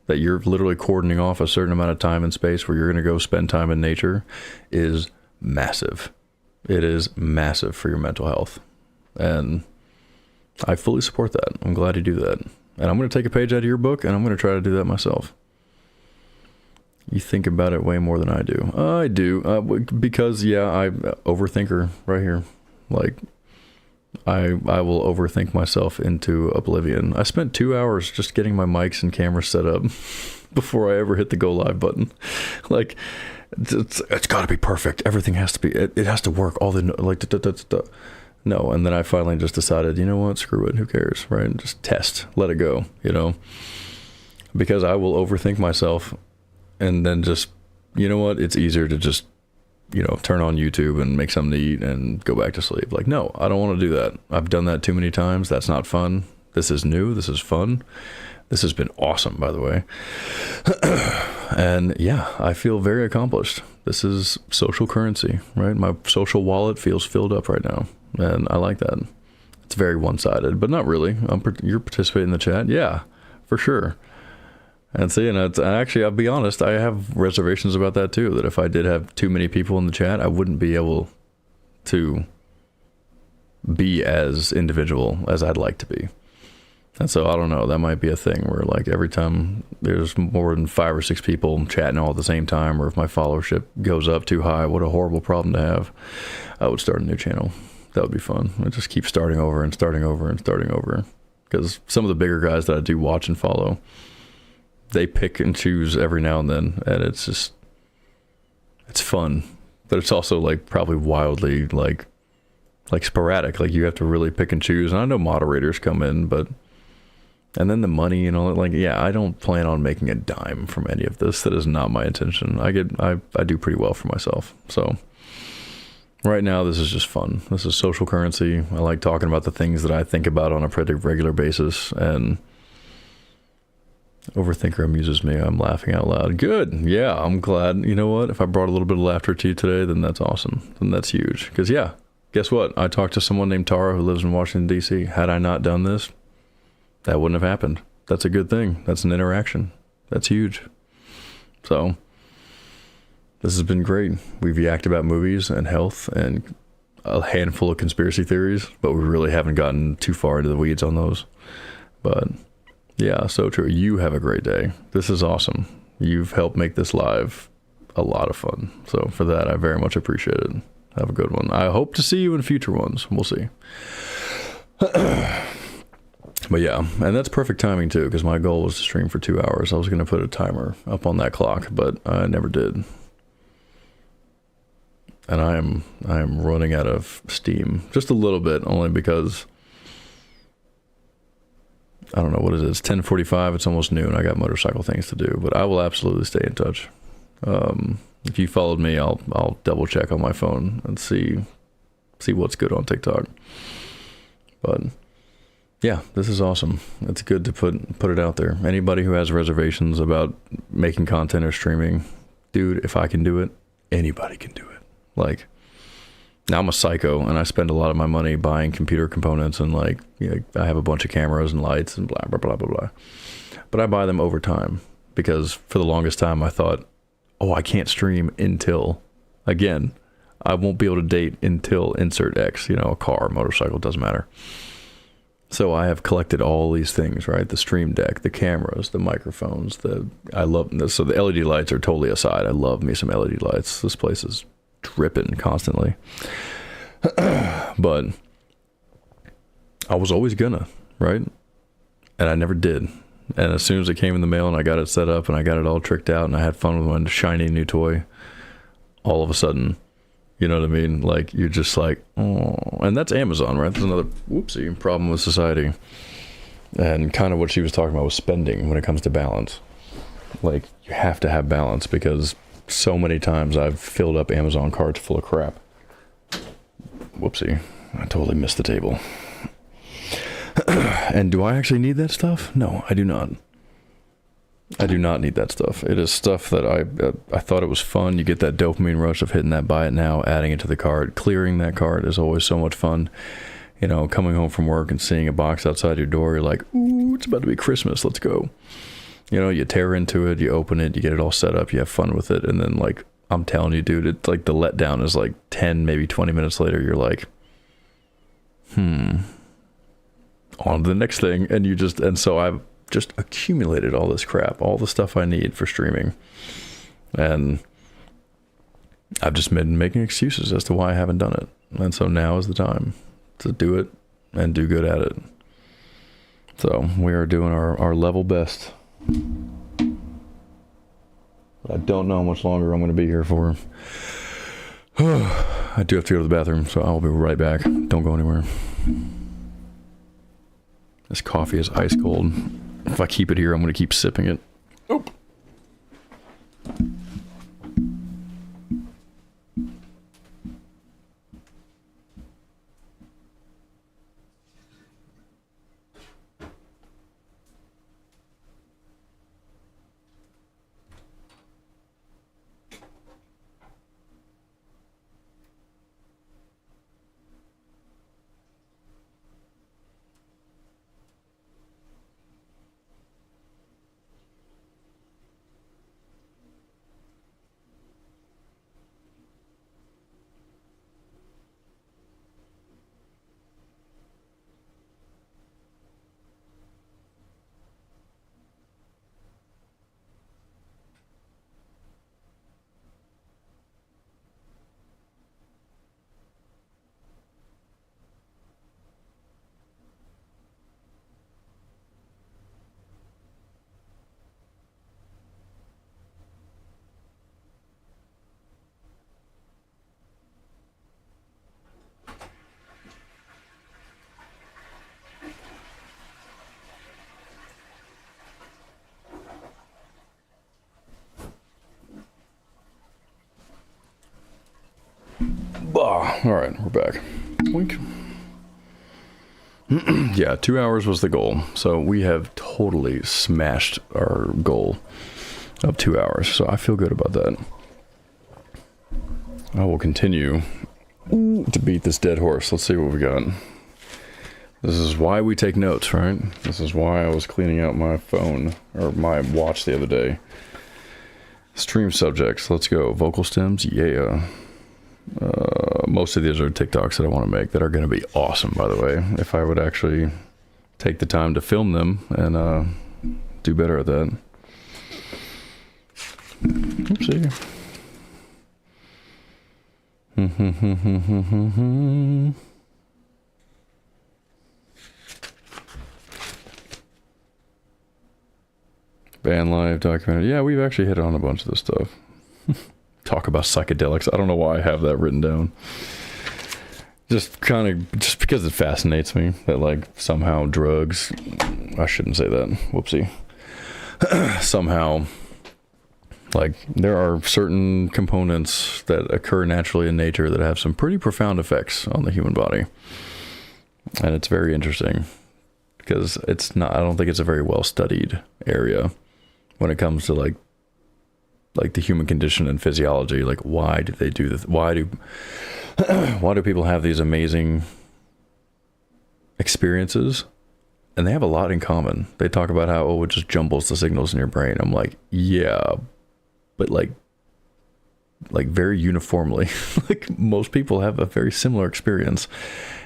that you're literally cordoning off a certain amount of time and space where you're going to go spend time in nature is massive. It is massive for your mental health. And I fully support that. I'm glad you do that. And I'm going to take a page out of your book, and I'm going to try to do that myself. You think about it way more than I do. I do. Because, yeah, I'm an overthinker right here. Like, I will overthink myself into oblivion. I spent 2 hours just getting my mics and cameras set up before I ever hit the go live button. Like, it's got to be perfect. Everything has to be, it has to work. All the, like, no. And then I finally just decided, you know what, screw it. Who cares, right? Just test, let it go, you know, because I will overthink myself, and then just, you know what, it's easier to just, you know, turn on YouTube and make something to eat and go back to sleep. Like, no, I don't want to do that. I've done that too many times. That's not fun. This is new. This is fun. This has been awesome, by the way. And yeah, I feel very accomplished. This is social currency, right? My social wallet feels filled up right now, and I like that. It's very one-sided, but not really. You're participating in the chat. Yeah, for sure. And see, and actually, I'll be honest, I have reservations about that too, that if I did have too many people in the chat, I wouldn't be able to be as individual as I'd like to be. And so, I don't know, that might be a thing where, like, every time there's more than 5 or 6 people chatting all at the same time, or if my followership goes up too high, what a horrible problem to have, I would start a new channel. That would be fun. I'd just keep starting over and starting over and starting over. Because some of the bigger guys that I do watch and follow, they pick and choose every now and then, and it's just, it's fun, but it's also like probably wildly like sporadic. Like, you have to really pick and choose. And I know moderators come in, but, and then the money and all that, like, yeah, I don't plan on making a dime from any of this. That is not my intention. I do pretty well for myself. So right now, this is just fun. This is social currency. I like talking about the things that I think about on a pretty regular basis, and overthinker amuses me. I'm laughing out loud. Good. Yeah, I'm glad. You know what? If I brought a little bit of laughter to you today, then that's awesome. Then that's huge. Because, yeah, guess what? I talked to someone named Tara who lives in Washington, D.C. Had I not done this, that wouldn't have happened. That's a good thing. That's an interaction. That's huge. So, this has been great. We've yacked about movies and health and a handful of conspiracy theories, but we really haven't gotten too far into the weeds on those. But yeah, so true. You have a great day. This is awesome. You've helped make this live a lot of fun. So for that, I very much appreciate it. Have a good one. I hope to see you in future ones. We'll see. But yeah, and that's perfect timing too, because my goal was to stream for 2 hours. I was going to put a timer up on that clock, but I never did. And I am running out of steam just a little bit, only because I don't know what it is. It's 10:45. It's almost noon. I got motorcycle things to do, but I will absolutely stay in touch. If you followed me, I'll double check on my phone and see what's good on TikTok. But yeah, this is awesome. It's good to put it out there. Anybody who has reservations about making content or streaming, dude, if I can do it, anybody can do it. Like, now I'm a psycho, and I spend a lot of my money buying computer components, and like, you know, I have a bunch of cameras and lights and blah, blah, blah, blah, blah. But I buy them over time, because for the longest time I thought, oh, I can't stream until, again, I won't be able to date until insert X, you know, a car, motorcycle, doesn't matter. So I have collected all these things, right? The Stream Deck, the cameras, the microphones. I love this. So the LED lights are totally aside. I love me some LED lights. This place is dripping constantly. But I was always gonna, right? And I never did. And as soon as it came in the mail and I got it set up and I got it all tricked out and I had fun with my shiny new toy, all of a sudden, you know what I mean? Like, you're just like, oh. And that's Amazon, right? There's another, whoopsie, problem with society. And kind of what she was talking about was spending when it comes to balance. Like, you have to have balance because so many times I've filled up Amazon carts full of crap. Whoopsie, I totally missed the table. And do I actually need that stuff? No, I do not. I do not need that stuff. It is stuff that I thought it was fun. You get that dopamine rush of hitting that buy it now, adding it to the cart. Clearing that cart is always so much fun. You know, coming home from work and seeing a box outside your door, you're like, ooh, it's about to be Christmas, let's go. You know, you tear into it, you open it, you get it all set up, you have fun with it, and then, like, I'm telling you, dude, it's like the letdown is like 10, maybe 20 minutes later, you're like, on to the next thing. And so I've just accumulated all this crap, all the stuff I need for streaming. And I've just been making excuses as to why I haven't done it. And so now is the time to do it and do good at it. So we are doing our level best. I don't know how much longer I'm going to be here for. I do have to go to the bathroom, so I'll be right back. Don't go anywhere. This coffee is ice cold. If I keep it here, I'm going to keep sipping it. Oh. All right, we're back. Wink. Yeah, 2 hours was the goal. So we have totally smashed our goal of 2 hours. So I feel good about that. I will continue to beat this dead horse. Let's see what we got. This is why we take notes, right? This is why I was cleaning out my phone or my watch the other day. Stream subjects. Let's go. Vocal stems. Yeah. Most of these are TikToks that I want to make that are going to be awesome, by the way, if I would actually take the time to film them and do better at that. Oopsie. Band live documentary. Yeah, we've actually hit on a bunch of this stuff. Talk about psychedelics. I don't know why I have that written down. Just because it fascinates me that, like, somehow drugs, I shouldn't say that, whoopsie. Somehow, like, there are certain components that occur naturally in nature that have some pretty profound effects on the human body. And it's very interesting because I don't think it's a very well studied area when it comes to like the human condition and physiology. Like, why do they do this? Why do people have these amazing experiences? And they have a lot in common. They talk about how, it just jumbles the signals in your brain. I'm like, yeah, but like, like very uniformly. Like most people have a very similar experience,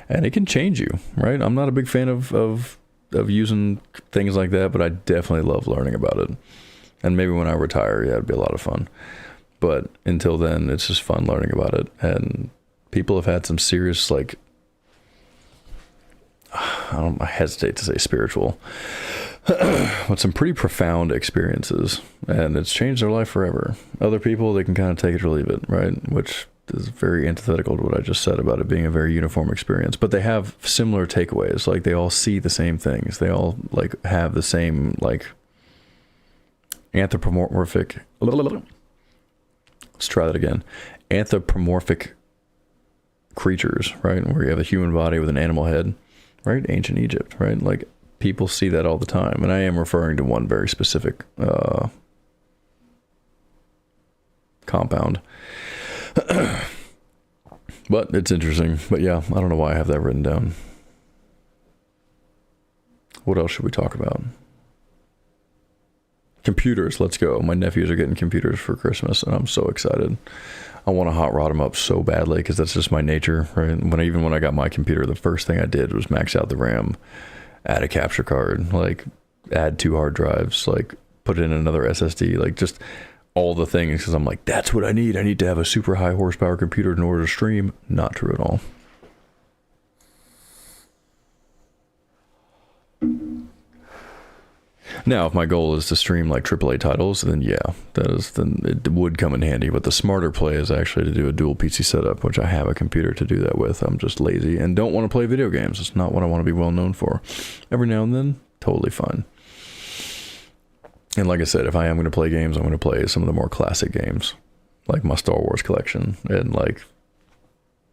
and it can change you, right? I'm not a big fan of using things like that, but I definitely love learning about it. And maybe when I retire, yeah, it'd be a lot of fun. But until then, it's just fun learning about it. And people have had some serious, like, I hesitate to say spiritual, but some pretty profound experiences, and it's changed their life forever. Other people, they can kind of take it or leave it, right? Which is very antithetical to what I just said about it being a very uniform experience. But they have similar takeaways. Like, they all see the same things. They all, like, have the same, like, anthropomorphic. Let's try that again. Anthropomorphic creatures, right? Where you have a human body with an animal head, right? Ancient Egypt, right? Like, people see that all the time. And I am referring to one very specific compound. But it's interesting. But yeah, I don't know why I have that written down. What else should we talk about? Computers, let's go. My nephews are getting computers for Christmas, and I'm so excited. I want to hot rod them up so badly because that's just my nature, right? Even when I got my computer, the first thing I did was max out the RAM, add a capture card, like add 2 hard drives, like put in another SSD, like just all the things, because I'm like, that's what I need. I need to have a super high horsepower computer in order to stream. Not true at all. Now, if my goal is to stream like AAA titles, then yeah, then it would come in handy. But the smarter play is actually to do a dual PC setup, which I have a computer to do that with. I'm just lazy and don't want to play video games. It's not what I want to be well known for. Every now and then, totally fine. And like I said, if I am going to play games, I'm going to play some of the more classic games, like my Star Wars collection and like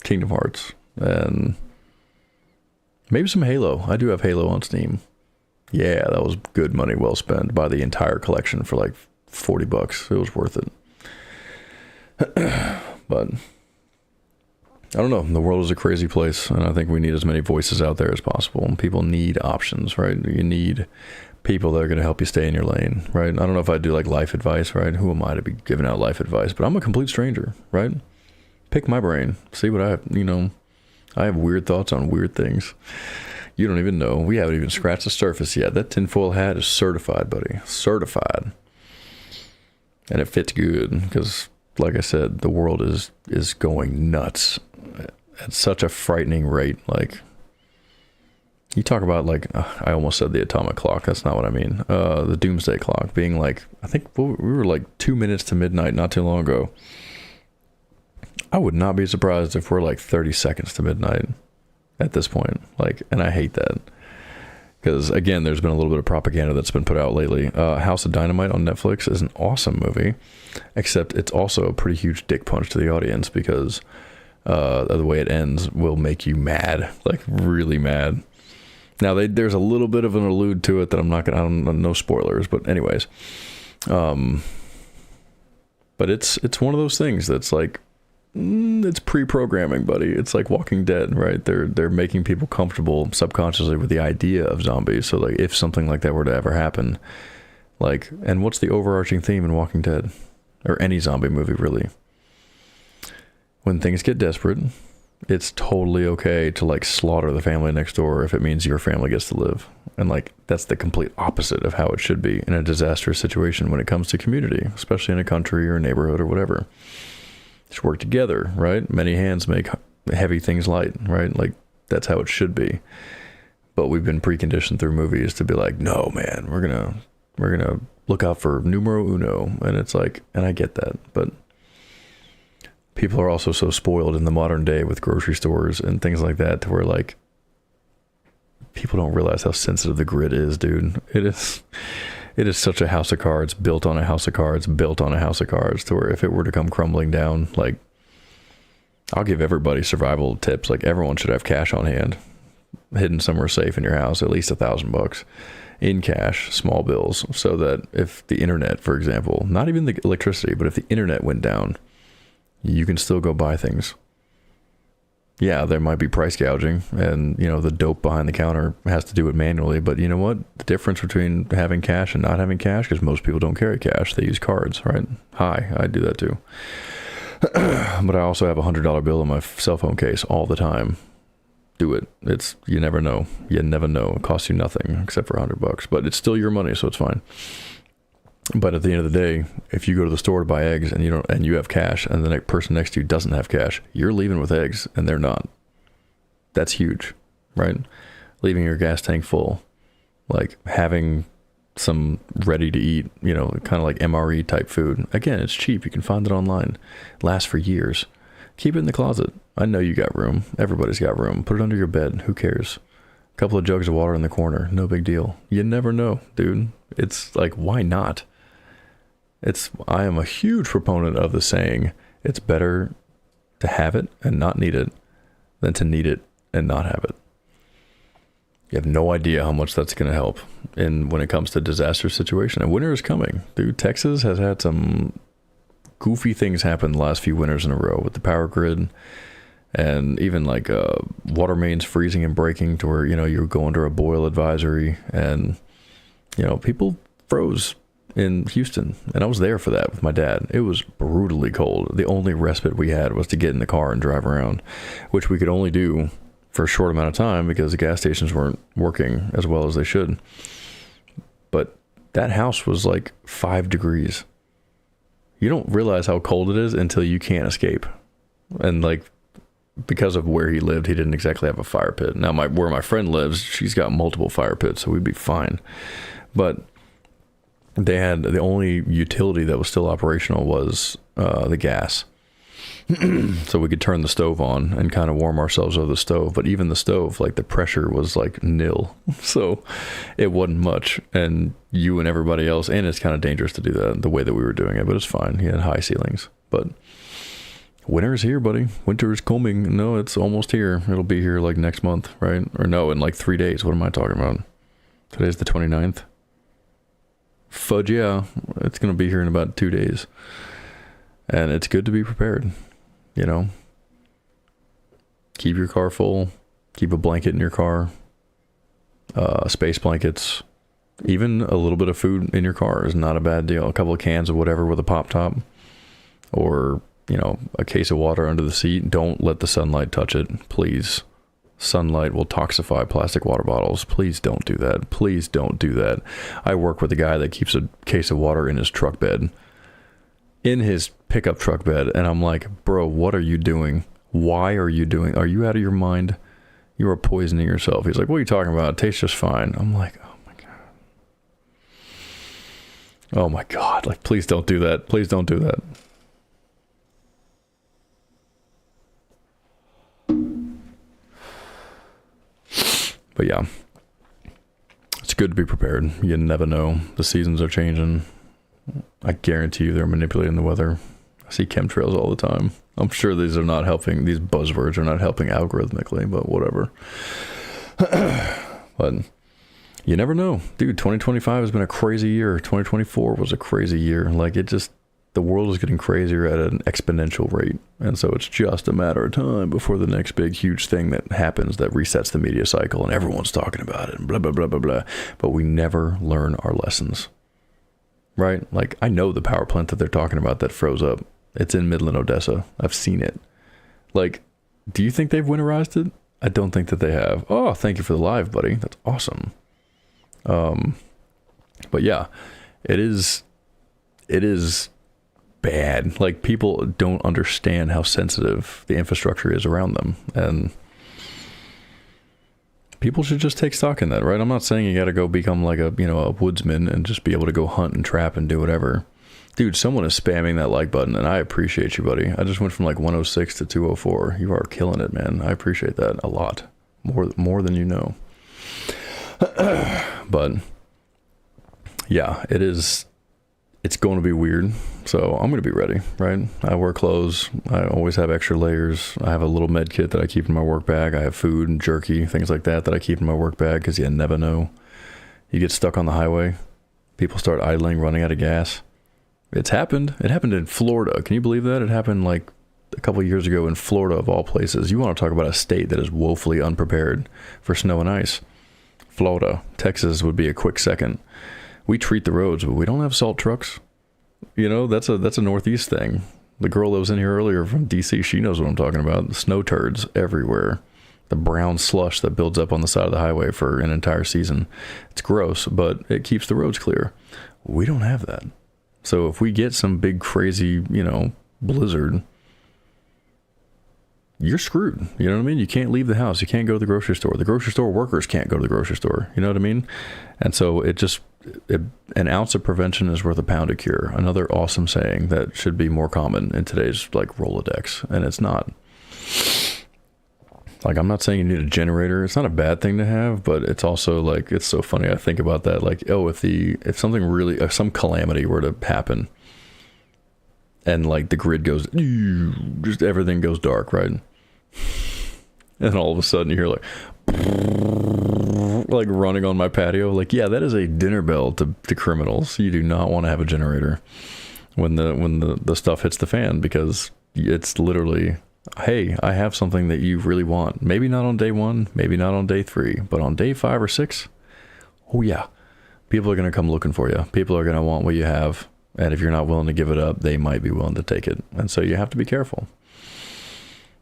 Kingdom Hearts and maybe some Halo. I do have Halo on Steam. Yeah, that was good money well spent. Buy the entire collection for like $40. It was worth it. But I don't know. The world is a crazy place, and I think we need as many voices out there as possible. And people need options, right? You need people that are going to help you stay in your lane, right? I don't know if I do like life advice, right? Who am I to be giving out life advice? But I'm a complete stranger, right? Pick my brain. See what I have, I have weird thoughts on weird things. You don't even know. We haven't even scratched the surface yet. That tinfoil hat is certified, buddy. Certified. And it fits good because, like I said, the world is going nuts at such a frightening rate. Like, you talk about, like, I almost said the atomic clock. That's not what I mean. The doomsday clock being like, I think we were like 2 minutes to midnight not too long ago. I would not be surprised if we're like 30 seconds to midnight at this point. Like, and I hate that because, again, there's been a little bit of propaganda that's been put out lately. House of Dynamite on Netflix is an awesome movie, except it's also a pretty huge dick punch to the audience because the way it ends will make you mad, like really mad. Now, there's a little bit of an allude to it that I'm not gonna, no spoilers, but anyways, but it's one of those things that's like, it's pre-programming, buddy. It's like Walking Dead, right? They're making people comfortable subconsciously with the idea of zombies. So like, if something like that were to ever happen, like, and what's the overarching theme in Walking Dead or any zombie movie really? When things get desperate, it's totally okay to like slaughter the family next door if it means your family gets to live. And like, that's the complete opposite of how it should be in a disastrous situation when it comes to community, especially in a country or a neighborhood or whatever. Just work together, right? Many hands make heavy things light, right? Like, that's how it should be. But we've been preconditioned through movies to be like, no, man, we're gonna look out for numero uno. And it's like, and I get that, but people are also so spoiled in the modern day with grocery stores and things like that to where like people don't realize how sensitive the grid is, dude. It is such a house of cards built on a house of cards built on a house of cards to where if it were to come crumbling down, like, I'll give everybody survival tips. Like, everyone should have cash on hand hidden somewhere safe in your house, at least $1,000 in cash, small bills, so that if the internet, for example, not even the electricity, but if the internet went down, you can still go buy things. Yeah, there might be price gouging and, the dope behind the counter has to do it manually. But you know what? The difference between having cash and not having cash, because most people don't carry cash, they use cards, right? Hi, I do that too. But I also have $100 bill in my cell phone case all the time. Do it. You never know. You never know. It costs you nothing except for $100, but it's still your money, so it's fine. But at the end of the day, if you go to the store to buy eggs and you have cash, and the next person next to you doesn't have cash, you're leaving with eggs and they're not. That's huge, right? Leaving your gas tank full, like having some ready to eat, kind of like MRE type food. Again, it's cheap. You can find it online. Lasts for years. Keep it in the closet. I know you got room. Everybody's got room. Put it under your bed. Who cares? A couple of jugs of water in the corner. No big deal. You never know, dude. It's like, why not? I am a huge proponent of the saying, it's better to have it and not need it than to need it and not have it. You have no idea how much that's going to help when it comes to disaster situation. And winter is coming. Dude, Texas has had some goofy things happen the last few winters in a row with the power grid, and even like water mains freezing and breaking to where, you go under a boil advisory, and, people froze in Houston. And I was there for that with my dad. It was brutally cold. The only respite we had was to get in the car and drive around, which we could only do for a short amount of time because the gas stations weren't working as well as they should. But that house was like 5 degrees. You don't realize how cold it is until you can't escape. And like, because of where he lived, he didn't exactly have a fire pit. Now, where my friend lives, she's got multiple fire pits, so we'd be fine. But they had, the only utility that was still operational was the gas. So we could turn the stove on and kind of warm ourselves over the stove. But even the stove, like the pressure was like nil. So it wasn't much. And you and everybody else, and it's kind of dangerous to do that the way that we were doing it, but it's fine. He had high ceilings. But winter is here, buddy. Winter is coming. No, it's almost here. It'll be here like next month, right? Or no, in like 3 days. What am I talking about? Today's the 29th. Fudge, yeah. It's going to be here in about 2 days. And it's good to be prepared. Keep your car full, keep a blanket in your car, space blankets, even a little bit of food in your car is not a bad deal. A couple of cans of whatever with a pop top, or, a case of water under the seat. Don't let the sunlight touch it, please. Sunlight will toxify plastic water bottles. Please don't do that. Please don't do that. I work with a guy that keeps a case of water in his truck bed. In his pickup truck bed, and I'm like, bro, what are you doing? Why are you you out of your mind? You are poisoning yourself. He's like, what are you talking about? It tastes just fine. I'm like, oh my god, like, please don't do that. Please don't do that. But yeah, it's good to be prepared. You never know. The seasons are changing. I guarantee you they're manipulating the weather. I see chemtrails all the time. I'm sure these buzzwords are not helping algorithmically, but whatever. But you never know. Dude, 2025 has been a crazy year. 2024 was a crazy year. Like, the world is getting crazier at an exponential rate. And so it's just a matter of time before the next big, huge thing that happens that resets the media cycle and everyone's talking about it and blah, blah, blah, blah, blah. But we never learn our lessons. Right? Like, I know the power plant that they're talking about that froze up. It's in Midland, Odessa. I've seen it. Like, do you think they've winterized it? I don't think that they have. Oh, thank you for the live, buddy. That's awesome. But yeah, it is bad. Like, people don't understand how sensitive the infrastructure is around them. And people should just take stock in that, right? I'm not saying you got to go become like a woodsman and just be able to go hunt and trap and do whatever. Dude, someone is spamming that like button, and I appreciate you, buddy. I just went from like 106 to 204. You are killing it, man. I appreciate that a lot. More than you know. But yeah, it's going to be weird. So I'm going to be ready, right? I wear clothes. I always have extra layers. I have a little med kit that I keep in my work bag. I have food and jerky, things like that I keep in my work bag because you never know. You get stuck on the highway. People start idling, running out of gas. It's happened. It happened in Florida. Can you believe that? It happened like a couple of years ago in Florida, of all places. You want to talk about a state that is woefully unprepared for snow and ice. Florida. Texas would be a quick second. We treat the roads, but we don't have salt trucks. That's a Northeast thing. The girl that was in here earlier from DC, she knows what I'm talking about. The snow turds everywhere. The brown slush that builds up on the side of the highway for an entire season. It's gross, but it keeps the roads clear. We don't have that. So if we get some big crazy, blizzard, you're screwed. You know what I mean? You can't leave the house. You can't go to the grocery store. The grocery store workers can't go to the grocery store. You know what I mean? And so an ounce of prevention is worth a pound of cure. Another awesome saying that should be more common in today's Rolodex, and it's not. I'm not saying you need a generator. It's not a bad thing to have, but it's also it's so funny. I think about that. If something really, if some calamity were to happen, and the grid goes, just everything goes dark, right? And all of a sudden you hear running on my patio. Yeah, that is a dinner bell to criminals. You do not want to have a generator when the stuff hits the fan, because it's literally, hey, I have something that you really want. Maybe not on day 1, maybe not on day 3, but on day 5 or 6, oh yeah, people are going to come looking for you. People are going to want what you have. And if you're not willing to give it up, they might be willing to take it. And so you have to be careful.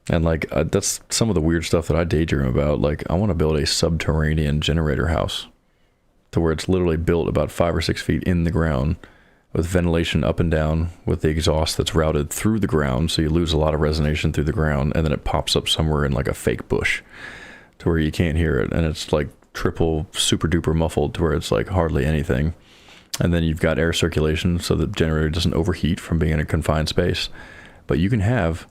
And that's some of the weird stuff that I daydream about. I want to build a subterranean generator house to where it's literally built about 5 or 6 feet in the ground with ventilation up and down, with the exhaust that's routed through the ground. So you lose a lot of resonation through the ground, and then it pops up somewhere in a fake bush to where you can't hear it. And it's triple super duper muffled to where it's hardly anything. And then you've got air circulation so the generator doesn't overheat from being in a confined space. But you can have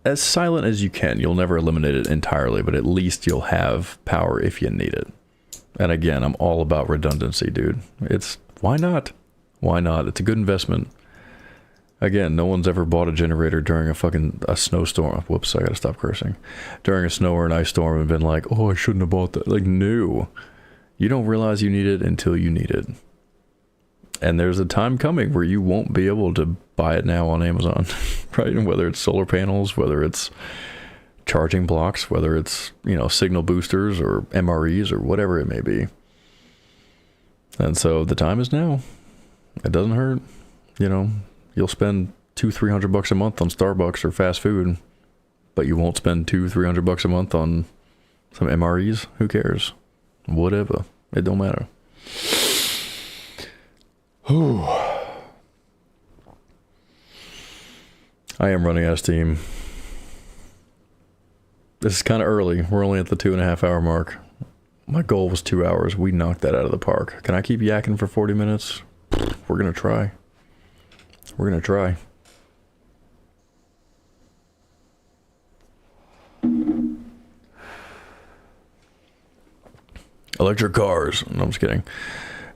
as silent as you can. You'll never eliminate it entirely, but at least you'll have power if you need it. And again, I'm all about redundancy, dude. Why not? Why not? It's a good investment. Again, no one's ever bought a generator during a snowstorm. Whoops, I gotta stop cursing. During a snow or an ice storm and been oh, I shouldn't have bought that. No. You don't realize you need it until you need it. And there's a time coming where you won't be able to buy it now on Amazon, right? And whether it's solar panels, whether it's charging blocks, whether it's, signal boosters or MREs or whatever it may be. And so the time is now. It doesn't hurt. You'll spend $200-300 a month on Starbucks or fast food, but you won't spend $200-300 a month on some MREs. Who cares? Whatever. It don't matter. I am running out of steam. This is kind of early. We're only at the 2.5 hour mark. My goal was 2 hours. We knocked that out of the park. Can I keep yakking for 40 minutes? We're going to try. We're going to try. Electric cars. No, I'm just kidding.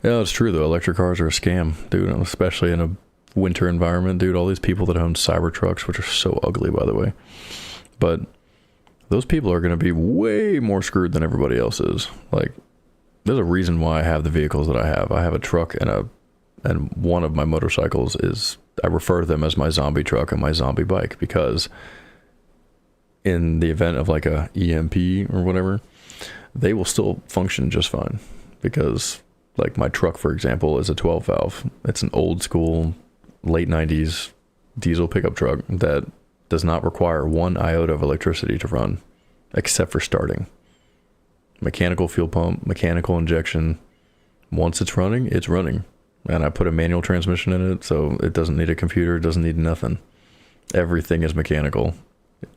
Yeah, it's true though. Electric cars are a scam, dude, especially in a winter environment, dude. All these people that own Cybertrucks, which are so ugly, by the way. But those people are going to be way more screwed than everybody else is. There's a reason why I have the vehicles that I have. I have a truck and one of my motorcycles is, I refer to them as my zombie truck and my zombie bike, because in the event of a EMP or whatever, they will still function just fine. Because my truck, for example, is a 12 valve. It's an old school late 90s diesel pickup truck that does not require 1 iota of electricity to run, except for starting. Mechanical fuel pump, mechanical injection. Once it's running, it's running. And I put a manual transmission in it, so it doesn't need a computer, it doesn't need nothing. Everything is mechanical,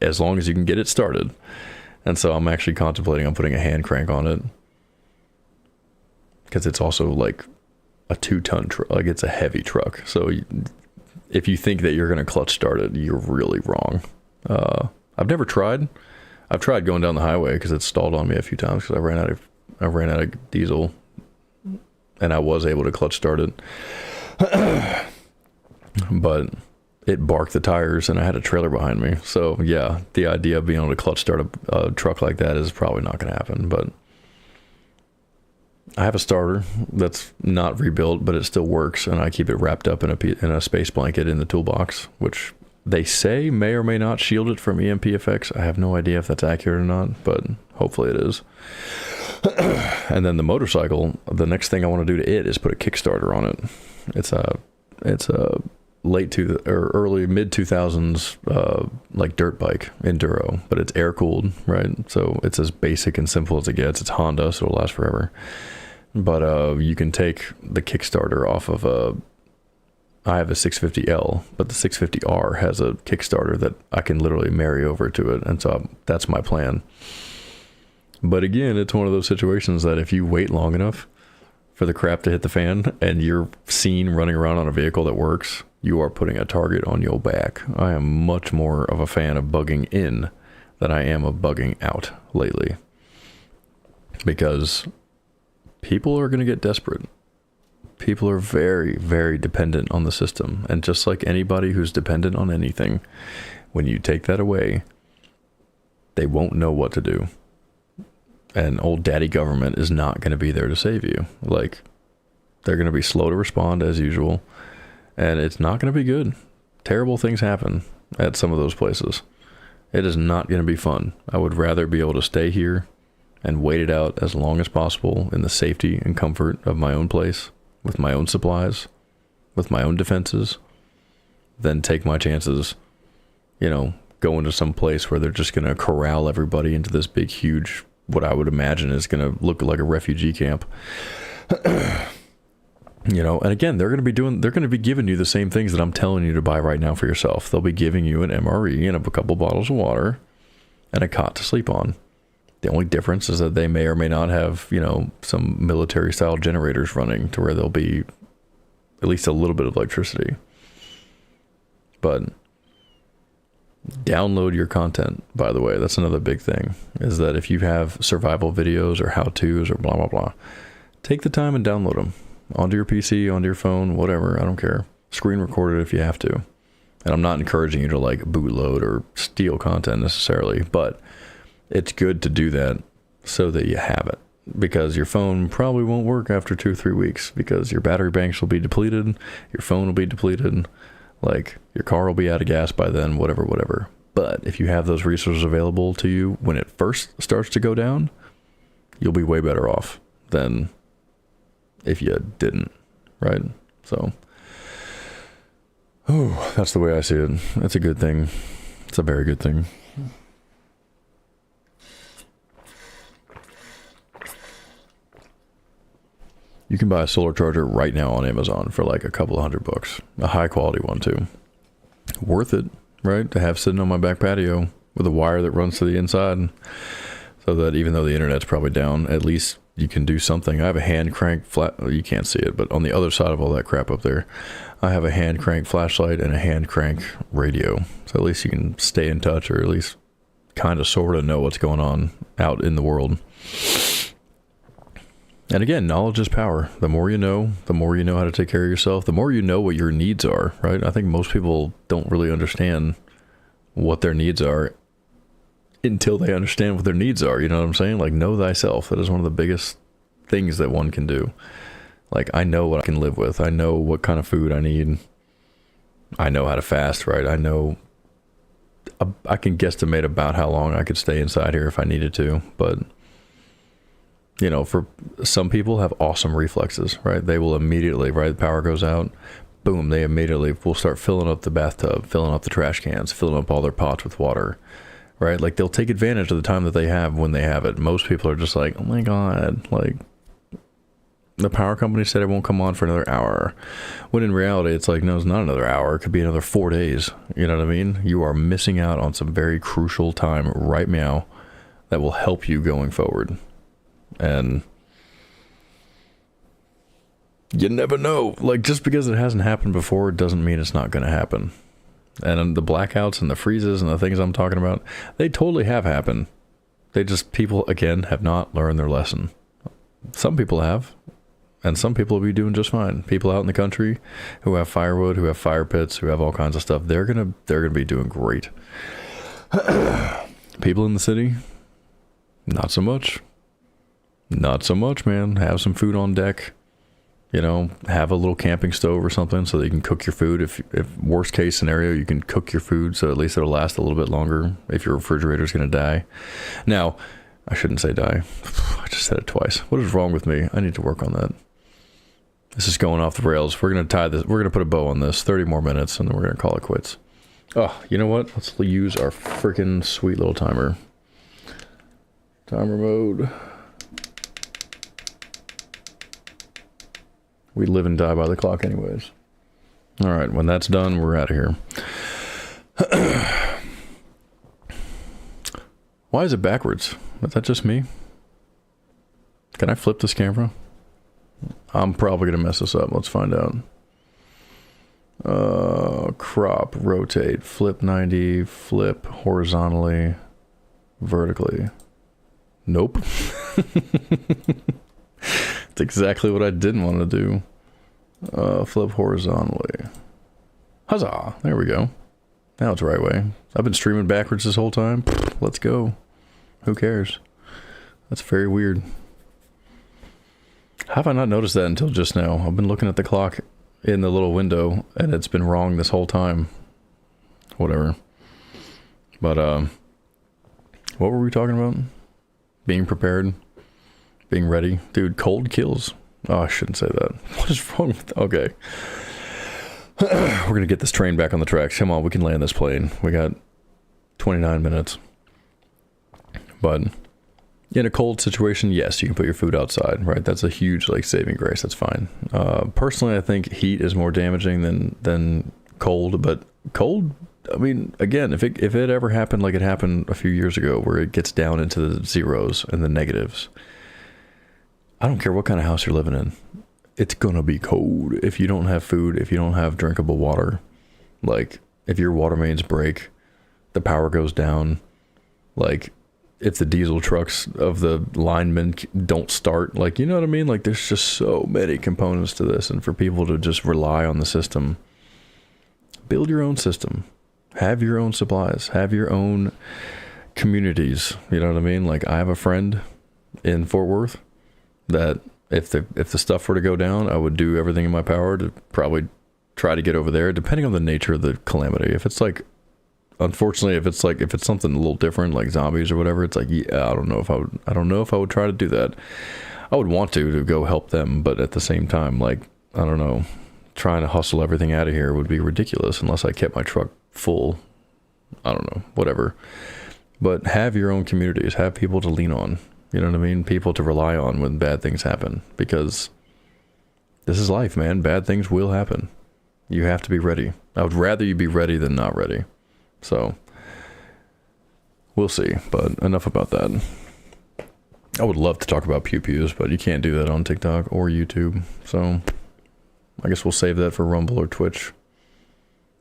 as long as you can get it started. And so I'm actually contemplating on putting a hand crank on it, because it's also a 2-ton truck. It's a heavy truck. So if you think that you're going to clutch start it, you're really wrong. I've never tried. I've tried going down the highway because it stalled on me a few times because I ran out of diesel, and I was able to clutch start it. But it barked the tires and I had a trailer behind me. So yeah, the idea of being able to clutch start a truck like that is probably not going to happen. But I have a starter that's not rebuilt, but it still works, and I keep it wrapped up in a space blanket in the toolbox, which they say may or may not shield it from EMP effects. I have no idea if that's accurate or not, but hopefully it is. And then the motorcycle, the next thing I want to do to it is put a Kickstarter on it. It's a or early mid 2000s like dirt bike enduro, but it's air cooled, right? So it's as basic and simple as it gets. It's Honda, so it'll last forever. But you can take the Kickstarter off of I have a 650L, but the 650R has a Kickstarter that I can literally marry over to it, and so that's my plan. But again, it's one of those situations that if you wait long enough for the crap to hit the fan and you're seen running around on a vehicle that works, you are putting a target on your back. I am much more of a fan of bugging in than I am of bugging out lately, because people are going to get desperate. People are very, very dependent on the system. And just like anybody who's dependent on anything, when you take that away, they won't know what to do. And old daddy government is not going to be there to save you. Like, they're going to be slow to respond as usual. And it's not going to be good. Terrible things happen at some of those places. It is not going to be fun. I would rather be able to stay here and wait it out as long as possible in the safety and comfort of my own place, with my own supplies, with my own defenses, than take my chances, go into some place where they're just going to corral everybody into this big, huge, what I would imagine is going to look like a refugee camp. And again, they're going to be giving you the same things that I'm telling you to buy right now for yourself. They'll be giving you an MRE and a couple bottles of water and a cot to sleep on. The only difference is that they may or may not have, some military style generators running to where there'll be at least a little bit of electricity. But download your content, by the way. That's another big thing, is that if you have survival videos or how-tos or blah, blah, blah, take the time and download them onto your PC, onto your phone, whatever. I don't care. Screen record it if you have to. And I'm not encouraging you to like bootload or steal content necessarily, but it's good to do that so that you have it, because your phone probably won't work after 2 or 3 weeks because your battery banks will be depleted, your phone will be depleted, like your car will be out of gas by then, whatever. But if you have those resources available to you when it first starts to go down, you'll be way better off than if you didn't, right? So, that's the way I see it. It's a good thing. It's a very good thing. You can buy a solar charger right now on Amazon for like a couple of $100, a high quality one too. Worth it, right? To have sitting on my back patio with a wire that runs to the inside, so that even though the internet's probably down, at least you can do something. I have a hand crank you can't see it, but on the other side of all that crap up there, I have a hand crank flashlight and a hand crank radio. So at least you can stay in touch, or at least kind of sort of know what's going on out in the world. And again, knowledge is power. The more you know how to take care of yourself, the more you know what your needs are, right? I think most people don't really understand what their needs are until they understand what their needs are. You know what I'm saying? Like, know thyself. That is one of the biggest things that one can do. Like, I know what I can live with. I know what kind of food I need. I know how to fast, right? I know I can guesstimate about how long I could stay inside here if I needed to, but for some people have awesome reflexes, right? They will immediately, right? The power goes out, boom, they immediately will start filling up the bathtub, filling up the trash cans, filling up all their pots with water, right? Like, they'll take advantage of the time that they have when they have it. Most people are just like, oh my God, like, the power company said it won't come on for another hour. When in reality, it's like, no, it's not another hour. It could be another 4 days. You know what I mean? You are missing out on some very crucial time right now that will help you going forward. And you never know. Like, just because it hasn't happened before doesn't mean it's not going to happen. And the blackouts and the freezes and the things I'm talking about, they totally have happened. They just, people, again, have not learned their lesson. Some people have, and some people will be doing just fine. People out in the country who have firewood, who have fire pits, who have all kinds of stuff, they're gonna be doing great. People in the city, not so much. Not so much, man. Have some food on deck. Have a little camping stove or something so that you can cook your food. If worst case scenario, you can cook your food so at least it'll last a little bit longer if your refrigerator's going to die. Now, I shouldn't say die. I just said it twice. What is wrong with me? I need to work on that. This is going off the rails. We're going to tie this. We're going to put a bow on this. 30 more minutes, and then we're going to call it quits. Oh, you know what? Let's use our freaking sweet little timer. Timer mode. We live and die by the clock anyways. All right, when that's done, we're out of here. Why is it backwards? Is that just me? Can I flip this camera? I'm probably going to mess this up. Let's find out. Crop, rotate, flip 90, flip horizontally, vertically. Nope. It's exactly what I didn't want to do. Flip horizontally. Huzzah! There we go. Now it's the right way. I've been streaming backwards this whole time. Let's go. Who cares? That's very weird. How have I not noticed that until just now? I've been looking at the clock in the little window, and it's been wrong this whole time. Whatever. But, what were we talking about? Being prepared. Being ready. Dude, cold kills. Oh, I shouldn't say that. What is wrong with... Okay. We're going to get this train back on the tracks. Come on, we can land this plane. We got 29 minutes. But in a cold situation, yes, you can put your food outside, right? That's a huge, like, saving grace. That's fine. Personally, I think heat is more damaging than cold. But cold, I mean, again, if it ever happened like it happened a few years ago, where it gets down into the zeros and the negatives, I don't care what kind of house you're living in. It's gonna be cold if you don't have food, if you don't have drinkable water. Like, if your water mains break, the power goes down. Like, if the diesel trucks of the linemen don't start, like, you know what I mean? Like, there's just so many components to this, and for people to just rely on the system, build your own system. Have your own supplies. Have your own communities. You know what I mean? Like, I have a friend in Fort Worth that if the stuff were to go down, I would do everything in my power to probably try to get over there, depending on the nature of the calamity. If it's like, unfortunately, if it's something a little different, like zombies or whatever, it's like, yeah, I don't know if I would try to do that. I would want to go help them, but at the same time, like, I don't know, trying to hustle everything out of here would be ridiculous unless I kept my truck full. I don't know, whatever. But have your own communities, have people to lean on. You know what I mean? People to rely on when bad things happen, because this is life, man. Bad things will happen. You have to be ready. I would rather you be ready than not ready. So we'll see, but enough about that. I would love to talk about pew-pews, but you can't do that on TikTok or YouTube. So I guess we'll save that for Rumble or Twitch,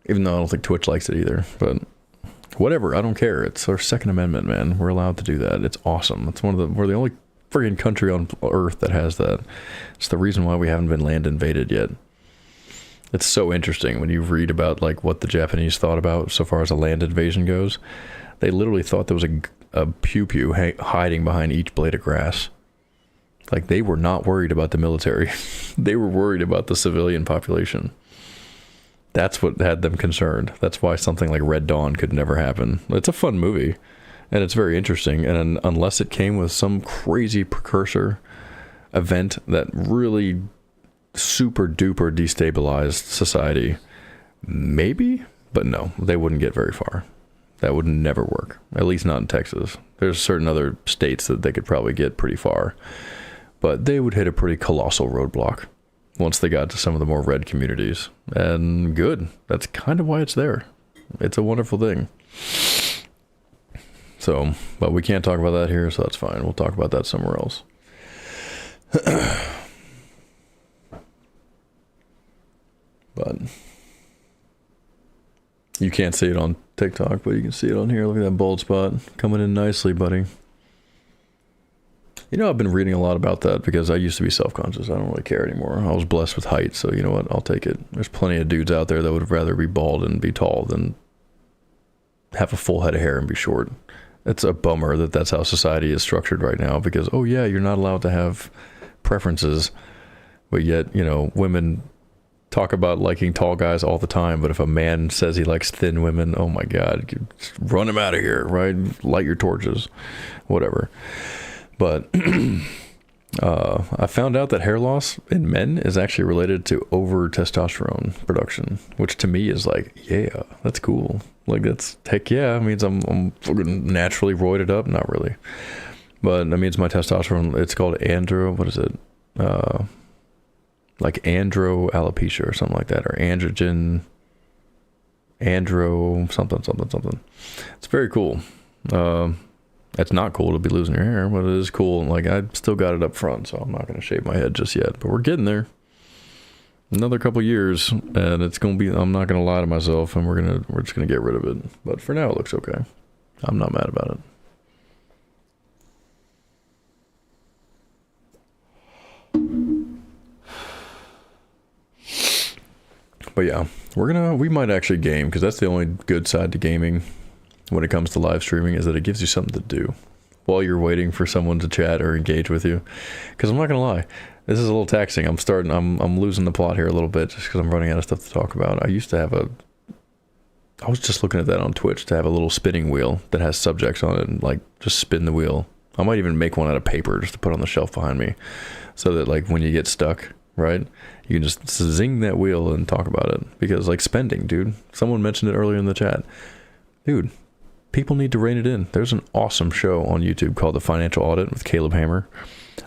even though I don't think Twitch likes it either, but whatever, I don't care. It's our Second Amendment, man. We're allowed to do that. It's awesome. We're the only friggin' country on Earth that has that. It's the reason why we haven't been land invaded yet. It's so interesting when you read about, like, what the Japanese thought about so far as a land invasion goes. They literally thought there was a pew-pew hiding behind each blade of grass. Like, they were not worried about the military. They were worried about the civilian population. That's what had them concerned. That's why something like Red Dawn could never happen. It's a fun movie, and it's very interesting. And unless it came with some crazy precursor event that really super duper destabilized society, maybe, but no, they wouldn't get very far. That would never work. At least not in Texas. There's certain other states that they could probably get pretty far, but they would hit a pretty colossal roadblock once they got to some of the more red communities. And good. That's kind of why it's there. It's a wonderful thing. So, but we can't talk about that here, so that's fine. We'll talk about that somewhere else. But you can't see it on TikTok, but you can see it on here. Look at that bald spot coming in nicely, buddy. You know, I've been reading a lot about that because I used to be self-conscious. I don't really care anymore. I was blessed with height, so you know what? I'll take it. There's plenty of dudes out there that would rather be bald and be tall than have a full head of hair and be short. It's a bummer that that's how society is structured right now because, oh yeah, you're not allowed to have preferences, but yet, you know, women talk about liking tall guys all the time, but if a man says he likes thin women, oh my God, just run him out of here, right? Light your torches, whatever. But I found out that hair loss in men is actually related to over testosterone production, which to me is like, yeah, that's cool. Like that's heck yeah. It means I'm fucking naturally roided up. Not really, but that means my testosterone. It's called what is it? Like androalopecia or something like that, or something. It's very cool. It's not cool to be losing your hair, but it is cool. Like I still got it up front, so I'm not going to shave my head just yet. But we're getting there. Another couple years, and it's going to be. I'm not going to lie to myself, and we're just going to get rid of it. But for now, it looks okay. I'm not mad about it. But yeah, we might actually game, because that's the only good side to gaming when it comes to live streaming, is that it gives you something to do while you're waiting for someone to chat or engage with you. Because I'm not gonna lie, this is a little taxing. I'm losing the plot here a little bit just because I'm running out of stuff to talk about. I was just looking at that on Twitch, to have a little spinning wheel that has subjects on it, and like just spin the wheel. I might even make one out of paper just to put on the shelf behind me, so that like when you get stuck, right, you can just zing that wheel and talk about it. Because like spending, dude, someone mentioned it earlier in the chat, dude, people need to rein it in. There's an awesome show on YouTube called The Financial Audit with Caleb Hammer.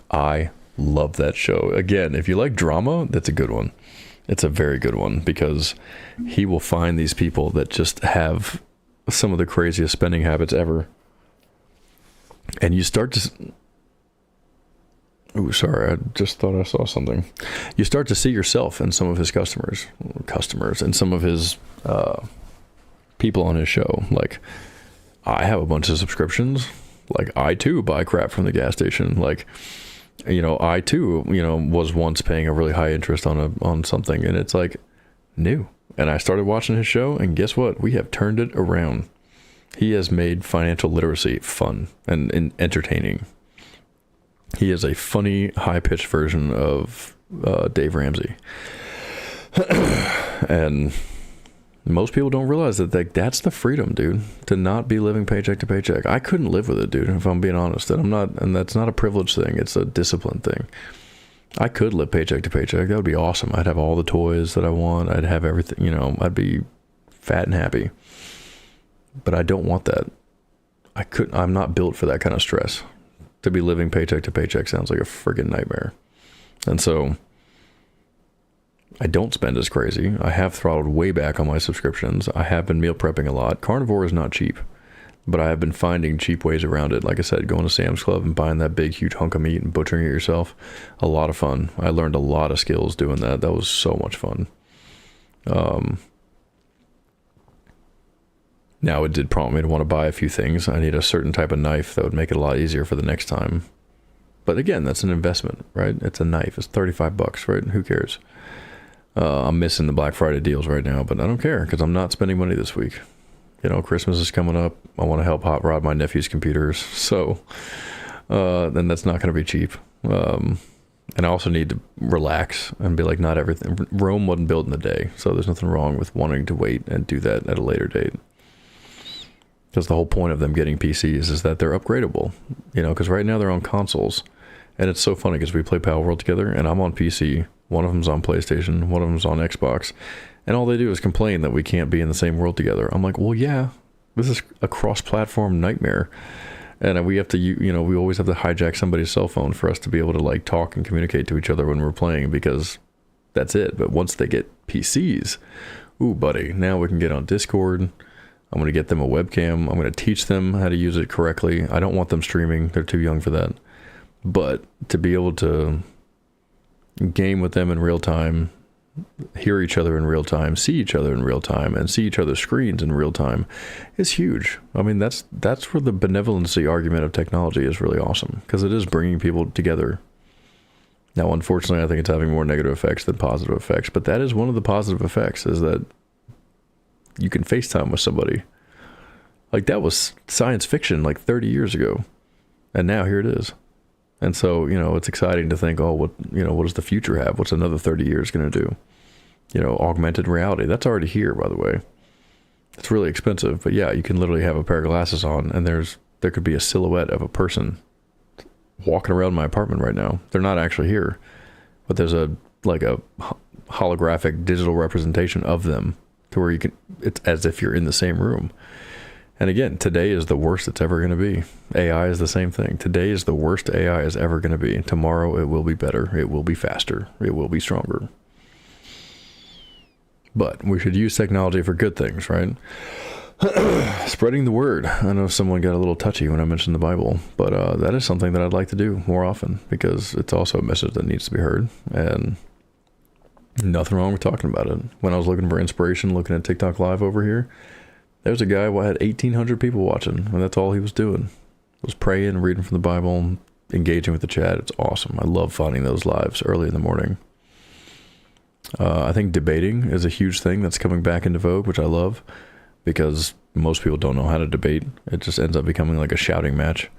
I love that show. Again, if you like drama, that's a good one. It's a very good one, because he will find these people that just have some of the craziest spending habits ever. And you start to... Oh, sorry, I just thought I saw something. You start to see yourself in some of his customers, and some of his people on his show. Like, I have a bunch of subscriptions. Like, I too buy crap from the gas station. Like, I too, was once paying a really high interest on something, and it's like new. And I started watching his show, and guess what? We have turned it around. He has made financial literacy fun and entertaining. He is a funny, high-pitched version of Dave Ramsey. And most people don't realize that that's the freedom, dude, to not be living paycheck to paycheck. I couldn't live with it, dude, if I'm being honest. And that's not a privilege thing. It's a discipline thing. I could live paycheck to paycheck. That would be awesome. I'd have all the toys that I want. I'd have everything, I'd be fat and happy. But I don't want that. I'm not built for that kind of stress. To be living paycheck to paycheck sounds like a friggin' nightmare. And so I don't spend as crazy. I have throttled way back on my subscriptions. I have been meal prepping a lot. Carnivore is not cheap, but I have been finding cheap ways around it. Like I said, going to Sam's Club and buying that big, huge hunk of meat and butchering it yourself. A lot of fun. I learned a lot of skills doing that. That was so much fun. Now, it did prompt me to want to buy a few things. I need a certain type of knife that would make it a lot easier for the next time. But again, that's an investment, right? It's a knife. It's $35, right? Who cares? I'm missing the Black Friday deals right now, but I don't care, because I'm not spending money this week. Christmas is coming up. I want to help hot rod my nephew's computers. So then that's not going to be cheap. And I also need to relax and be like, not everything. Rome wasn't built in a day. So there's nothing wrong with wanting to wait and do that at a later date. Because the whole point of them getting PCs is that they're upgradable, because right now they're on consoles. And it's so funny because we play Power World together, and I'm on PC. One of them's on PlayStation, one of them's on Xbox. And all they do is complain that we can't be in the same world together. I'm like, well, yeah, this is a cross-platform nightmare. And we have to, we always have to hijack somebody's cell phone for us to be able to like talk and communicate to each other when we're playing, because that's it. But once they get PCs, ooh, buddy, now we can get on Discord. I'm going to get them a webcam. I'm going to teach them how to use it correctly. I don't want them streaming. They're too young for that. But to be able to game with them in real time, hear each other in real time, see each other in real time, and see each other's screens in real time is huge. I mean, that's where the benevolency argument of technology is really awesome, because it is bringing people together. Now, unfortunately, I think it's having more negative effects than positive effects, but that is one of the positive effects, is that you can FaceTime with somebody. Like, that was science fiction like 30 years ago. And now here it is. And so, it's exciting to think, what does the future have? What's another 30 years going to do? Augmented reality. That's already here, by the way. It's really expensive, but yeah, you can literally have a pair of glasses on, and there could be a silhouette of a person walking around my apartment right now. They're not actually here, but there's a holographic digital representation of them to where it's as if you're in the same room. And again, today is the worst it's ever going to be. AI is the same thing. Today is the worst AI is ever going to be. Tomorrow it will be better. It will be faster. It will be stronger. But we should use technology for good things, right? Spreading the word. I know someone got a little touchy when I mentioned the Bible, but that is something that I'd like to do more often because it's also a message that needs to be heard. And nothing wrong with talking about it. When I was looking for inspiration, looking at TikTok Live over here, there's a guy who had 1,800 people watching, and that's all he was doing. Was praying, reading from the Bible, engaging with the chat. It's awesome. I love finding those lives early in the morning. I think debating is a huge thing that's coming back into vogue, which I love, because most people don't know how to debate. It just ends up becoming like a shouting match.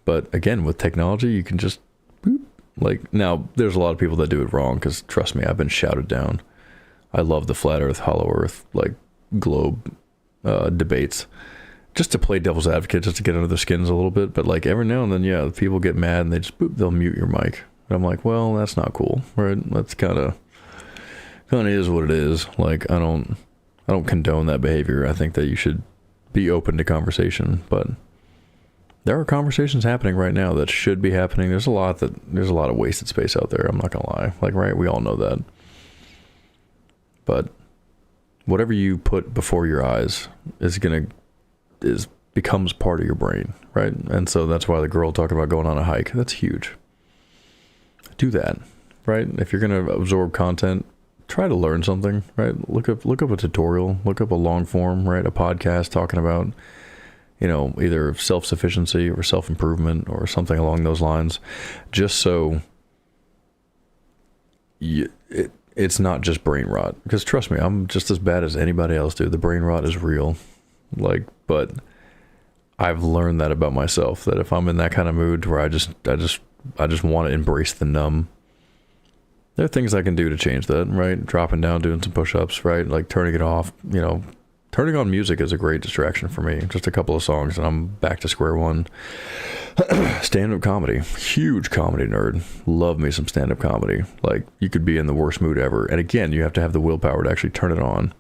But again, with technology, you can just boop. Like, now, there's a lot of people that do it wrong, because trust me, I've been shouted down. I love the flat earth, hollow earth, like globe debates, just to play devil's advocate, just to get under their skins a little bit. But like every now and then, yeah, people get mad and they just boop, they'll mute your mic. And I'm like, well, that's not cool, right? That's kind of is what it is. Like, I don't condone that behavior. I think that you should be open to conversation, but there are conversations happening right now that should be happening. There's a lot of wasted space out there. I'm not gonna lie. Like, right, we all know that. But whatever you put before your eyes becomes part of your brain, right? And so that's why the girl talking about going on a hike, that's huge. Do that, right? If you're gonna absorb content, try to learn something, right? Look up a tutorial, look up a long form, right? A podcast talking about, either self-sufficiency or self-improvement or something along those lines, just so it's not just brain rot. Because trust me, I'm just as bad as anybody else, dude. The brain rot is real. But I've learned that about myself, that if I'm in that kind of mood where I just want to embrace the numb, there are things I can do to change that, right? Dropping down, doing some push-ups, right? Like turning it off, turning on music is a great distraction for me. Just a couple of songs and I'm back to square one. Stand-up comedy, huge comedy nerd. Love me some stand-up comedy. Like, you could be in the worst mood ever. And again, you have to have the willpower to actually turn it on.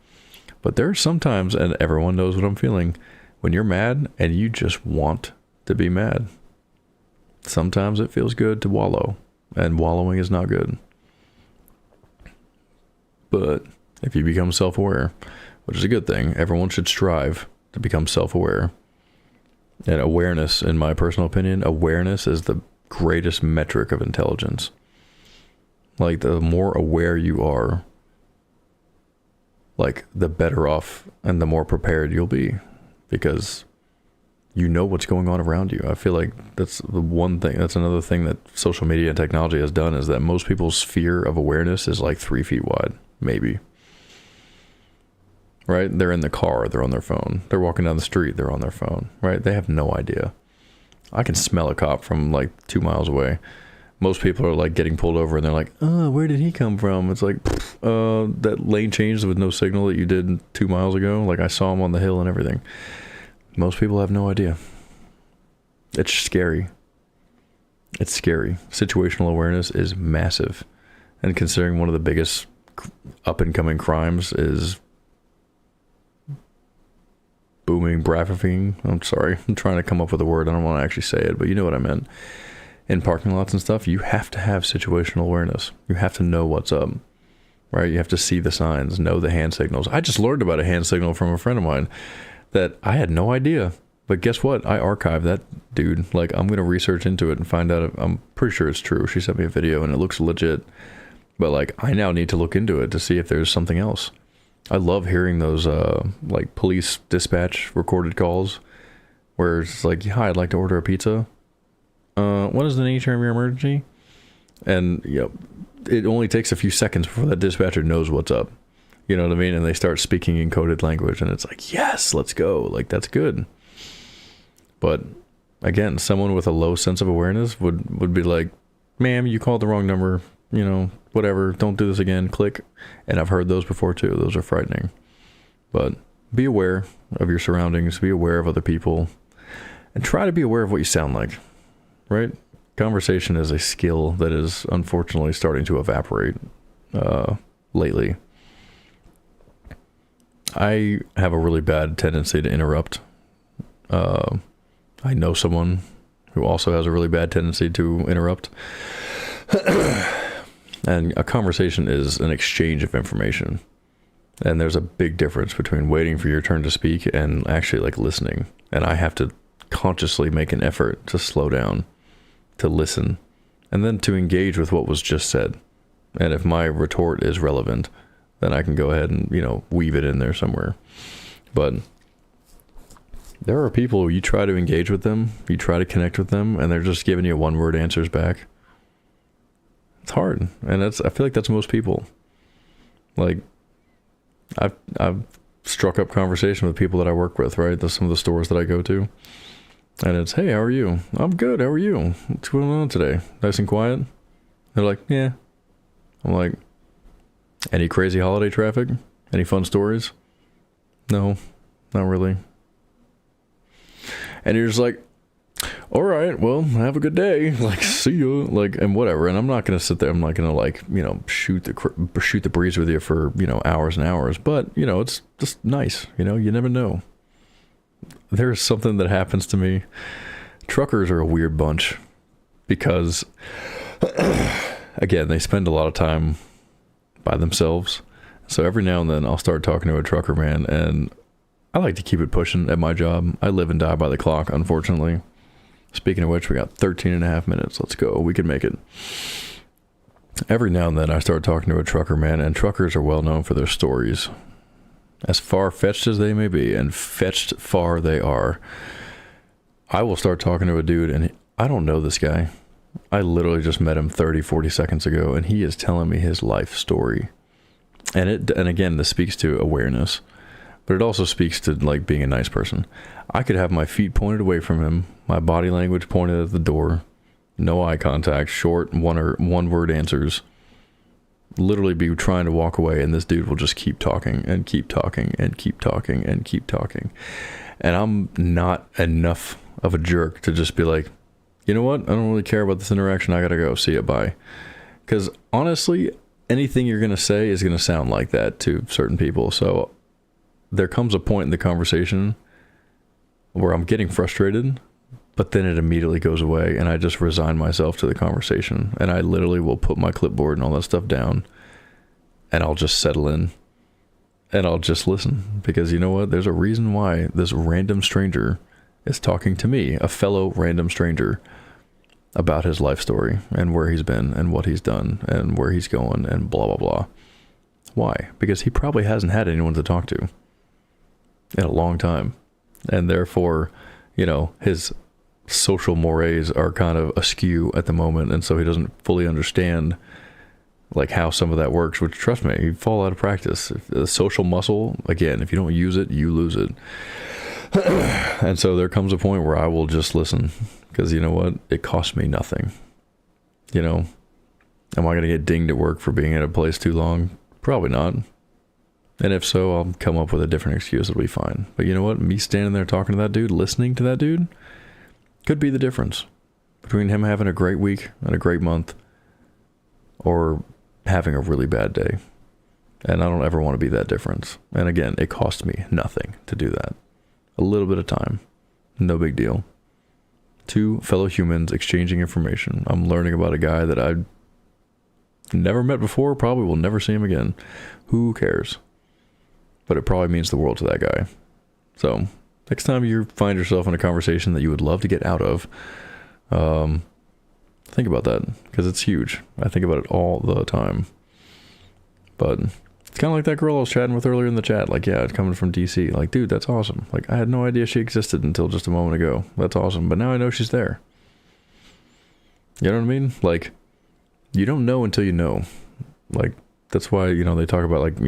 But there are some times, and everyone knows what I'm feeling, when you're mad and you just want to be mad. Sometimes it feels good to wallow, and wallowing is not good. But if you become self-aware, which is a good thing, everyone should strive to become self-aware. And awareness, in my personal opinion, awareness is the greatest metric of intelligence. Like, the more aware you are, like, the better off and the more prepared you'll be, because you know what's going on around you. I feel like that's the one thing, that's another thing that social media and technology has done, is that most people's sphere of awareness is like 3 feet wide, maybe. Right? They're in the car, they're on their phone. They're walking down the street, they're on their phone, right? They have no idea. I can smell a cop from like 2 miles away. Most people are like getting pulled over and they're like, oh, where did he come from? It's like, that lane changed with no signal that you did 2 miles ago. Like, I saw him on the hill and everything. Most people have no idea. It's scary. It's scary. Situational awareness is massive. And considering one of the biggest up-and-coming crimes is booming braffing. I'm sorry. I'm trying to come up with a word. I don't want to actually say it, but you know what I meant. In parking lots and stuff, you have to have situational awareness. You have to know what's up, right? You have to see the signs, know the hand signals. I just learned about a hand signal from a friend of mine that I had no idea. But guess what? I archived that dude. Like, I'm going to research into it and find out. I'm pretty sure it's true. She sent me a video and it looks legit. But like, I now need to look into it to see if there's something else. I love hearing those like police dispatch recorded calls where it's like, hi, I'd like to order a pizza. What is the nature of your emergency? And it only takes a few seconds before that dispatcher knows what's up. You know what I mean? And they start speaking in coded language and it's like, yes, let's go. Like, that's good. But again, someone with a low sense of awareness would be like, ma'am, you called the wrong number, whatever, don't do this again, click. And I've heard those before too. Those are frightening. But be aware of your surroundings, be aware of other people, and try to be aware of what you sound like, right? Conversation is a skill that is unfortunately starting to evaporate lately. I have a really bad tendency to interrupt. I know someone who also has a really bad tendency to interrupt. And a conversation is an exchange of information. And there's a big difference between waiting for your turn to speak and actually like listening. And I have to consciously make an effort to slow down, to listen, and then to engage with what was just said. And if my retort is relevant, then I can go ahead and, weave it in there somewhere. But there are people, you try to engage with them, you try to connect with them, and they're just giving you one-word answers back. It's hard. And I feel like that's most people. Like, I've struck up conversation with people that I work with, right? Some of the stores that I go to. And it's, hey, how are you? I'm good. How are you? What's going on today? Nice and quiet? They're like, yeah. I'm like, any crazy holiday traffic? Any fun stories? No, not really. And you're just like, all right, well, have a good day. Like, see you. Like, and whatever. And I'm not going to sit there. I'm not going to like, shoot the breeze with you for, hours and hours. But, it's just nice. You never know. There's something that happens to me. Truckers are a weird bunch because, again, they spend a lot of time by themselves. So every now and then I'll start talking to a trucker man, and I like to keep it pushing at my job. I live and die by the clock, unfortunately. Speaking of which, we got 13 and a half minutes. Let's go. We can make it. Every now and then I start talking to a trucker man, and truckers are well known for their stories. As far-fetched as they may be, and fetched far they are. I will start talking to a dude, and I don't know this guy. I literally just met him 30, 40 seconds ago, and he is telling me his life story. And again, this speaks to awareness, but it also speaks to like being a nice person. I could have my feet pointed away from him, my body language pointed at the door, no eye contact, short one-word answers, literally be trying to walk away, and this dude will just keep talking and keep talking and keep talking and keep talking. And I'm not enough of a jerk to just be like, you know what? I don't really care about this interaction. I gotta go. See ya. Bye. Because honestly, anything you're going to say is going to sound like that to certain people. So there comes a point in the conversation where I'm getting frustrated, but then it immediately goes away, and I just resign myself to the conversation, and I literally will put my clipboard and all that stuff down, and I'll just settle in, and I'll just listen, because you know what? There's a reason why this random stranger is talking to me, a fellow random stranger, about his life story, and where he's been, and what he's done, and where he's going, and blah, blah, blah. Why? Because he probably hasn't had anyone to talk to in a long time, and therefore, his social mores are kind of askew at the moment, and so he doesn't fully understand like how some of that works, which, trust me, you fall out of practice. If the social muscle, again, if you don't use it, you lose it. And so there comes a point where I will just listen, because you know what? It costs me nothing. Am I going to get dinged at work for being at a place too long? Probably not. And if so, I'll come up with a different excuse. It'll be fine. But you know what? Me standing there talking to that dude, listening to that dude, could be the difference between him having a great week and a great month or having a really bad day. And I don't ever want to be that difference. And again, it costs me nothing to do that. A little bit of time. No big deal. Two fellow humans exchanging information. I'm learning about a guy that I've never met before, probably will never see him again. Who cares? But it probably means the world to that guy. So next time you find yourself in a conversation that you would love to get out of, think about that, because it's huge. I think about it all the time. But it's kind of like that girl I was chatting with earlier in the chat. Like, yeah, it's coming from DC. Like, dude, that's awesome. Like, I had no idea she existed until just a moment ago. That's awesome. But now I know she's there. You know what I mean? Like, you don't know until you know. Like, that's why, they talk about, like,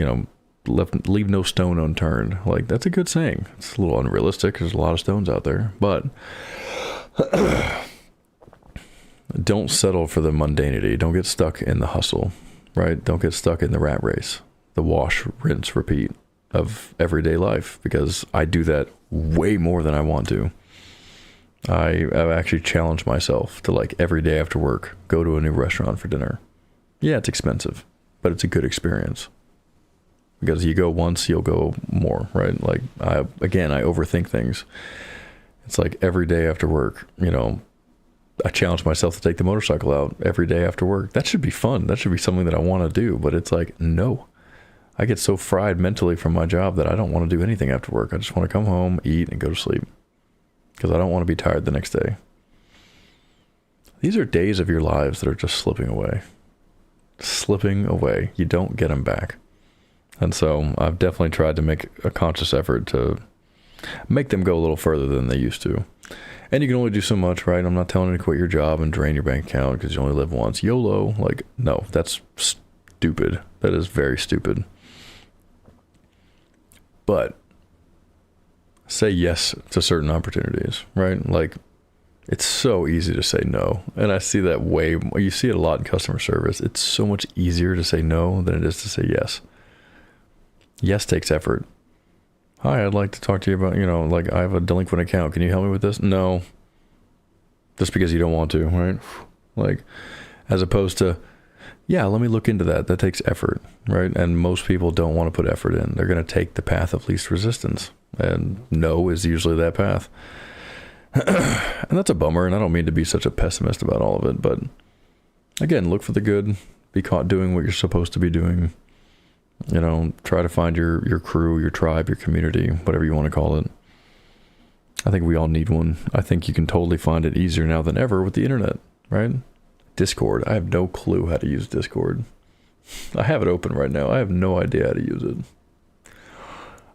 leave no stone unturned. Like, that's a good saying. It's a little unrealistic. There's a lot of stones out there. But don't settle for the mundanity. Don't get stuck in the hustle, right? Don't get stuck in the rat race, the wash, rinse, repeat of everyday life, because I do that way more than I want to. I've actually challenged myself to, like, every day after work, go to a new restaurant for dinner. Yeah, it's expensive, but it's a good experience. Because you go once, you'll go more, right? Like, I overthink things. It's like every day after work, I challenge myself to take the motorcycle out every day after work. That should be fun. That should be something that I want to do. But it's like, no. I get so fried mentally from my job that I don't want to do anything after work. I just want to come home, eat, and go to sleep. Because I don't want to be tired the next day. These are days of your lives that are just slipping away. Slipping away. You don't get them back. And so I've definitely tried to make a conscious effort to make them go a little further than they used to. And you can only do so much, right? I'm not telling you to quit your job and drain your bank account because you only live once. YOLO. Like, no, that's stupid. That is very stupid. But say yes to certain opportunities, right? Like, it's so easy to say no. And I see that you see it a lot in customer service. It's so much easier to say no than it is to say yes. Yes takes effort. Hi, I'd like to talk to you about, like, I have a delinquent account. Can you help me with this? No. Just because you don't want to, right? Like, as opposed to, yeah, let me look into that. That takes effort, right? And most people don't want to put effort in. They're going to take the path of least resistance. And no is usually that path. And that's a bummer. And I don't mean to be such a pessimist about all of it. But again, look for the good. Be caught doing what you're supposed to be doing. Try to find your crew, your tribe, your community, whatever you want to call it. I think we all need one. I think you can totally find it easier now than ever with the internet, right? Discord. I have no clue how to use Discord. I have it open right now. I have no idea how to use it.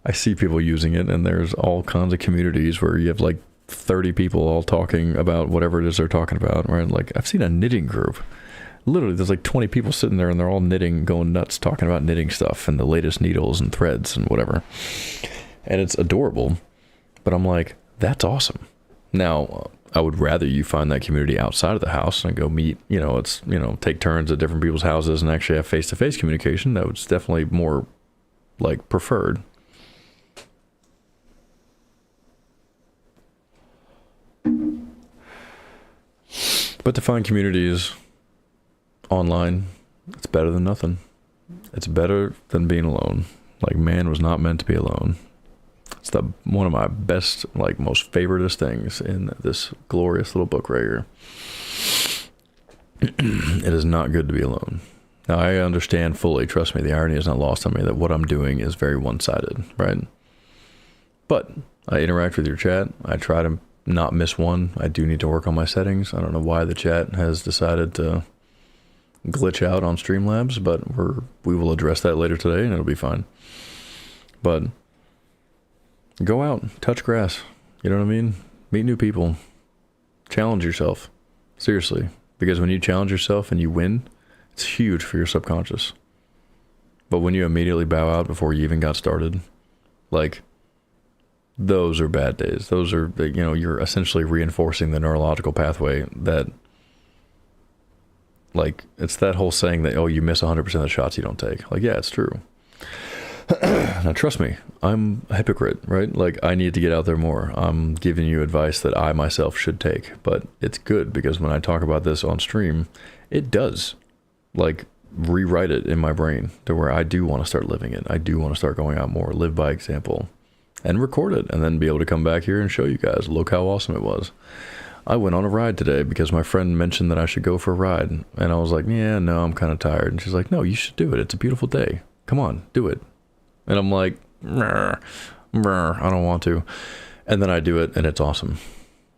I see people using it, and there's all kinds of communities where you have like 30 people all talking about whatever it is they're talking about, right? Like, I've seen a knitting group. Literally, there's like 20 people sitting there and they're all knitting, going nuts, talking about knitting stuff and the latest needles and threads and whatever. And it's adorable. But I'm like, that's awesome. Now, I would rather you find that community outside of the house and go meet, take turns at different people's houses and actually have face-to-face communication. That was definitely more, like, preferred. But to find communities online, it's better than nothing. It's better than being alone. Like, man was not meant to be alone. It's one of my best, like, most favoritist things in this glorious little book right here. It is not good to be alone. Now, I understand fully, trust me, the irony is not lost on me, that what I'm doing is very one-sided, right? But I interact with your chat. I try to not miss one. I do need to work on my settings. I don't know why the chat has decided to glitch out on Streamlabs, but we will address that later today and it'll be fine. But go out, touch grass, you know what I mean? Meet new people, challenge yourself, seriously, because when you challenge yourself and you win, it's huge for your subconscious. But when you immediately bow out before you even got started, like, those are bad days. Those are, you're essentially reinforcing the neurological pathway that, like, it's that whole saying that, oh, you miss 100% of the shots you don't take. Like, yeah, it's true. Now, trust me, I'm a hypocrite, right? Like, I need to get out there more. I'm giving you advice that I myself should take, but it's good because when I talk about this on stream, it does, like, rewrite it in my brain to where I do want to start living it. I do want to start going out more, live by example, and record it, and then be able to come back here and show you guys, look how awesome it was. I went on a ride today because my friend mentioned that I should go for a ride. And I was like, yeah, no, I'm kind of tired. And she's like, no, you should do it. It's a beautiful day. Come on, do it. And I'm like, I don't want to. And then I do it and it's awesome.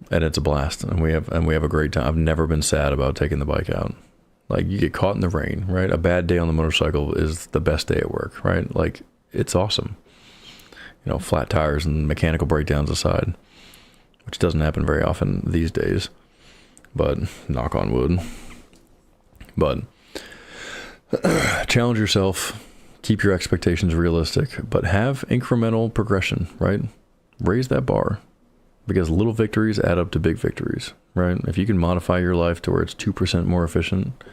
And it's a blast. And we have a great time. I've never been sad about taking the bike out. Like, you get caught in the rain, right? A bad day on the motorcycle is the best day at work, right? Like, it's awesome. Flat tires and mechanical breakdowns aside, which doesn't happen very often these days, but knock on wood. But challenge yourself, keep your expectations realistic, but have incremental progression, right? Raise that bar, because little victories add up to big victories, right? If you can modify your life to where it's 2% more efficient,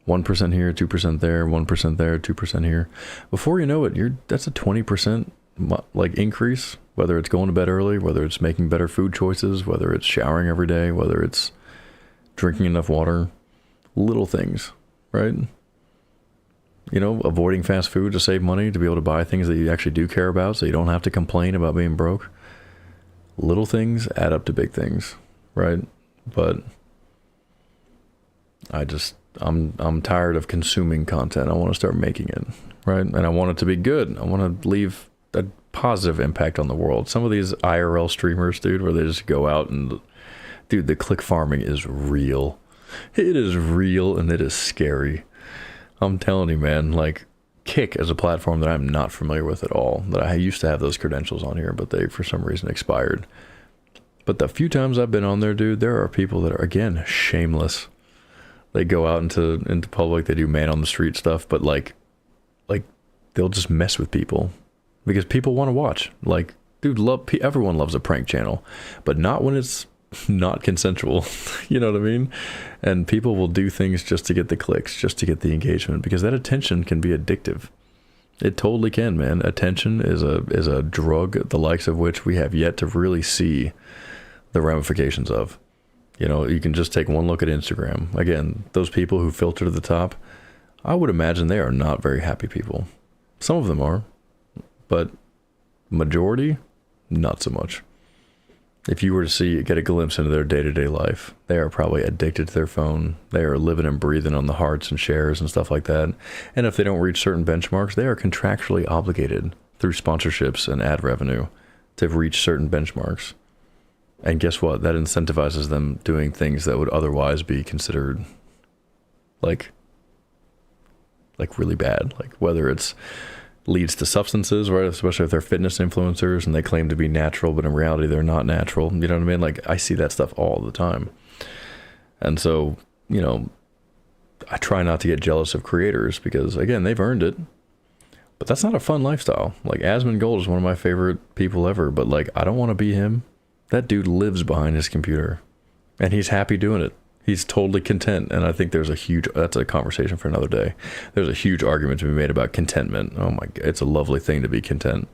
1% here, 2% there, 1% there, 2% here, before you know it, that's a 20% like increase Whether it's going to bed early, whether it's making better food choices, whether it's showering every day, whether it's drinking enough water, little things, right? You know, avoiding fast food to save money, to be able to buy things that you actually do care about so you don't have to complain about being broke. Little things add up to big things, right? But I'm tired of consuming content. I want to start making it, right? And I want it to be good. I want to leave a positive impact on the world. Some of these IRL streamers, dude, where they just go out and, dude, the click farming is real. It is real and it is scary. I'm telling you, man, like Kick is a platform that I'm not familiar with at all, that I used to have those credentials on here, but they, for some reason, expired. But the few times I've been on there, dude, there are people that are, again, shameless. They go out into public, they do man on the street stuff, but like they'll just mess with people because people want to watch. Like, dude, everyone loves a prank channel, but not when it's not consensual. You know what I mean? And people will do things just to get the clicks, just to get the engagement, because that attention can be addictive. It totally can, man. Attention is a drug, the likes of which we have yet to really see the ramifications of. You know, you can just take one look at Instagram. Again, those people who filter to the top, I would imagine they are not very happy people. Some of them are, but majority, not so much. If you were to get a glimpse into their day-to-day life, they are probably addicted to their phone. They are living and breathing on the hearts and shares and stuff like that. And if they don't reach certain benchmarks, they are contractually obligated through sponsorships and ad revenue to reach certain benchmarks. And guess what? That incentivizes them doing things that would otherwise be considered like really bad. Like whether it's leads to substances, right? Especially if they're fitness influencers and they claim to be natural, but in reality they're not natural. You know what I mean? Like I see that stuff all the time. And so, you know, I try not to get jealous of creators because again, they've earned it. But that's not a fun lifestyle. Like Asmongold is one of my favorite people ever, but like I don't want to be him. That dude lives behind his computer and he's happy doing it. He's totally content. And I think that's a conversation for another day. There's a huge argument to be made about contentment. Oh my God, it's a lovely thing to be content.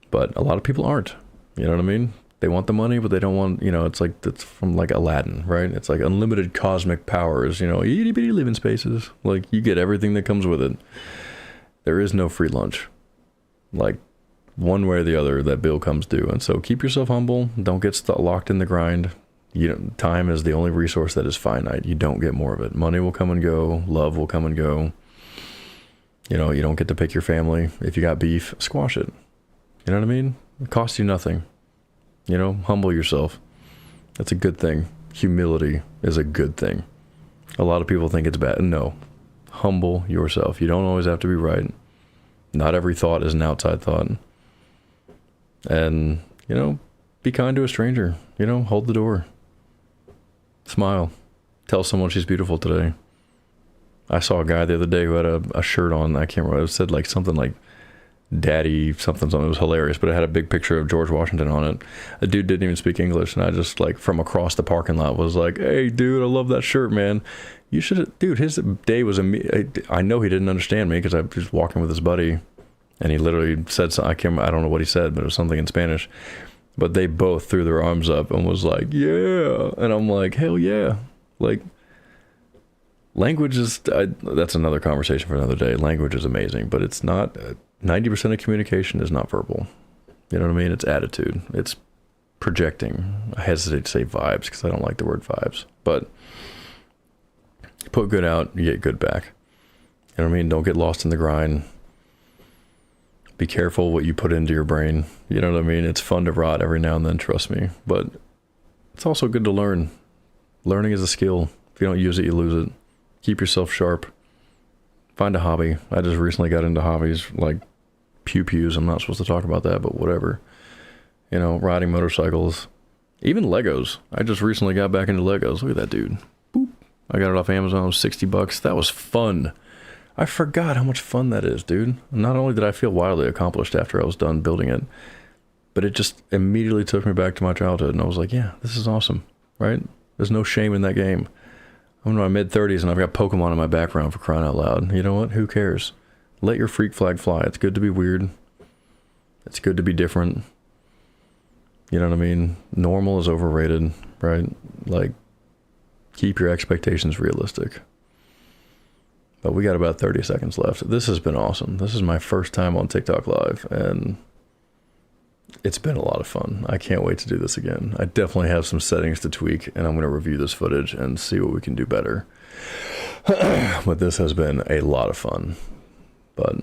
But a lot of people aren't, you know what I mean? They want the money, but they don't want, you know, it's from like Aladdin, right? It's like unlimited cosmic powers, you know, itty bitty living spaces. Like you get everything that comes with it. There is no free lunch. Like, one way or the other, that bill comes due. And so keep yourself humble. Don't get locked in the grind. Time is the only resource that is finite. You don't get more of it. Money will come and go. Love will come and go. You know, you don't get to pick your family. If you got beef, squash it. You know what I mean? It costs you nothing. You know, humble yourself. That's a good thing. Humility is a good thing. A lot of people think it's bad. No. Humble yourself. You don't always have to be right. Not every thought is an outside thought. And, you know, be kind to a stranger. You know, hold the door. Smile. Tell someone she's beautiful today. I saw a guy the other day who had a shirt on. I can't remember. It said like something like Daddy something. It was hilarious, but it had a big picture of George Washington on it. A dude didn't even speak English. And I just like from across the parking lot was like, hey, dude, I love that shirt, man. You should, dude, his day was, I know he didn't understand me because I was walking with his buddy. And he literally said something, I don't know what he said, but it was something in Spanish. But they both threw their arms up and was like, yeah. And I'm like, hell yeah. Like, language is, that's another conversation for another day. Language is amazing, but it's not, 90% of communication is not verbal. You know what I mean? It's attitude. It's projecting. I hesitate to say vibes because I don't like the word vibes. But you put good out, you get good back. You know what I mean? Don't get lost in the grind. Be careful what you put into your brain. You know what I mean? It's fun to rot every now and then, trust me. But it's also good to learn. Learning is a skill. If you don't use it, you lose it. Keep yourself sharp. Find a hobby. I just recently got into hobbies like pew-pews. I'm not supposed to talk about that, but whatever. You know, riding motorcycles. Even Legos. I just recently got back into Legos. Look at that dude. Boop. I got it off Amazon. It was $60. That was fun. I forgot how much fun that is, dude. Not only did I feel wildly accomplished after I was done building it, but it just immediately took me back to my childhood. And I was like, yeah, this is awesome, right? There's no shame in that game. I'm in my mid-30s and I've got Pokemon in my background for crying out loud. You know what? Who cares? Let your freak flag fly. It's good to be weird. It's good to be different. You know what I mean? Normal is overrated, right? Like, keep your expectations realistic. But we got about 30 seconds left. This has been awesome. This is my first time on TikTok Live, and it's been a lot of fun. I can't wait to do this again. I definitely have some settings to tweak, and I'm going to review this footage and see what we can do better. But this has been a lot of fun. But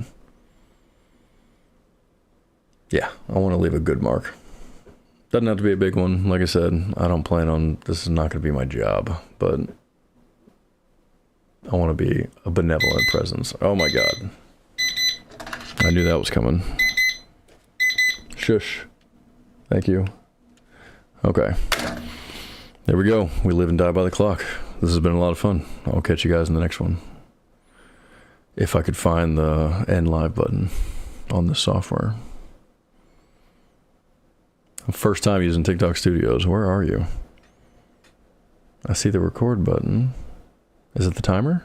yeah, I want to leave a good mark. Doesn't have to be a big one. Like I said, I don't plan on, this is not going to be my job, but I want to be a benevolent presence. Oh my God. I knew that was coming. Shush. Thank you. Okay. There we go. We live and die by the clock. This has been a lot of fun. I'll catch you guys in the next one. If I could find the end live button on this software. First time using TikTok Studios. Where are you? I see the record button. Is it the timer?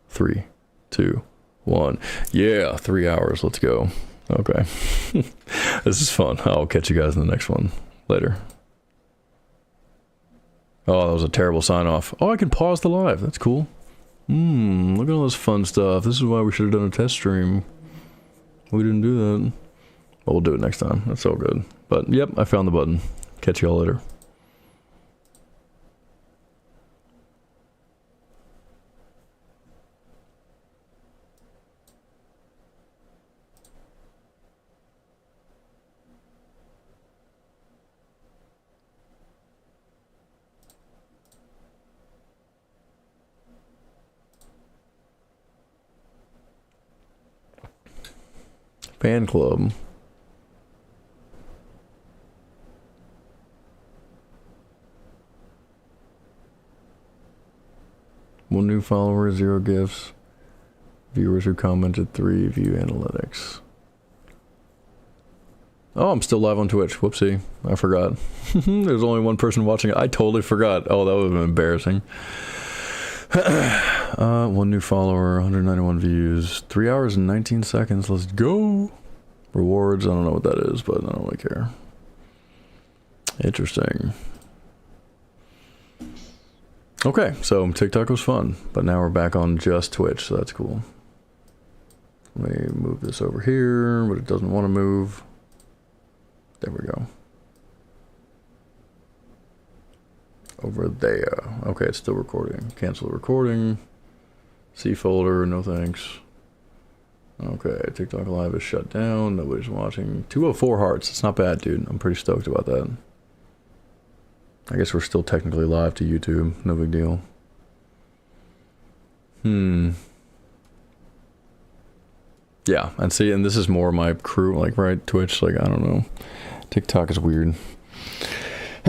3, 2, 1. Yeah, 3 hours. Let's go. Okay. This is fun. I'll catch you guys in the next one. Later. Oh, that was a terrible sign off. Oh, I can pause the live. That's cool. Look at all this fun stuff. This is why we should have done a test stream. We didn't do that. But we'll do it next time. That's all good. But, yep, I found the button. Catch you all later. Fan club. One new follower, 0 gifts. Viewers who commented, 3 view analytics. Oh, I'm still live on Twitch. Whoopsie. I forgot. There's only one person watching it. I totally forgot. Oh, that would have been embarrassing. 1 new follower, 191 views, 3 hours and 19 seconds. Let's go. Rewards, I don't know what that is, but I don't really care. Interesting. Okay, so TikTok was fun, but now we're back on just Twitch, so that's cool. Let me move this over here, but it doesn't want to move. There we go. Over there. Okay, it's still recording. Cancel the recording. C folder, no thanks. Okay, TikTok Live is shut down. Nobody's watching. 204 hearts. It's not bad, dude. I'm pretty stoked about that. I guess we're still technically live to YouTube. No big deal. Yeah, and see, and this is more my crew, like, right? Twitch, like, I don't know. TikTok is weird.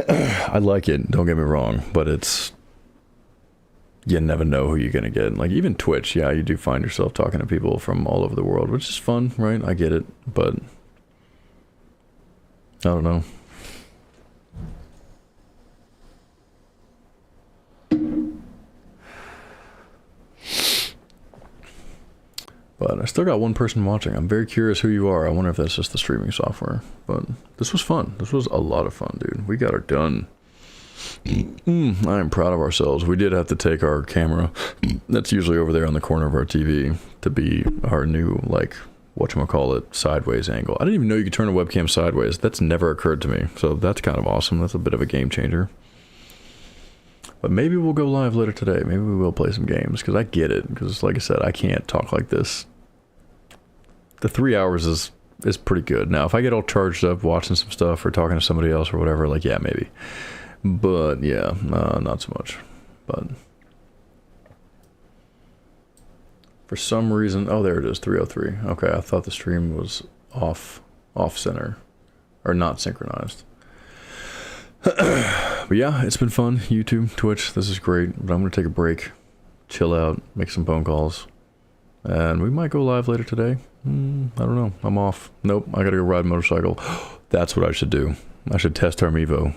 I like it, don't get me wrong, but it's, you never know who you're gonna get. Like, even Twitch, yeah, you do find yourself talking to people from all over the world, which is fun, right? I get it, but I don't know. But I still got one person watching. I'm very curious who you are. I wonder if that's just the streaming software. But this was fun. This was a lot of fun, dude. We got her done. I am proud of ourselves. We did have to take our camera that's usually over there on the corner of our TV to be our new, like, whatchamacallit, sideways angle. I didn't even know you could turn a webcam sideways. That's never occurred to me. So that's kind of awesome. That's a bit of a game changer. But maybe we'll go live later today. Maybe we will play some games, because I get it. Because, like I said, I can't talk like this. The 3 hours is pretty good. Now, if I get all charged up watching some stuff or talking to somebody else or whatever, like, yeah, maybe. But, yeah, not so much. But for some reason... Oh, there it is, 3:03. Okay, I thought the stream was off-center. Or not synchronized. But yeah, it's been fun. YouTube, Twitch, this is great. But I'm going to take a break, chill out, make some phone calls. And we might go live later today. I don't know. I'm off. Nope, I got to go ride a motorcycle. That's what I should do. I should test our Mevo.